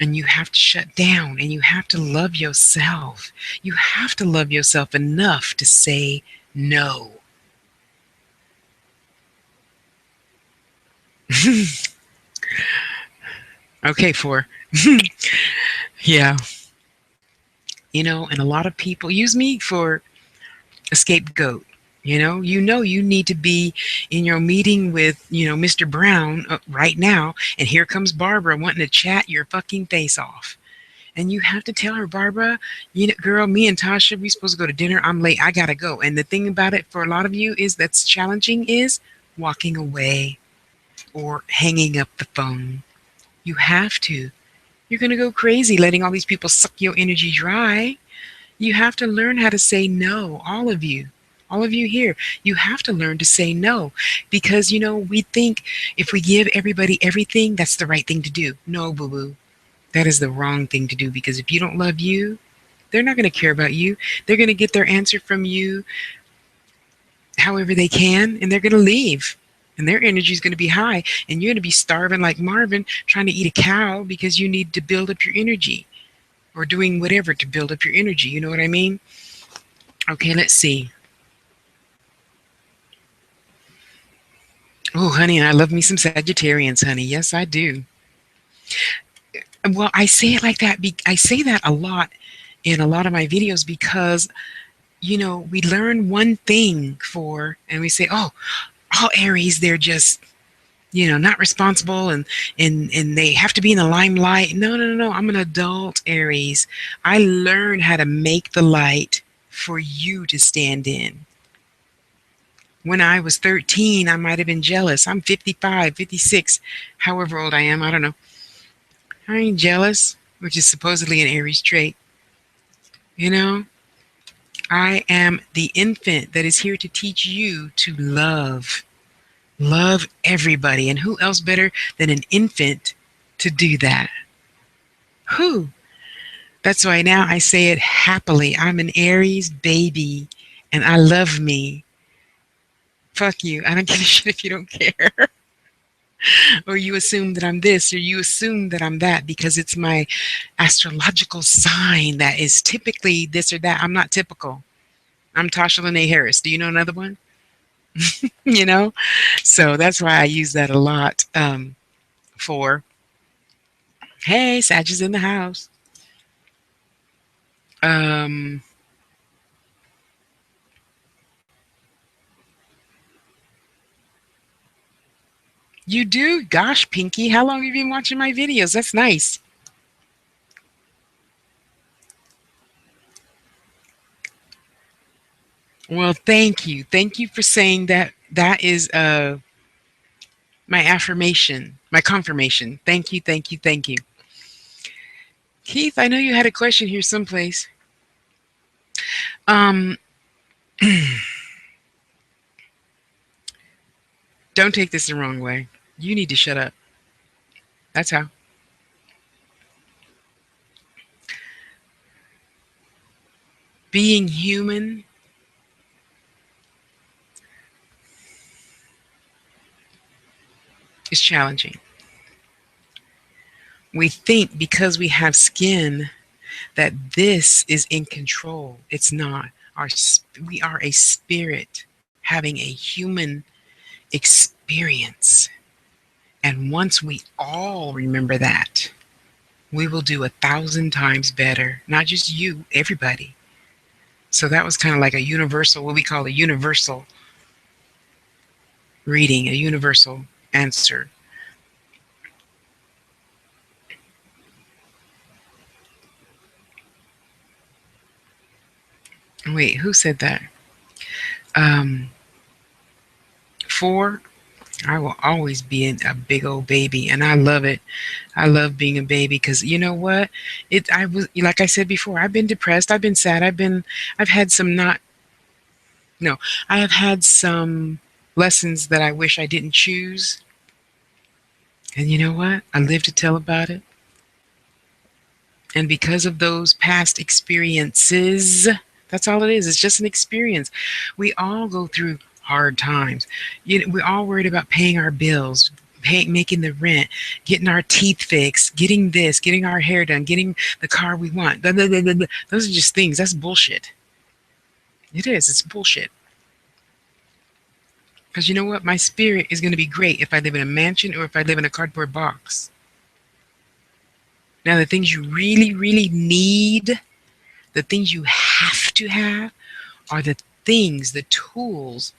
And you have to shut down, and you have to love yourself. You have to love yourself enough to say no. Okay, four. Yeah. And a lot of people use me for a scapegoat. You need to be in your meeting with, Mr. Brown right now, and here comes Barbara wanting to chat your fucking face off. And you have to tell her, Barbara, girl, me and Tasha, we supposed to go to dinner. I'm late. I gotta go. And the thing about it for a lot of you is that's challenging is walking away or hanging up the phone. You have to. You're gonna go crazy letting all these people suck your energy dry. You have to learn how to say no, all of you. All of you here, you have to learn to say no, because we think if we give everybody everything, that's the right thing to do. No, boo boo. That is the wrong thing to do, because if you don't love you, they're not going to care about you. They're going to get their answer from you however they can, and they're going to leave. And their energy is going to be high, and you're going to be starving like Marvin trying to eat a cow because you need to build up your energy, or doing whatever to build up your energy. You know what I mean? Okay, let's see. Oh, honey, I love me some Sagittarians, honey. Yes, I do. Well, I say it like that. I say that a lot in a lot of my videos because we learn one thing and we say, oh, all Aries, they're just, not responsible, and they have to be in the limelight. No, no, no, no. I'm an adult Aries. I learned how to make the light for you to stand in. When I was 13, I might have been jealous. I'm 55, 56, however old I am. I don't know. I ain't jealous, which is supposedly an Aries trait. You know, I am the infant that is here to teach you to love. Love everybody. And who else better than an infant to do that? Who? That's why now I say it happily. I'm an Aries baby, and I love me. Fuck you. I don't give a shit if you don't care. Or you assume that I'm this, or you assume that I'm that, because it's my astrological sign that is typically this or that. I'm not typical. I'm Tasha Lene Harris. Do you know another one? you know? So that's why I use that a lot for, hey, Sag is in the house. Um, you do? Gosh, Pinky, how long have you been watching my videos? That's nice. Well, thank you. Thank you for saying that. That is my affirmation, my confirmation. Thank you, thank you, thank you. Keith, I know you had a question here someplace. Um, don't take this the wrong way. You need to shut up. That's how. Being human is challenging. We think because we have skin that this is in control. It's not. We are a spirit having a human experience. And once we all remember that, we will do 1,000 times better. Not just you, everybody. So that was kind of like a universal, what we call a universal reading, a universal answer. Wait, who said that? Um, 4. I will always be a big old baby, and I love it. I love being a baby because you know what? I was like I said before. I've been depressed. I've been sad. I've had some not. No, I have had some lessons that I wish I didn't choose. And you know what? I live to tell about it. And because of those past experiences, that's all it is. It's just an experience. We all go through hard times. We're all worried about paying our bills, making the rent, getting our teeth fixed, getting this, getting our hair done, getting the car we want. Blah, blah, blah, blah, blah. Those are just things. That's bullshit. It is. It's bullshit. Because you know what? My spirit is going to be great if I live in a mansion or if I live in a cardboard box. Now, the things you really, really need, the things you have to have, are the things, the tools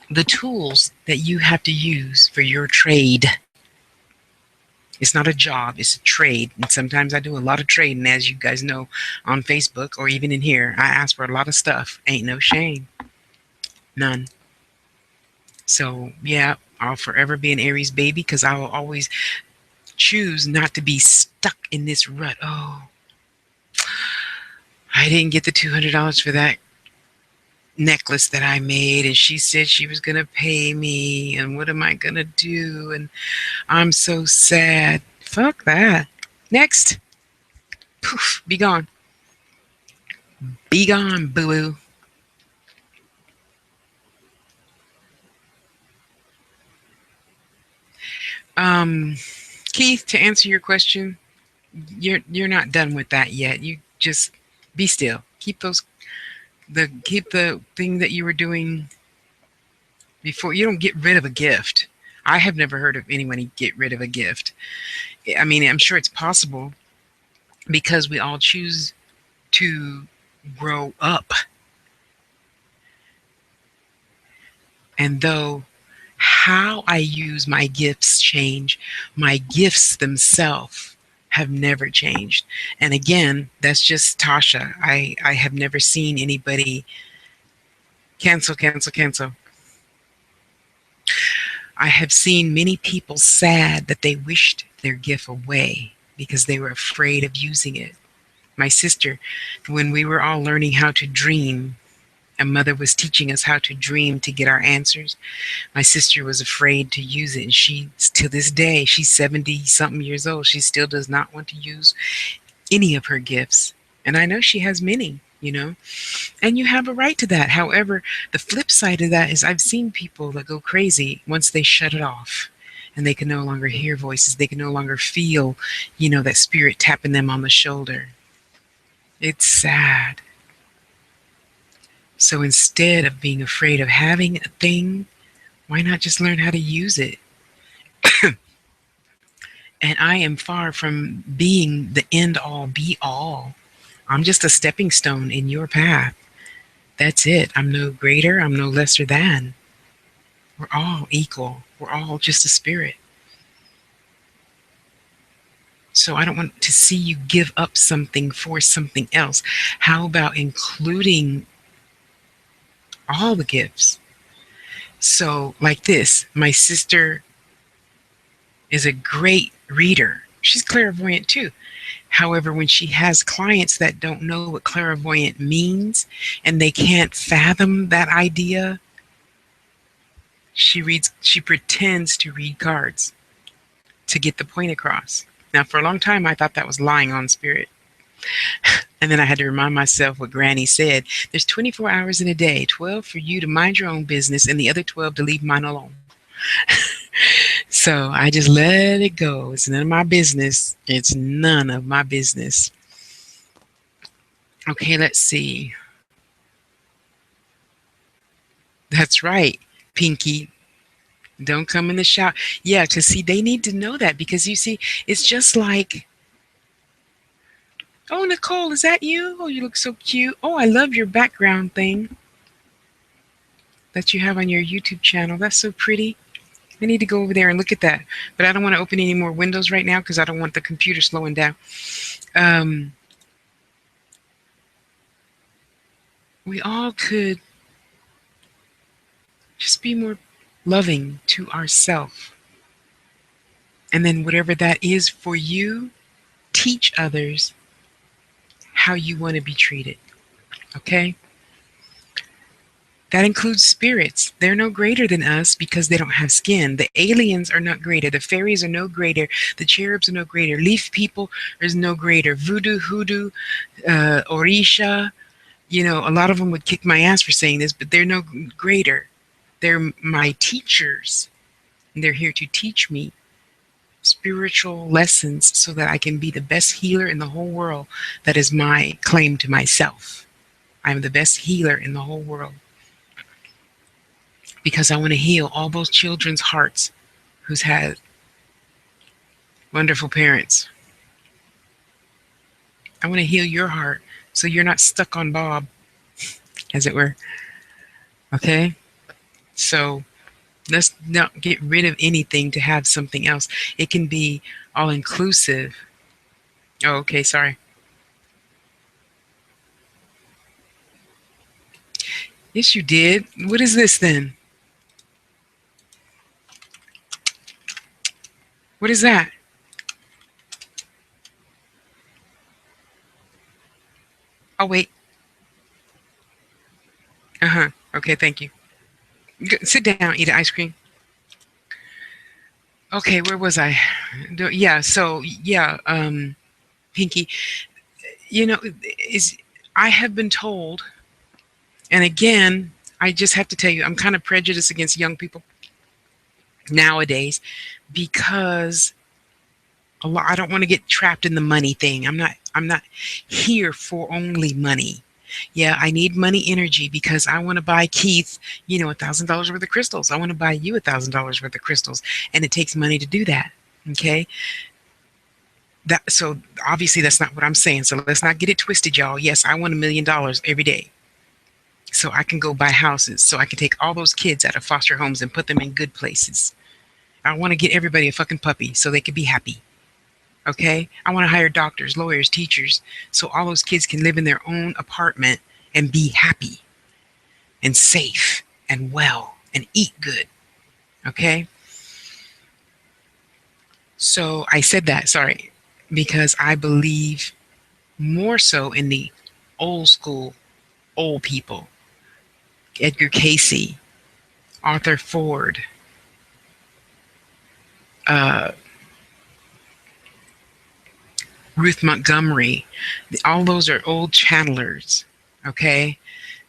that you have to use for your trade. It's not a job, it's a trade. And sometimes I do a lot of trading, as you guys know, on Facebook or even in here. I ask for a lot of stuff. Ain't no shame. None. So, yeah, I'll forever be an Aries baby because I will always choose not to be stuck in this rut. Oh, I didn't get the $200 for that necklace that I made, and she said she was going to pay me, and what am I going to do? And I'm so sad. Fuck that. Next. Poof, be gone. Be gone, boo boo. Um, Keith, to answer your question, you're not done with that yet. You just be still. Keep the thing that you were doing before. You don't get rid of a gift. I have never heard of anyone get rid of a gift. I mean, I'm sure it's possible because we all choose to grow up. And though how I use my gifts change, my gifts themselves have never changed. And again, that's just Tasha. I have never seen anybody cancel. I have seen many people sad that they wished their gift away because they were afraid of using it. My sister, when we were all learning how to dream, a mother was teaching us how to dream to get our answers. My sister was afraid to use it, and she, to this day, she's 70 something years old. She still does not want to use any of her gifts. And I know she has many, and you have a right to that. However, the flip side of that is I've seen people that go crazy once they shut it off and they can no longer hear voices. They can no longer feel, that spirit tapping them on the shoulder. It's sad. So instead of being afraid of having a thing, why not just learn how to use it? And I am far from being the end all be all. I'm just a stepping stone in your path. That's it. I'm no greater, I'm no lesser than. We're all equal. We're all just a spirit. So I don't want to see you give up something for something else. How about including all the gifts? So, like this, my sister is a great reader. She's clairvoyant too. However, when she has clients that don't know what clairvoyant means and they can't fathom that idea, she pretends to read cards to get the point across. Now, for a long time, I thought that was lying on spirit. And then I had to remind myself what Granny said. There's 24 hours in a day, 12 for you to mind your own business and the other 12 to leave mine alone. So I just let it go. It's none of my business. It's none of my business. Okay, let's see. That's right, Pinky. Don't come in the shower. Yeah, because see, they need to know that because you see, it's just like, oh, Nicole, is that you? Oh, you look so cute. Oh, I love your background thing that you have on your YouTube channel. That's so pretty. I need to go over there and look at that. But I don't want to open any more windows right now because I don't want the computer slowing down. Um, we all could just be more loving to ourself. And then whatever that is for you, teach others how you want to be treated. Okay? That includes spirits. They're no greater than us because they don't have skin. The aliens are not greater. The fairies are no greater. The cherubs are no greater. Leaf people is no greater. Voodoo, hoodoo, Orisha, a lot of them would kick my ass for saying this, but they're no greater. They're my teachers. And they're here to teach me spiritual lessons so that I can be the best healer in the whole world. That is my claim to myself. I'm the best healer in the whole world because I want to heal all those children's hearts who's had wonderful parents. I want to heal your heart so you're not stuck on Bob, as it were. Okay? So let's not get rid of anything to have something else. It can be all inclusive. Oh, okay, sorry. Yes, you did. What is this then? What is that? Oh, wait. Uh huh. Okay, thank you. Sit down, eat ice cream. Okay, where was I? Yeah, so, yeah, Pinky, is I have been told, and again, I just have to tell you, I'm kind of prejudiced against young people nowadays because I don't want to get trapped in the money thing. I'm not here for only money. Yeah, I need money energy because I want to buy Keith, $1,000 worth of crystals. I want to buy you $1,000 worth of crystals, and it takes money to do that. Okay, so obviously that's not what I'm saying. So let's not get it twisted, y'all. Yes, I want $1 million every day, so I can go buy houses, so I can take all those kids out of foster homes and put them in good places. I want to get everybody a fucking puppy so they could be happy. Okay? I want to hire doctors, lawyers, teachers, so all those kids can live in their own apartment and be happy and safe and well and eat good. Okay? So I said that, sorry, because I believe more so in the old school, old people. Edgar Casey, Arthur Ford, uh, Ruth Montgomery. All those are old channelers. Okay?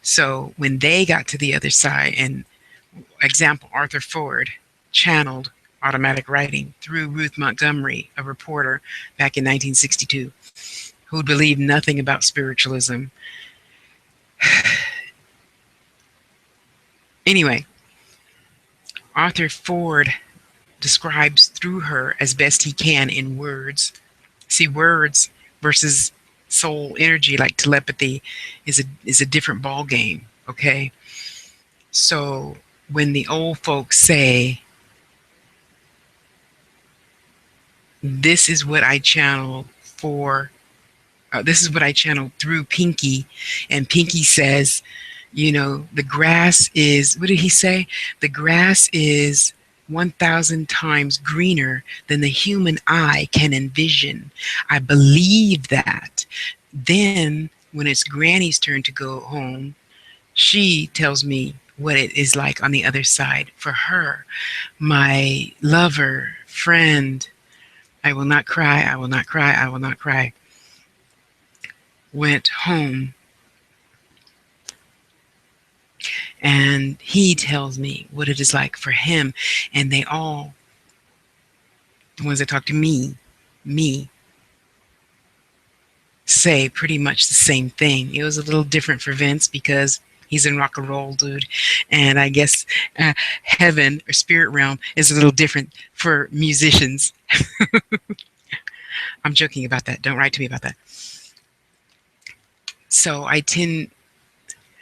So when they got to the other side, and example, Arthur Ford channeled automatic writing through Ruth Montgomery, a reporter back in 1962, who believed nothing about spiritualism. Anyway, Arthur Ford describes through her as best he can in words. See, words versus soul energy, like telepathy, is a different ball game. Okay, so when the old folks say, "This is what I channel for," this is what I channeled through Pinky, and Pinky says, the grass is. What did he say? The grass is 1,000 times greener than the human eye can envision. I believe that. Then, when it's Granny's turn to go home, she tells me what it is like on the other side. For her, my lover, friend, I will not cry, I will not cry, I will not cry, went home. And he tells me what it is like for him. And they all, the ones that talk to me, say pretty much the same thing. It was a little different for Vince because he's in rock and roll, dude. And I guess heaven or spirit realm is a little different for musicians. I'm joking about that. Don't write to me about that. So I tend,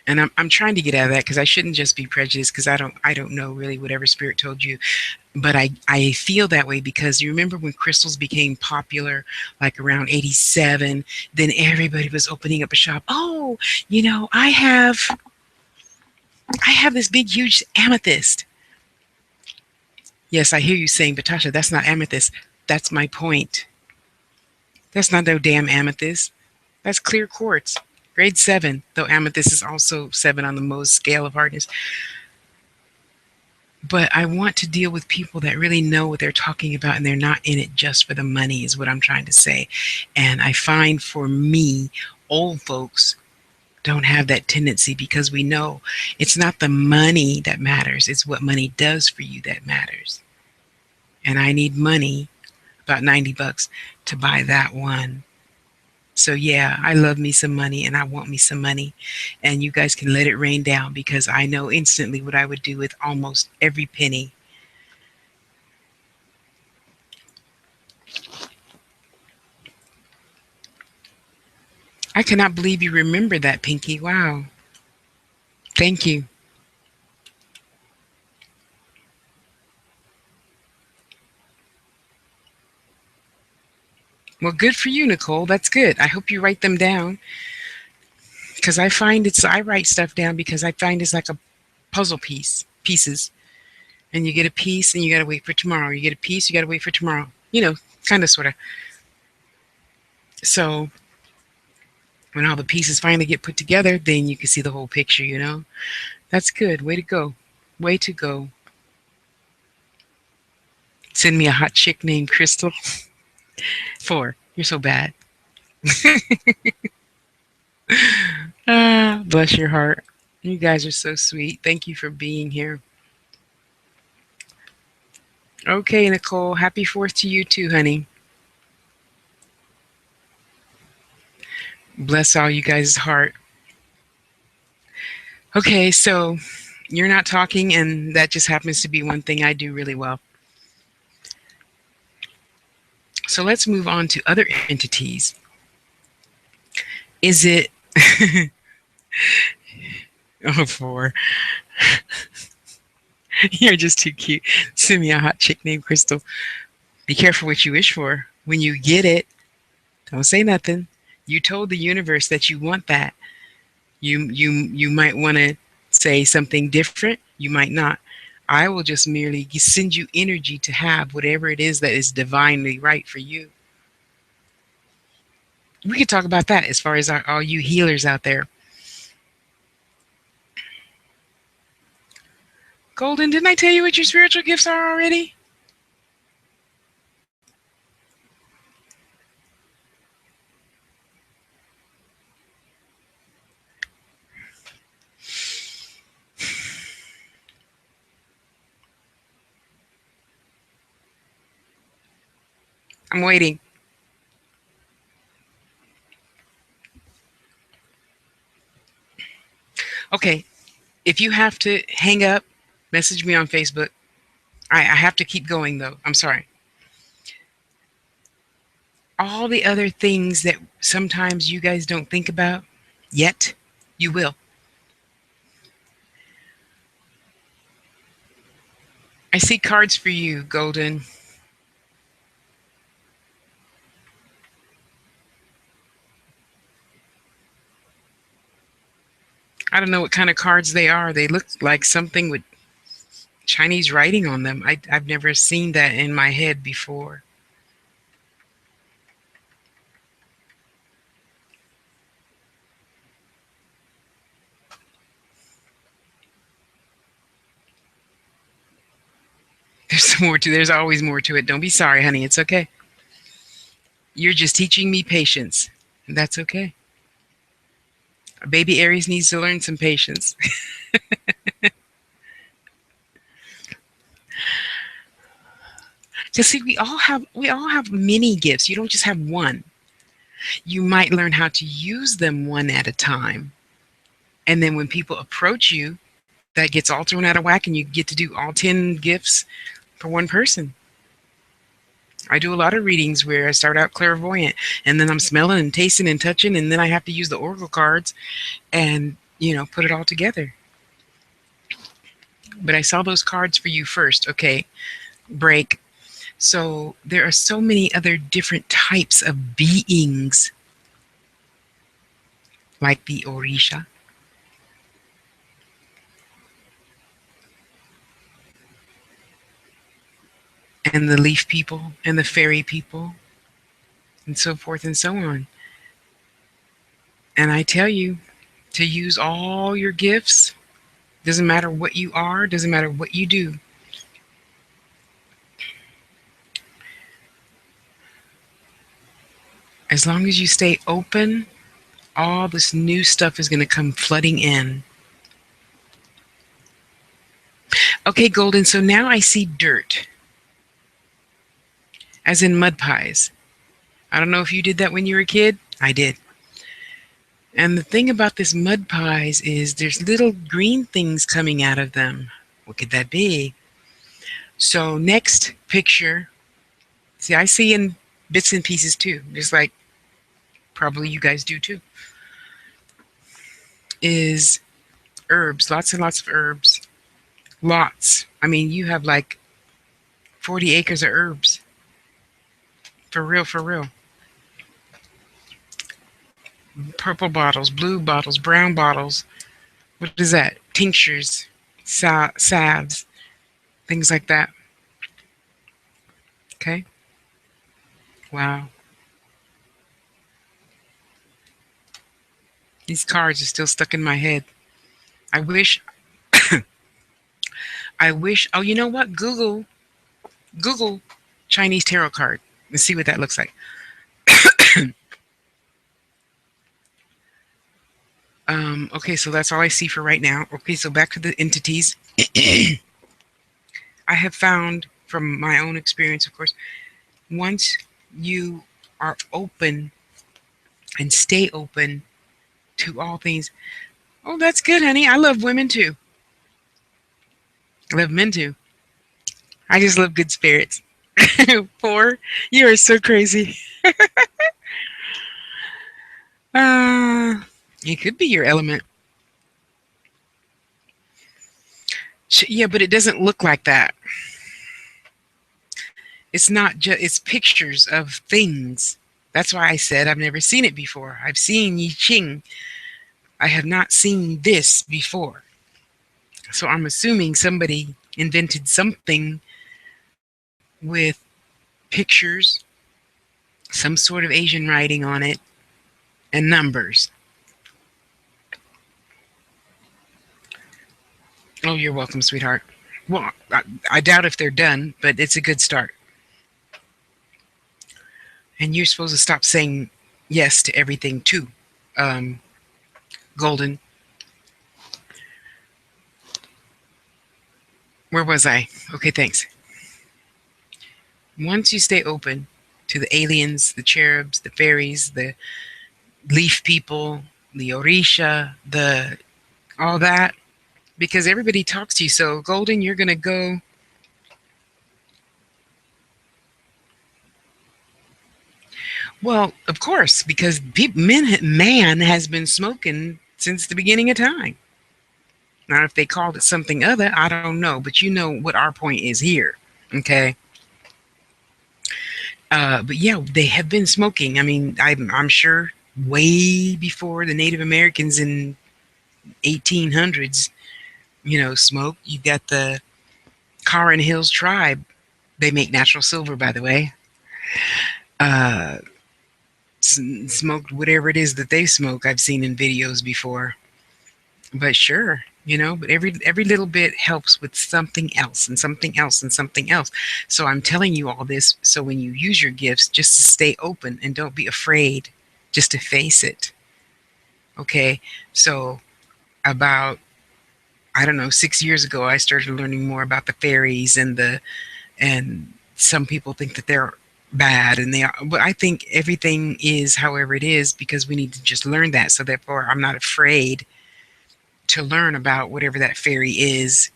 and I'm trying to get out of that because I shouldn't just be prejudiced because I don't know really whatever spirit told you, but I feel that way because you remember when crystals became popular, like around 87, then everybody was opening up a shop. Oh, I have this big huge amethyst. Yes, I hear you saying, but Tasha, that's not amethyst. That's my point. That's not no damn amethyst. That's clear quartz. Grade 7, though amethyst is also 7 on the Mohs scale of hardness. But I want to deal with people that really know what they're talking about and they're not in it just for the money, is what I'm trying to say. And I find for me, old folks don't have that tendency because we know it's not the money that matters, it's what money does for you that matters. And I need money, about 90 bucks, to buy that one. So yeah, I love me some money and I want me some money. And you guys can let it rain down because I know instantly what I would do with almost every penny. I cannot believe you remember that, Pinky. Wow. Thank you. Well, good for you, Nicole. That's good. I hope you write them down because I write stuff down because I find it's like a puzzle pieces. And you get a piece and you got to wait for tomorrow. You get a piece, you got to wait for tomorrow. Kind of, sort of. So when all the pieces finally get put together, then you can see the whole picture. That's good. Way to go. Way to go. Send me a hot chick named Crystal. 4. You're so bad. Ah, bless your heart. You guys are so sweet. Thank you for being here. Okay, Nicole. Happy 4th to you too, honey. Bless all you guys' heart. Okay, so you're not talking, and that just happens to be one thing I do really well. So let's move on to other entities. Is it oh, 4? You're just too cute. Send me a hot chick named Crystal. Be careful what you wish for. When you get it, don't say nothing. You told the universe that you want that. You might want to say something different. You might not. I will just merely send you energy to have whatever it is that is divinely right for you. We could talk about that as far as all you healers out there. Golden, didn't I tell you what your spiritual gifts are already? I'm waiting. Okay, if you have to hang up, message me on Facebook. I have to keep going though. I'm sorry. All the other things that sometimes you guys don't think about yet, you will. I see cards for you, Golden. I don't know what kind of cards they are. They look like something with Chinese writing on them. I've never seen that in my head before. There's always more to it. Don't be sorry, honey. It's okay. You're just teaching me patience. And that's okay. Baby Aries needs to learn some patience. Because see, we all have many gifts. You don't just have one. You might learn how to use them one at a time. And then when people approach you, that gets all thrown out of whack and you get to do all 10 gifts for one person. I do a lot of readings where I start out clairvoyant and then I'm smelling and tasting and touching and then I have to use the oracle cards and, put it all together. But I saw those cards for you first. Okay, break. So there are so many other different types of beings like the Orisha. and the leaf people and the fairy people and so forth and so on. And I tell you to use all your gifts. Doesn't matter what you are, doesn't matter what you do. As long as you stay open, all this new stuff is going to come flooding in. Okay, Golden, so now I see dirt, as in mud pies. I don't know if you did that when you were a kid. I did. And the thing about this mud pies is there's little green things coming out of them. What could that be? So, next picture, see, I see in bits and pieces too, just like probably you guys do too, is herbs, lots and lots of herbs. Lots. I mean, you have like 40 acres of herbs. For real, for real. Purple bottles, blue bottles, brown bottles. What is that? Tinctures, salves, things like that. Okay. Wow. These cards are still stuck in my head. I wish, oh, you know what? Google Chinese tarot card and see what that looks like. Okay, so that's all I see for right now. Okay, so back to the entities. I have found from my own experience, of course, once you are open and stay open to all things. Oh, that's good, honey. I love women too. I love men too. I just love good spirits. Four, you are so crazy. Uh, it could be your element. Yeah, but it doesn't look like that. It's not just, it's pictures of things. That's why I said I've never seen it before. I've seen I Ching. I have not seen this before. So I'm assuming somebody invented something with pictures, some sort of Asian writing on it, and numbers. Oh, you're welcome, sweetheart. Well, I doubt if they're done, but it's a good start. And you're supposed to stop saying yes to everything too. Um, Golden, where was I? Okay, thanks. Once you stay open to the aliens, the cherubs, the fairies, the leaf people, the orisha, the all that, because everybody talks to you. So, Golden, you're gonna go. Well, of course, because man has been smoking since the beginning of time. Now, if they called it something other, I don't know, but you know what our point is here. Okay. But yeah, they have been smoking. I mean, I'm sure way before the Native Americans in 1800s, smoked. You got the Caron Hills tribe. They make natural silver, by the way. Uh, Smoked whatever it is that they smoke. I've seen in videos before. But sure, but every little bit helps with something else and something else and something else. So I'm telling you all this so when you use your gifts, just to stay open and don't be afraid, just to face it. Okay, so about, I don't know, 6 years ago, I started learning more about the fairies and some people think that they're bad and they are, but I think everything is however it is because we need to just learn that. So therefore, I'm not afraid to learn about whatever that fairy is.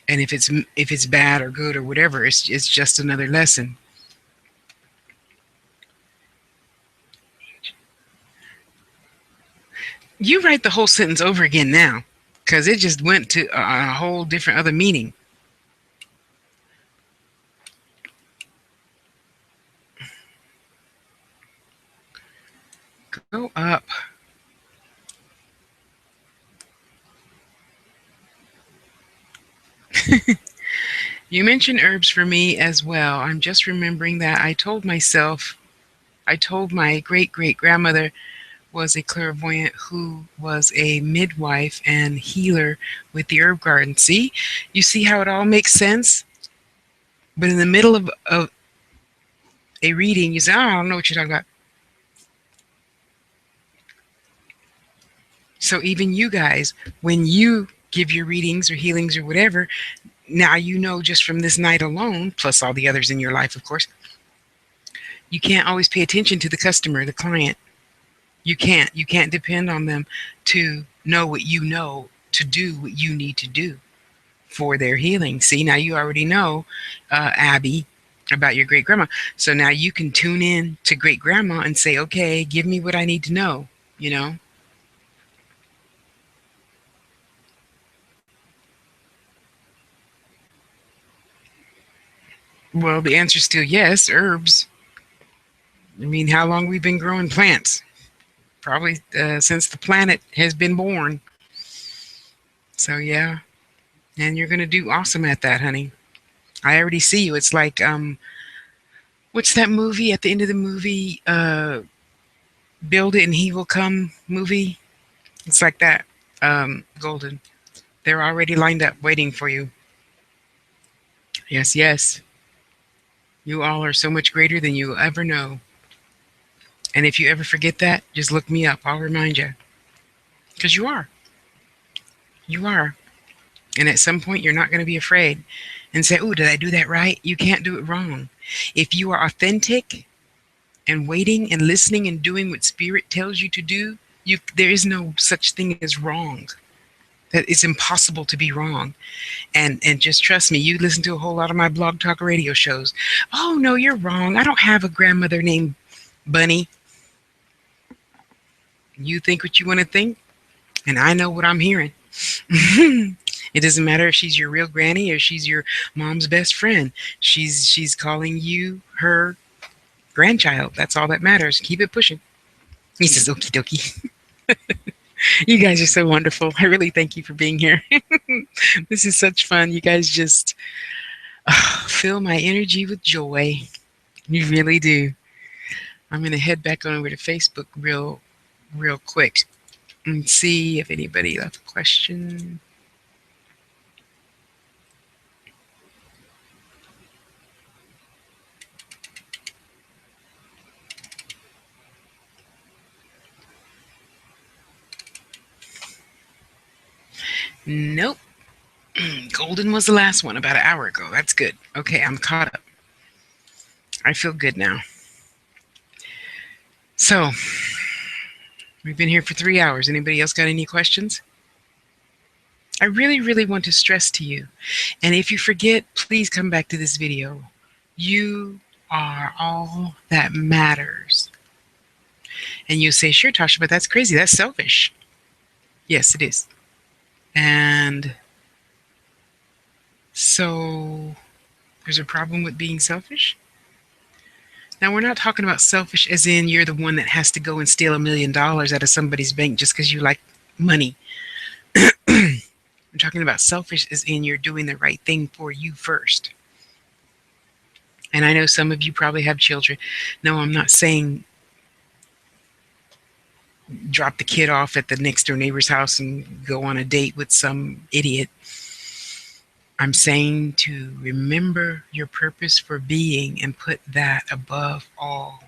And if it's bad or good or whatever, it's just another lesson. You write the whole sentence over again now, because it just went to a whole different other meaning. Go up. You mentioned herbs for me as well. I'm just remembering that I told my great great grandmother was a clairvoyant who was a midwife and healer with the herb garden. See, you see how it all makes sense? But in the middle of a reading, you say, oh, I don't know what you're talking about. So even you guys, when you give your readings or healings or whatever, now you know just from this night alone, plus all the others in your life, of course, you can't always pay attention to the customer, the client. You can't. You can't depend on them to know what you know, to do what you need to do for their healing. See, now you already know, Abby, about your great grandma. So now you can tune in to great grandma and say, okay, give me what I need to know, you know? Well, the answer's still yes, herbs. I mean, how long we've been growing plants? Probably since the planet has been born. So yeah, and you're gonna do awesome at that, honey. I already see you. It's like what's that movie at the end of the movie? Build it and he will come movie. It's like that. Golden. They're already lined up waiting for you. Yes, yes. You all are so much greater than you'll ever know. And if you ever forget that, just look me up. I'll remind you. Because you are. You are. And at some point, you're not going to be afraid and say, oh, did I do that right? You can't do it wrong. If you are authentic and waiting and listening and doing what spirit tells you to do, there is no such thing as wrong. That it's impossible to be wrong. And just trust me, you listen to a whole lot of my blog talk radio shows. Oh no, you're wrong. I don't have a grandmother named Bunny. You think what you want to think, and I know what I'm hearing. It doesn't matter if she's your real granny or she's your mom's best friend. She's calling you her grandchild. That's all that matters. Keep it pushing. He says, okie dokie. You guys are so wonderful. I really thank you for being here. This is such fun. You guys just fill my energy with joy. You really do. I'm going to head back on over to Facebook real quick and see if anybody left a question. Nope. Golden was the last one about an hour ago. That's good. Okay, I'm caught up. I feel good now. So, we've been here for 3 hours. Anybody else got any questions? I really, really want to stress to you, and if you forget, please come back to this video. You are all that matters. And you say, sure, Tasha, but that's crazy. That's selfish. Yes, it is. And so there's a problem with being selfish. Now, we're not talking about selfish as in you're the one that has to go and steal $1 million out of somebody's bank just because you like money. I'm talking about selfish as in you're doing the right thing for you first. And I know some of you probably have children. No, I'm not saying drop the kid off at the next door neighbor's house and go on a date with some idiot. I'm saying to remember your purpose for being and put that above all.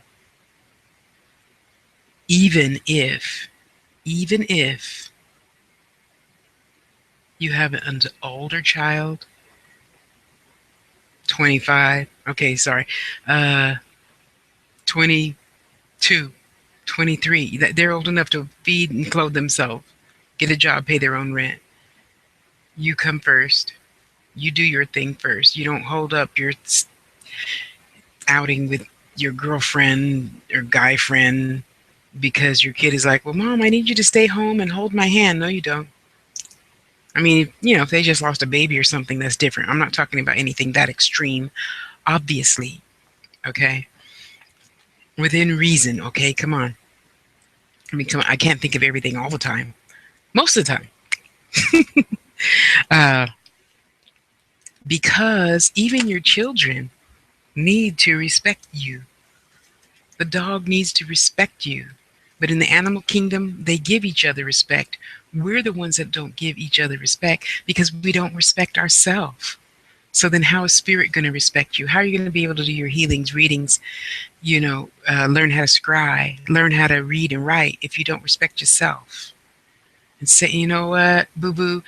Even if you have an older child, 25, okay, sorry, 22, 23, that they're old enough to feed and clothe themselves, get a job, pay their own rent. You come first. You do your thing first. You don't hold up your outing with your girlfriend or guy friend because your kid is like, well, Mom, I need you to stay home and hold my hand. No, you don't. I mean, if they just lost a baby or something, that's different. I'm not talking about anything that extreme, obviously. Okay. Within reason. Okay. Come on. I mean, come on. I can't think of everything all the time. Most of the time. because even your children need to respect you. The dog needs to respect you. But in the animal kingdom, they give each other respect. We're the ones that don't give each other respect because we don't respect ourselves. So then, how is spirit going to respect you? How are you going to be able to do your healings, readings, learn how to scry, learn how to read and write if you don't respect yourself? And say, you know what, boo boo,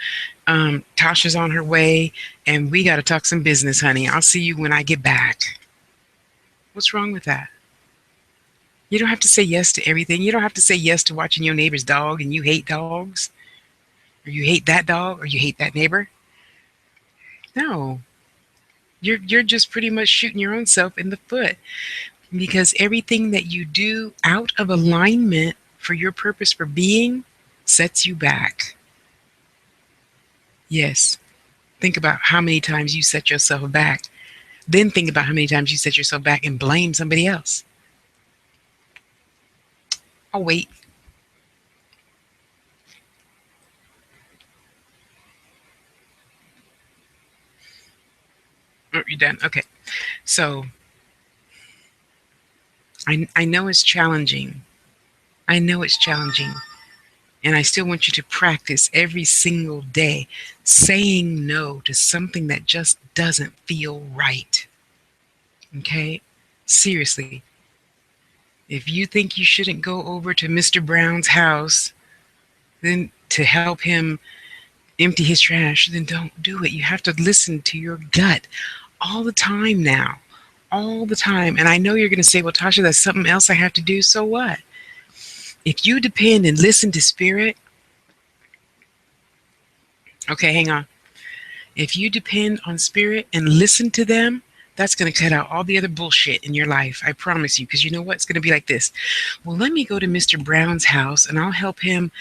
Tasha's on her way, and we got to talk some business, honey. I'll see you when I get back. What's wrong with that? You don't have to say yes to everything. You don't have to say yes to watching your neighbor's dog and you hate dogs, or you hate that dog, or you hate that neighbor. No, you're just pretty much shooting your own self in the foot because everything that you do out of alignment for your purpose for being sets you back. Yes. Think about how many times you set yourself back. Then think about how many times you set yourself back and blame somebody else. Oh, wait. Oh, you're done. Okay. So I know it's challenging. I know it's challenging. And I still want you to practice every single day saying no to something that just doesn't feel right. Okay? Seriously. If you think you shouldn't go over to Mr. Brown's house, then to help him empty his trash, then don't do it. You have to listen to your gut all the time now. All the time. And I know you're going to say, well, Tasha, that's something else I have to do. So what? If you depend and listen to spirit, okay, hang on. If you depend on spirit and listen to them, that's going to cut out all the other bullshit in your life. I promise you. Because you know what? It's going to be like this. Well, let me go to Mr. Brown's house and I'll help him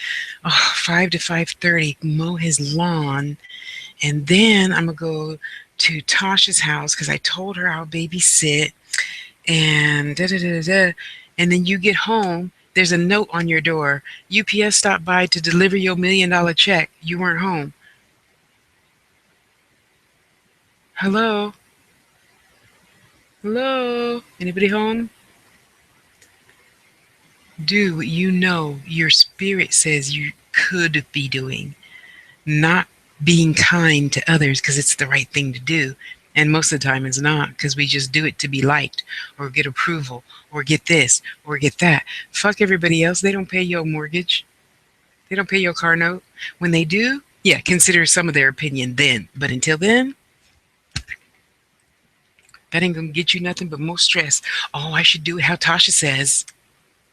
5 to 5:30 mow his lawn. And then I'm going to go to Tasha's house because I told her I'll babysit. And da da da da. And then you get home. There's a note on your door. UPS stopped by to deliver your $1 million check. You weren't home. Hello? Hello? Anybody home? Do what you know your spirit says you could be doing, not being kind to others because it's the right thing to do. And most of the time it's not because we just do it to be liked or get approval or get this or get that. Fuck everybody else. They don't pay your mortgage. They don't pay your car note. When they do, yeah, consider some of their opinion then. But until then, that ain't gonna get you nothing but more stress. Oh, I should do it how Tasha says.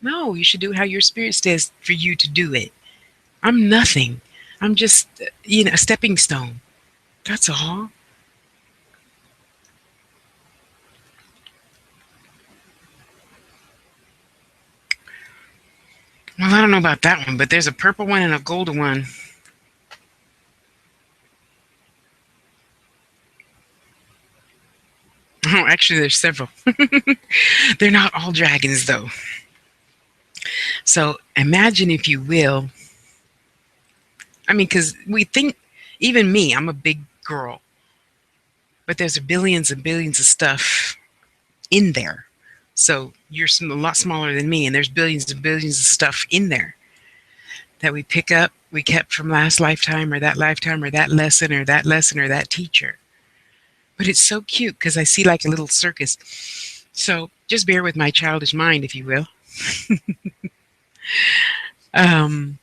No, you should do it how your spirit says for you to do it. I'm nothing. I'm just, a stepping stone. That's all. Well, I don't know about that one, but there's a purple one and a golden one. Oh, actually, there's several. They're not all dragons, though. So imagine, if you will, I mean, because we think, even me, I'm a big girl, but there's billions and billions of stuff in there. So you're a lot smaller than me, and there's billions and billions of stuff in there that we pick up, we kept from last lifetime or that lifetime or that lesson or that lesson or that teacher. But it's so cute because I see like a little circus. So just bear with my childish mind, if you will. um,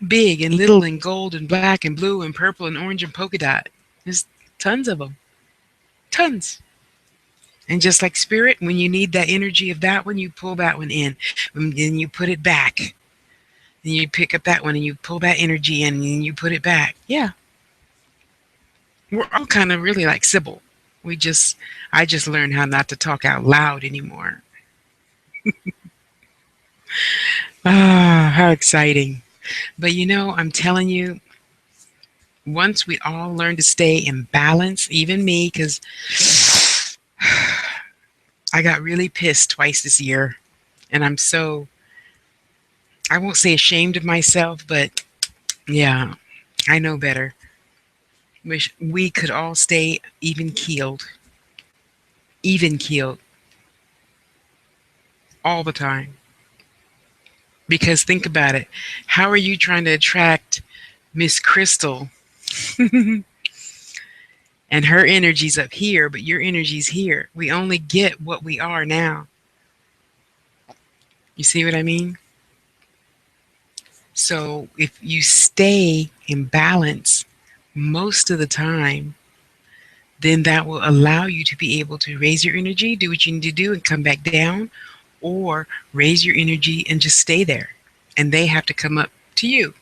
Big and little and gold and black and blue and purple and orange and polka dot. There's tons of them. Tons. And just like spirit, when you need that energy of that one, you pull that one in. And then you put it back. And you pick up that one and you pull that energy in and you put it back. Yeah. We're all kind of really like Sybil. I just learned how not to talk out loud anymore. Ah, how exciting. But I'm telling you, once we all learn to stay in balance, even me, because I got really pissed twice this year. And I won't say ashamed of myself, but yeah, I know better. Wish we could all stay even keeled all the time. Because think about it. How are you trying to attract Miss Crystal and her energy's up here, but your energy's here? We only get what we are now. You see what I mean? So if you stay in balance most of the time, then that will allow you to be able to raise your energy, do what you need to do, and come back down, or raise your energy and just stay there. And they have to come up to you.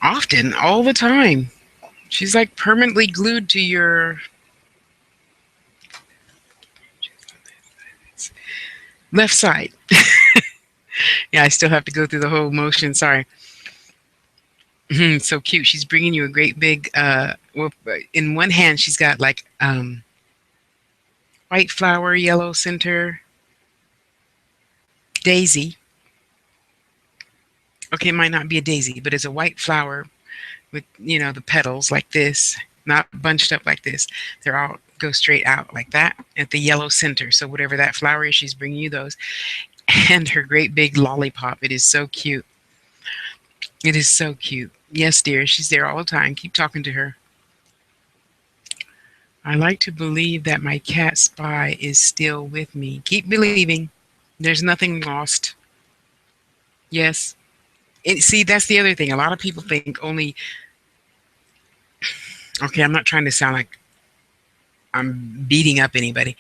Often, all the time. She's like permanently glued to your left side. Yeah, I still have to go through the whole motion. Sorry. So cute. She's bringing you a great big. Well, in one hand, she's got like white flower, yellow center, daisy. Okay, it might not be a daisy, but it's a white flower with the petals like this, not bunched up like this. They're all go straight out like that at the yellow center. So whatever that flower is, she's bringing you those, and her great big lollipop. It is so cute. It is so cute. Yes, dear. She's there all the time. Keep talking to her. I like to believe that my cat spy is still with me. Keep believing. There's nothing lost. Yes. See, that's the other thing. A lot of people think only. Okay, I'm not trying to sound like I'm beating up anybody.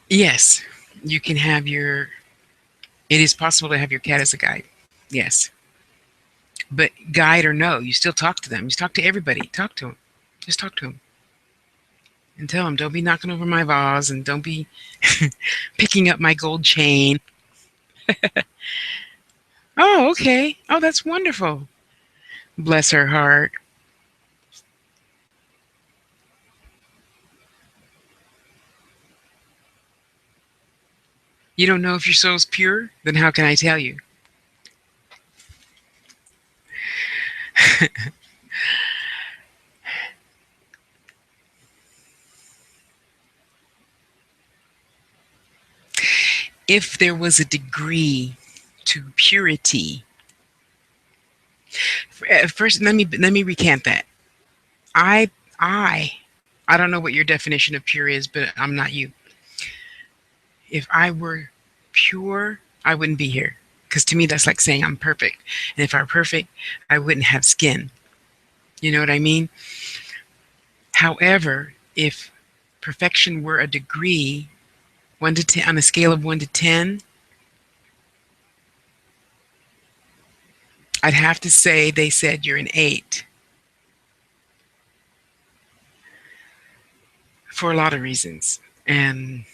Yes, you can have your. It is possible to have your cat as a guide. Yes. But guide or no, you still talk to them. You talk to everybody. Talk to them. Just talk to them. And tell them, don't be knocking over my vase and don't be picking up my gold chain. Oh, okay. Oh, that's wonderful. Bless her heart. You don't know if your soul's pure? Then how can I tell you? If there was a degree to purity, first let me recant that. I I I don't know what your definition of pure is, but I'm not you. If I were pure, I wouldn't be here. Because to me, that's like saying I'm perfect. And if I'm perfect, I wouldn't have skin. You know what I mean? However, if perfection were a degree, 1 to 10, on a scale of 1 to 10, I'd have to say they said you're an 8 for a lot of reasons. And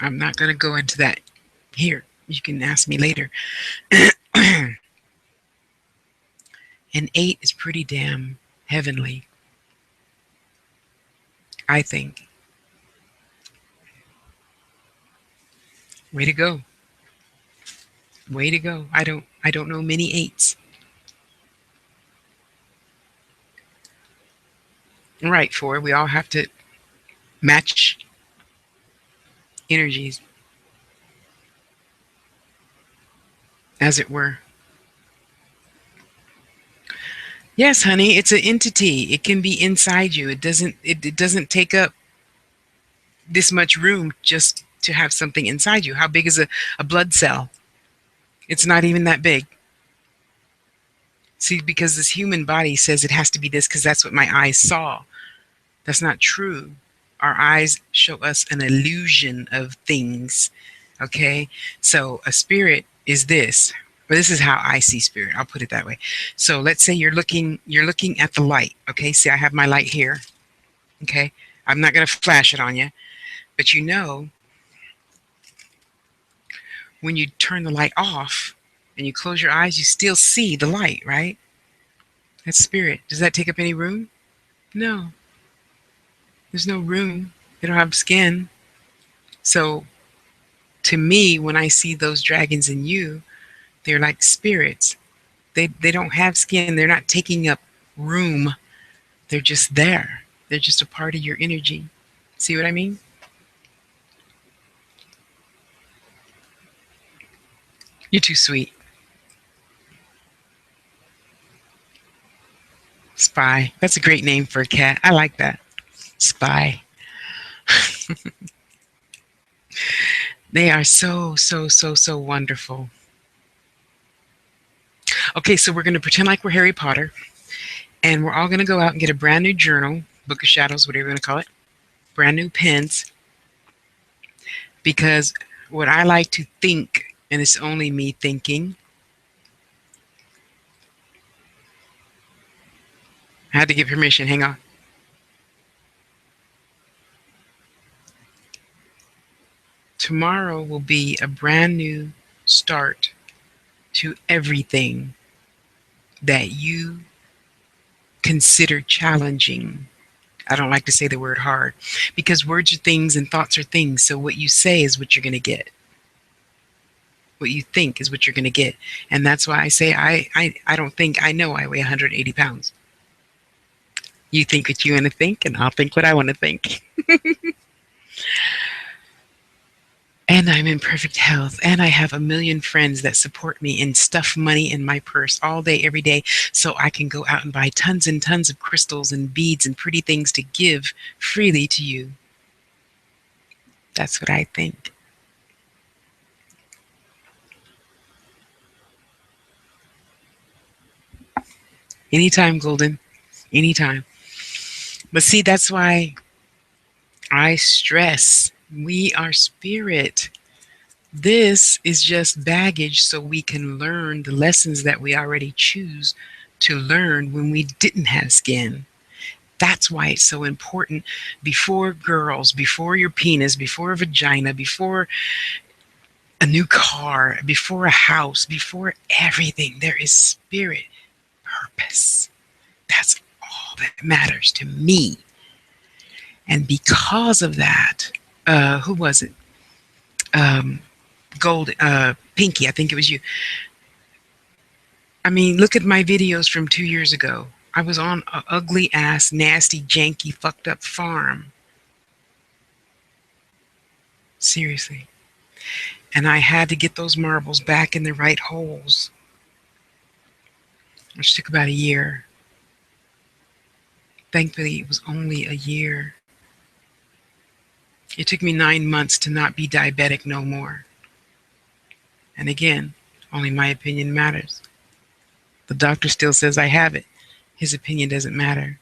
I'm not going to go into that here. You can ask me later. An 8 is pretty damn heavenly, I think. Way to go. Way to go. I don't know many 8s. Right, for we all have to match energies, as it were. Yes, honey, it's an entity. It can be inside you. It doesn't take up this much room just to have something inside you. How big is a blood cell? It's not even that big. See, because this human body says it has to be this because that's what my eyes saw. That's not true. Our eyes show us an illusion of things. Okay? So a spirit is this. But this is how I see spirit. I'll put it that way. So let's say you're looking at the light. Okay? See, I have my light here. Okay? I'm not going to flash it on you, but when you turn the light off and you close your eyes, you still see the light, right? That's spirit. Does that take up any room? No. There's no room. They don't have skin. So to me, when I see those dragons in you, they're like spirits. They don't have skin. They're not taking up room. They're just there. They're just a part of your energy. See what I mean? You're too sweet. Spy. That's a great name for a cat. I like that. Spy. They are so, so, so, so wonderful. Okay, so we're going to pretend like we're Harry Potter, and we're all going to go out and get a brand new journal, Book of Shadows, whatever you want to call it, brand new pens, because what I like to think, and it's only me thinking, I had to get permission. Hang on. Tomorrow will be a brand new start to everything that you consider challenging. I don't like to say the word hard because words are things and thoughts are things. So what you say is what you're going to get. What you think is what you're going to get. And that's why I say I don't think I know I weigh 180 pounds. You think what you want to think, and I'll think what I want to think. And I'm in perfect health. And I have a million friends that support me and stuff money in my purse all day, every day, so I can go out and buy tons and tons of crystals and beads and pretty things to give freely to you. That's what I think. Anytime, Golden. Anytime. But see, that's why I stress we are spirit. This is just baggage so we can learn the lessons that we already choose to learn when we didn't have skin. That's why it's so important before girls, before your penis, before a vagina, before a new car, before a house, before everything, there is spirit, purpose. That's all that matters to me. And because of that, who was it? Um, Gold, Pinky, I think it was you. I mean, look at my videos from 2 years ago. I was on a ugly ass, nasty, janky, fucked up farm. Seriously. And I had to get those marbles back in the right holes, which took about a year. Thankfully, it was only a year. It took me 9 months to not be diabetic no more. And again, only my opinion matters. The doctor still says I have it. His opinion doesn't matter.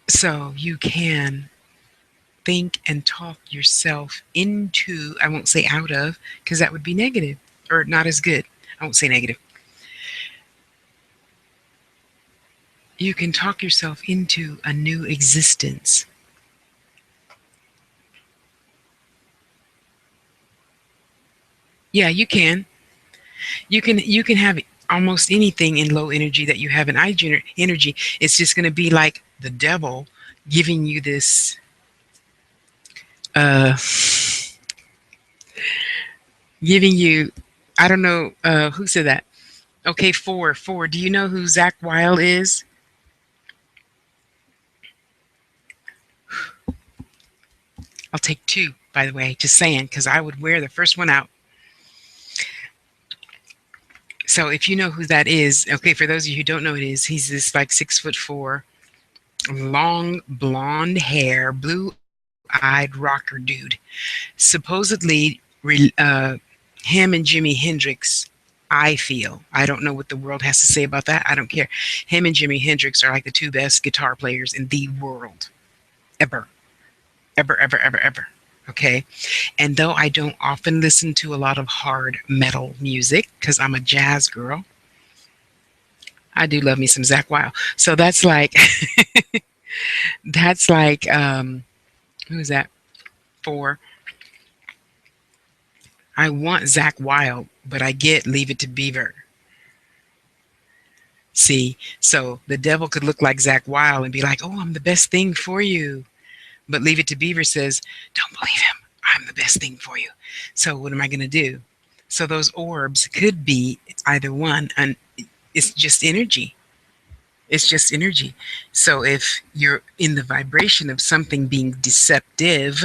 So you can think and talk yourself into, I won't say out of, because that would be negative or not as good. I won't say negative. You can talk yourself into a new existence. Yeah, you can. You can have almost anything in low energy that you have in high energy. It's just going to be like the devil giving you this uh giving you, I don't know who said that. Okay, four. Do you know who Zach Wilde is? I'll take two, by the way, just saying, because I would wear the first one out. So if you know who that is, okay, for those of you who don't know who it is, he's this like 6'4", long blonde hair, blue-eyed rocker dude. Supposedly, him and Jimi Hendrix, I feel. I don't know what the world has to say about that. I don't care. Him and Jimi Hendrix are like the two best guitar players in the world. Ever. Ever, ever, ever, ever. Okay. And though I don't often listen to a lot of hard metal music because I'm a jazz girl, I do love me some Zach Wilde. So that's like, that's like, who is that? For I want Zach Wilde, but I get Leave It to Beaver. See, so the devil could look like Zach Wilde and be like, "Oh, I'm the best thing for you." But Leave It to Beaver says, don't believe him. I'm the best thing for you. So what am I going to do? So those orbs could be either one, and it's just energy. It's just energy. So if you're in the vibration of something being deceptive,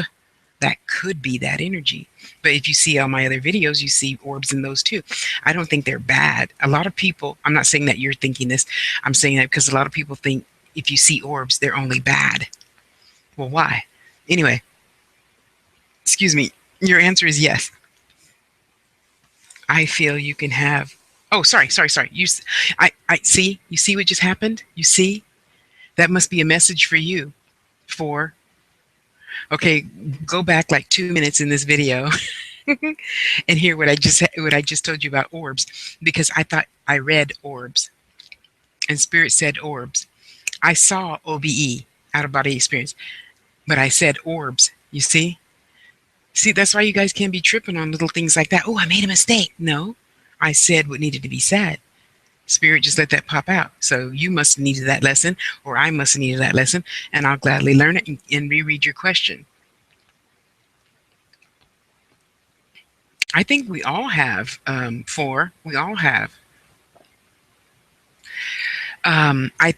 that could be that energy. But if you see all my other videos, you see orbs in those too. I don't think they're bad. A lot of people, I'm not saying that you're thinking this, I'm saying that because a lot of people think if you see orbs, they're only bad. Well, why? Anyway, excuse me. Your answer is yes. I feel you can have. Oh, sorry. I see. You see what just happened? You see? That must be a message for you. For okay, go back like 2 minutes in this video and hear what I just told you about orbs, because I thought I read orbs and spirit said orbs. I saw OBE, out of body experience, but I said orbs. You see? See, that's why you guys can't be tripping on little things like that. Oh, I made a mistake. No, I said what needed to be said. Spirit just let that pop out. So you must have needed that lesson, or I must have needed that lesson, and I'll gladly learn it and reread your question. I think we all have four. We all have. I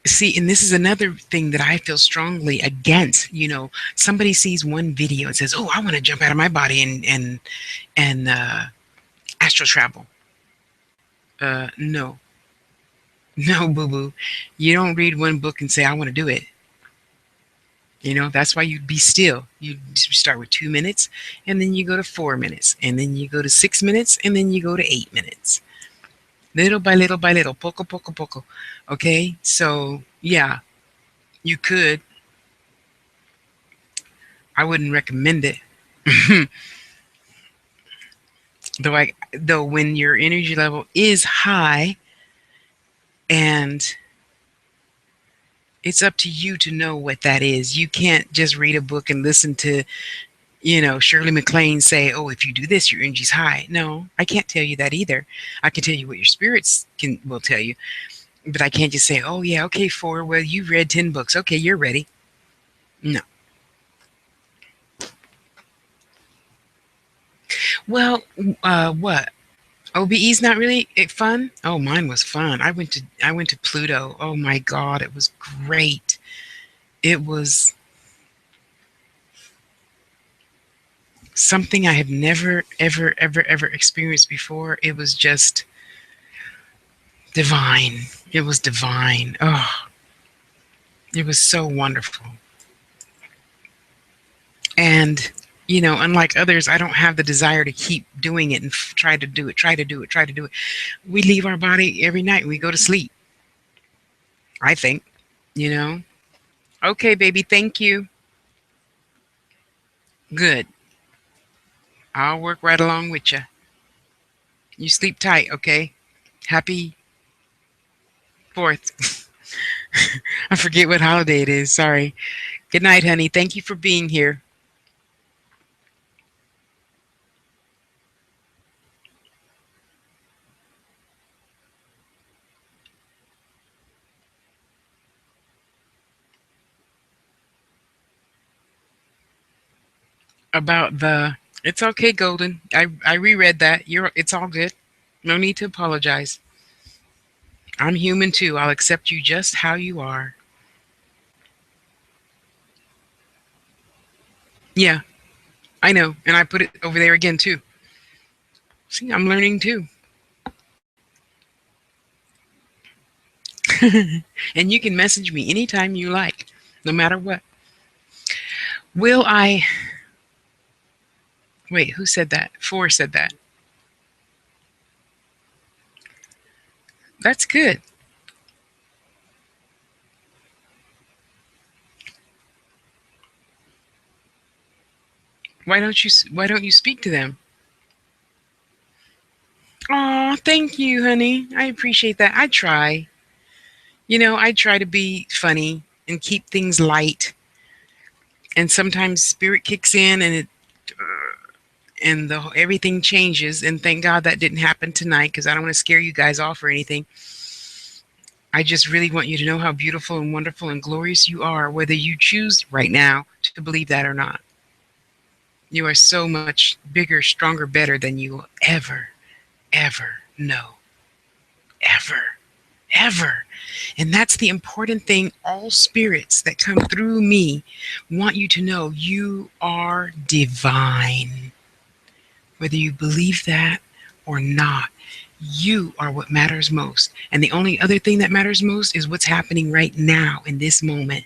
see, and this is another thing that I feel strongly against. Somebody sees one video and says, "Oh, I want to jump out of my body and astral travel." No, no, boo boo. You don't read one book and say, "I want to do it." That's why you be still. You start with 2 minutes, and then you go to 4 minutes, and then you go to 6 minutes, and then you go to 8 minutes. Little by little by little, poco, poco, poco. Okay? So, yeah, you could. I wouldn't recommend it. Though when your energy level is high, and it's up to you to know what that is. You can't just read a book and listen to Shirley MacLaine say, "Oh, if you do this, your energy's high." No, I can't tell you that either. I can tell you what your spirits will tell you, but I can't just say, "Oh, yeah, okay, well, you've read 10 books. Okay, you're ready." No. Well, what? OBE's not really fun. Oh, mine was fun. I went to Pluto. Oh my God, it was great. It was something I have never, ever, ever, ever experienced before. It was just divine. It was divine. Oh, it was so wonderful. And, unlike others, I don't have the desire to keep doing it and try to do it, try to do it, try to do it. We leave our body every night. We go to sleep, I think, you know. Okay, baby, thank you. Good. I'll work right along with you. You sleep tight, okay? Happy 4th. I forget what holiday it is. Sorry. Good night, honey. Thank you for being here. About the It's okay, Golden. I reread that. It's all good. No need to apologize. I'm human too. I'll accept you just how you are. Yeah, I know. And I put it over there again too. See, I'm learning too. And you can message me anytime you like, no matter what. Will I Wait, who said that? Four said that. That's good. Why don't you speak to them? Oh, thank you, honey. I appreciate that. I try. I try to be funny and keep things light. And sometimes spirit kicks in and everything changes. And thank God that didn't happen tonight, because I don't want to scare you guys off or anything. I just really want you to know how beautiful and wonderful and glorious you are, whether you choose right now to believe that or not. You are so much bigger, stronger, better than you will ever know. Ever. Ever. And that's the important thing. All spirits that come through me want you to know you are divine. Whether you believe that or not, you are what matters most. And the only other thing that matters most is what's happening right now in this moment.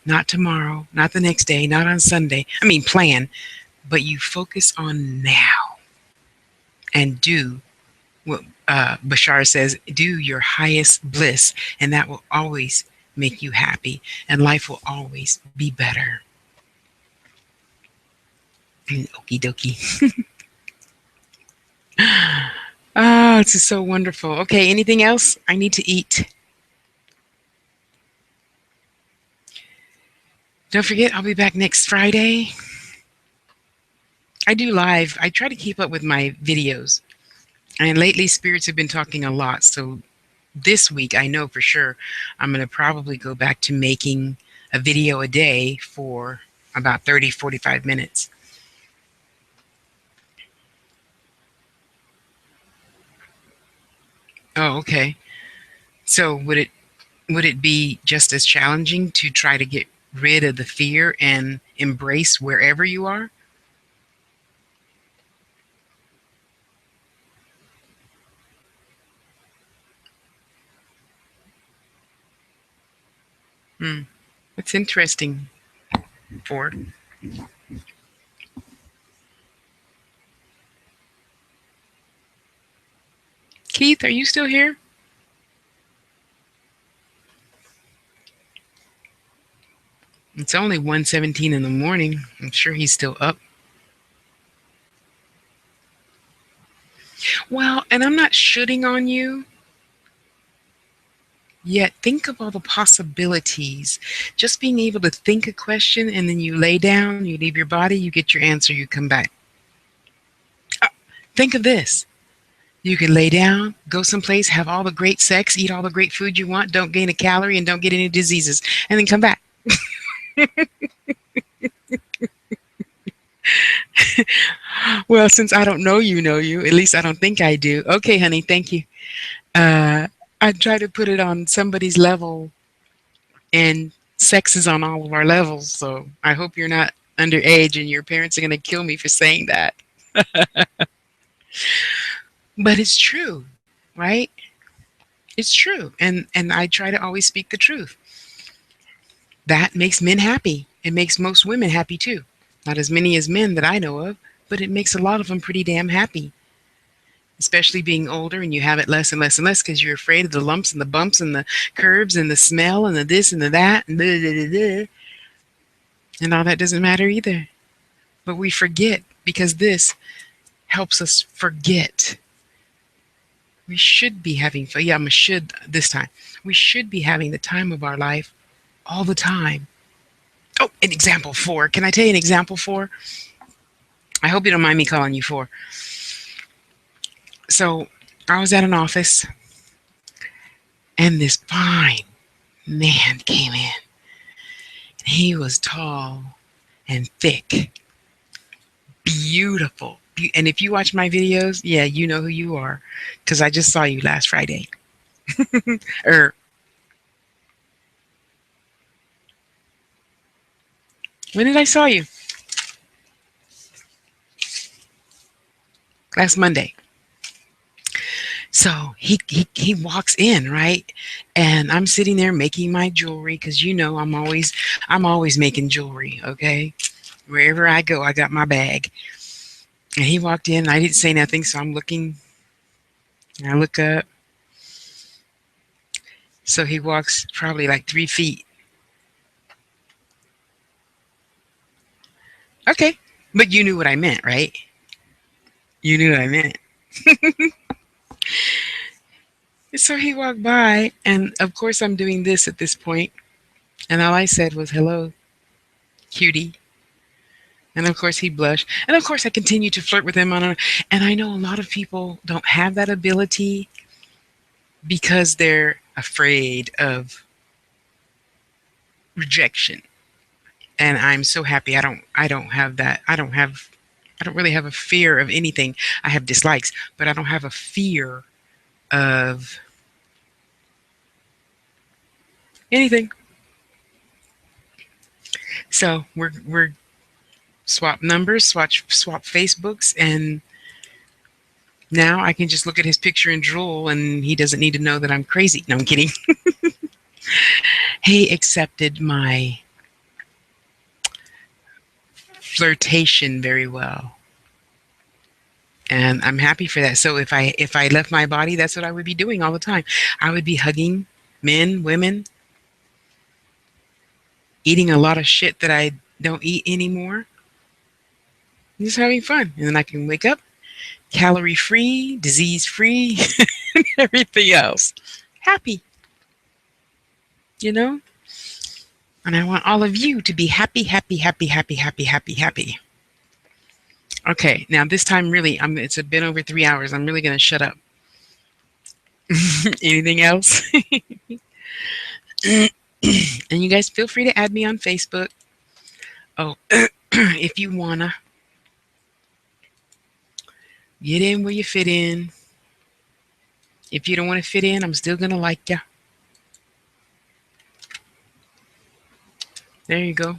Not tomorrow, not the next day, not on Sunday. I mean, plan, but you focus on now and do what Bashar says, do your highest bliss, and that will always make you happy, and life will always be better. Okie dokie. Ah, this is so wonderful. Okay, anything else? I need to eat. Don't forget, I'll be back next Friday. I do live. I try to keep up with my videos. And lately, spirits have been talking a lot. So this week, I know for sure I'm going to probably go back to making a video a day for about 30, 45 minutes. Oh, okay. So would it be just as challenging to try to get rid of the fear and embrace wherever you are? Hmm. That's interesting, Ford. Keith, are you still here? It's only 1:17 in the morning. I'm sure he's still up. Well, and I'm not shooting on you, yet think of all the possibilities. Just being able to think a question and then you lay down, you leave your body, you get your answer, you come back. Uh, Think of this. You can lay down, go someplace, have all the great sex, eat all the great food you want, don't gain a calorie and don't get any diseases, and then come back. Well, since I don't know you, at least I don't think I do. Okay, honey, thank you. Uh, I try to put it on somebody's level, and sex is on all of our levels. So I hope you're not underage and your parents are going to kill me for saying that. But it's true, right? It's true. And I try to always speak the truth. That makes men happy. It makes most women happy too. Not as many as men that I know of, but it makes a lot of them pretty damn happy. Especially being older and you have it less and less and less because you're afraid of the lumps and the bumps and the curves and the smell and the this and the that and blah, blah, blah, blah. And all that doesn't matter either. But we forget because this helps us forget. We should be having fun. Yeah, I'm a should this time. We should be having the time of our life all the time. Oh, an example four. Can I tell you an example four? I hope you don't mind me calling you four. So I was at an office and this fine man came in. He was tall and thick, beautiful. And if you watch my videos, yeah, you know who you are because I just saw you last Friday. Or when did I saw you? Last Monday. So he walks in, right? And I'm sitting there making my jewelry because I'm always making jewelry, okay? Wherever I go, I got my bag. And he walked in, and I didn't say nothing, so I'm looking, and I look up. So he walks probably like 3 feet. Okay. But you knew what I meant, right? You knew what I meant. So he walked by, and of course I'm doing this at this point, and all I said was, "Hello, cutie." And of course he blushed. And of course I continued to flirt with him and I know a lot of people don't have that ability because they're afraid of rejection. And I'm so happy I don't have that. I don't really have a fear of anything. I have dislikes, but I don't have a fear of anything. So we're swap numbers, swap Facebooks, and now I can just look at his picture and drool, and he doesn't need to know that I'm crazy. No, I'm kidding. He accepted my flirtation very well, and I'm happy for that. So if I left my body, that's what I would be doing all the time. I would be hugging men, women, eating a lot of shit that I don't eat anymore, just having fun, and then I can wake up calorie free, disease free, and everything else. Happy, you know? And I want all of you to be happy, happy, happy, happy, happy, happy, happy. Okay, now this time really, it's been over 3 hours. I'm really going to shut up. Anything else? And you guys feel free to add me on Facebook. Oh, if you wanna get in where you fit in. If you don't want to fit in, I'm still gonna like ya. There you go.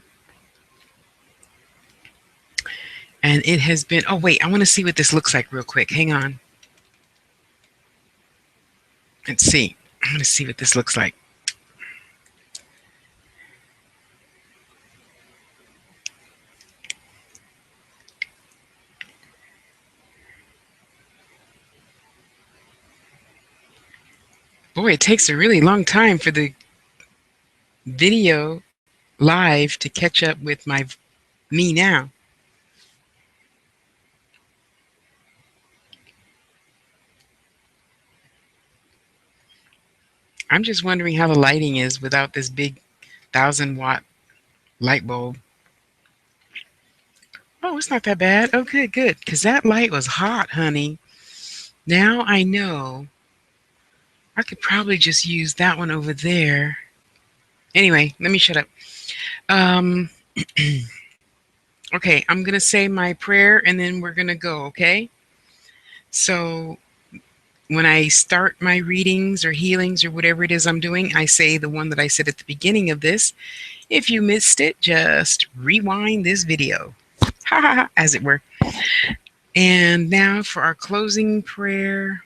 And it has been. Oh wait, I want to see what this looks like real quick. Hang on. Let's see. I'm gonna see what this looks like. Boy, it takes a really long time for the video live to catch up with me now. I'm just wondering how the lighting is without this big 1,000 watt light bulb. Oh, it's not that bad. Oh, good, good. Because that light was hot, honey. Now I know I could probably just use that one over there. Anyway, let me shut up. Um, okay, I'm going to say my prayer and then we're going to go, okay? So when I start my readings or healings or whatever it is I'm doing, I say the one that I said at the beginning of this. If you missed it, just rewind this video, as it were. And now for our closing prayer.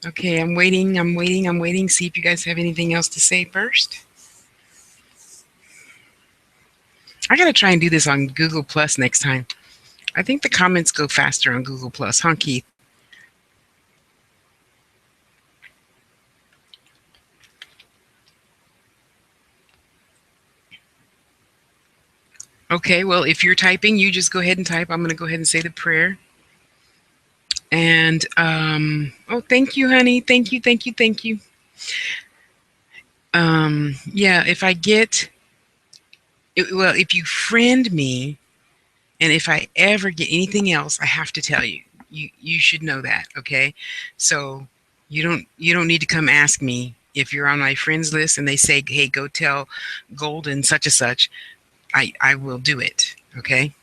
Okay, I'm waiting, I'm waiting, I'm waiting. See if you guys have anything else to say first. I gotta try and do this on Google Plus next time. I think the comments go faster on Google Plus, huh, Keith? Okay, well, if you're typing, you just go ahead and type. I'm gonna go ahead and say the prayer. And oh, thank you, honey. Thank you, thank you, thank you. Yeah, if I get, well, if you friend me, and if I ever get anything else, I have to tell you. You should know that, okay? So you don't need to come ask me if you're on my friends list and they say, hey, go tell Golden such and such. I will do it, okay?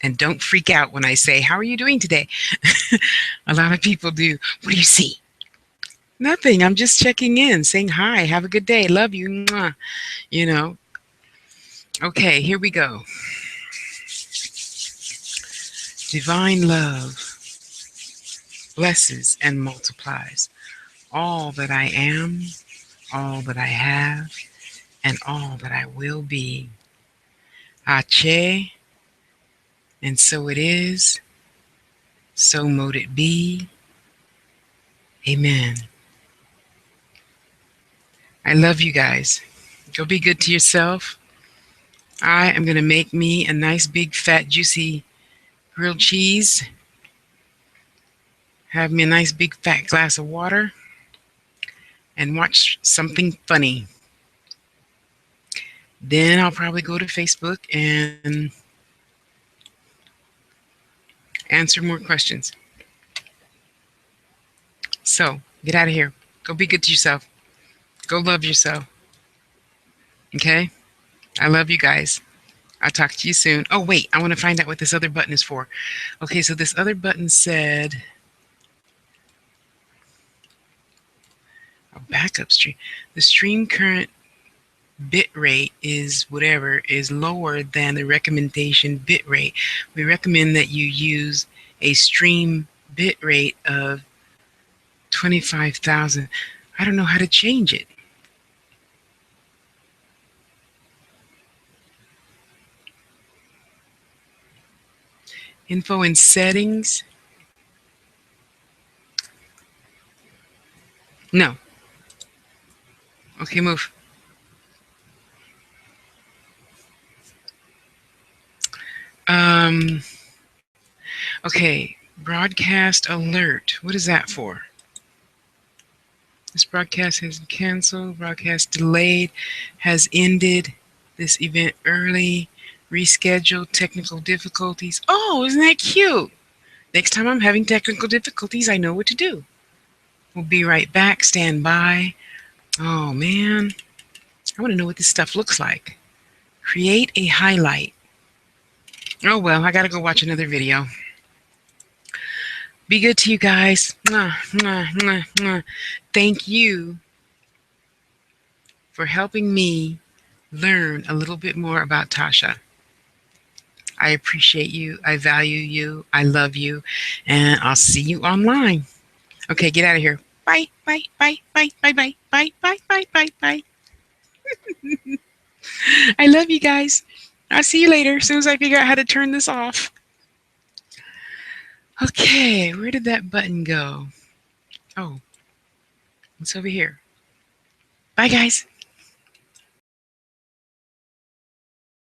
And don't freak out when I say, how are you doing today? A lot of people do. What do you see? Nothing. I'm just checking in, saying hi, have a good day, love you, mwah. You know. Okay, here we go. Divine love blesses and multiplies all that I am, all that I have, and all that I will be. Ache, and so it is, so mote it be. Amen. I love you guys. Go be good to yourself. I am going to make me a nice big fat juicy grilled cheese. Have me a nice big fat glass of water and watch something funny. Then I'll probably go to Facebook and answer more questions. So get out of here. Go be good to yourself. Go love yourself. Okay? I love you guys. I'll talk to you soon. Oh, wait. I want to find out what this other button is for. Okay, so this other button said a backup stream. The stream current bit rate is whatever is lower than the recommendation bit rate. We recommend that you use a stream bit rate of 25,000. I don't know how to change it. Info and settings. No. Okay, move. Um, okay, broadcast alert. What is that for? This broadcast has been canceled. Broadcast delayed. Has ended. This event early. Rescheduled. Technical difficulties. Oh, isn't that cute? Next time I'm having technical difficulties, I know what to do. We'll be right back. Stand by. Oh, man. I want to know what this stuff looks like. Create a highlight. Oh, well, I got to go watch another video. Be good to you guys. Mwah, mwah, mwah, mwah. Thank you for helping me learn a little bit more about Tasha. I appreciate you. I value you. I love you. And I'll see you online. Okay, get out of here. Bye, bye, bye, bye, bye, bye, bye, bye, bye, bye, bye. I love you guys. I'll see you later as soon as I figure out how to turn this off. Okay, where did that button go? Oh, it's over here. Bye, guys.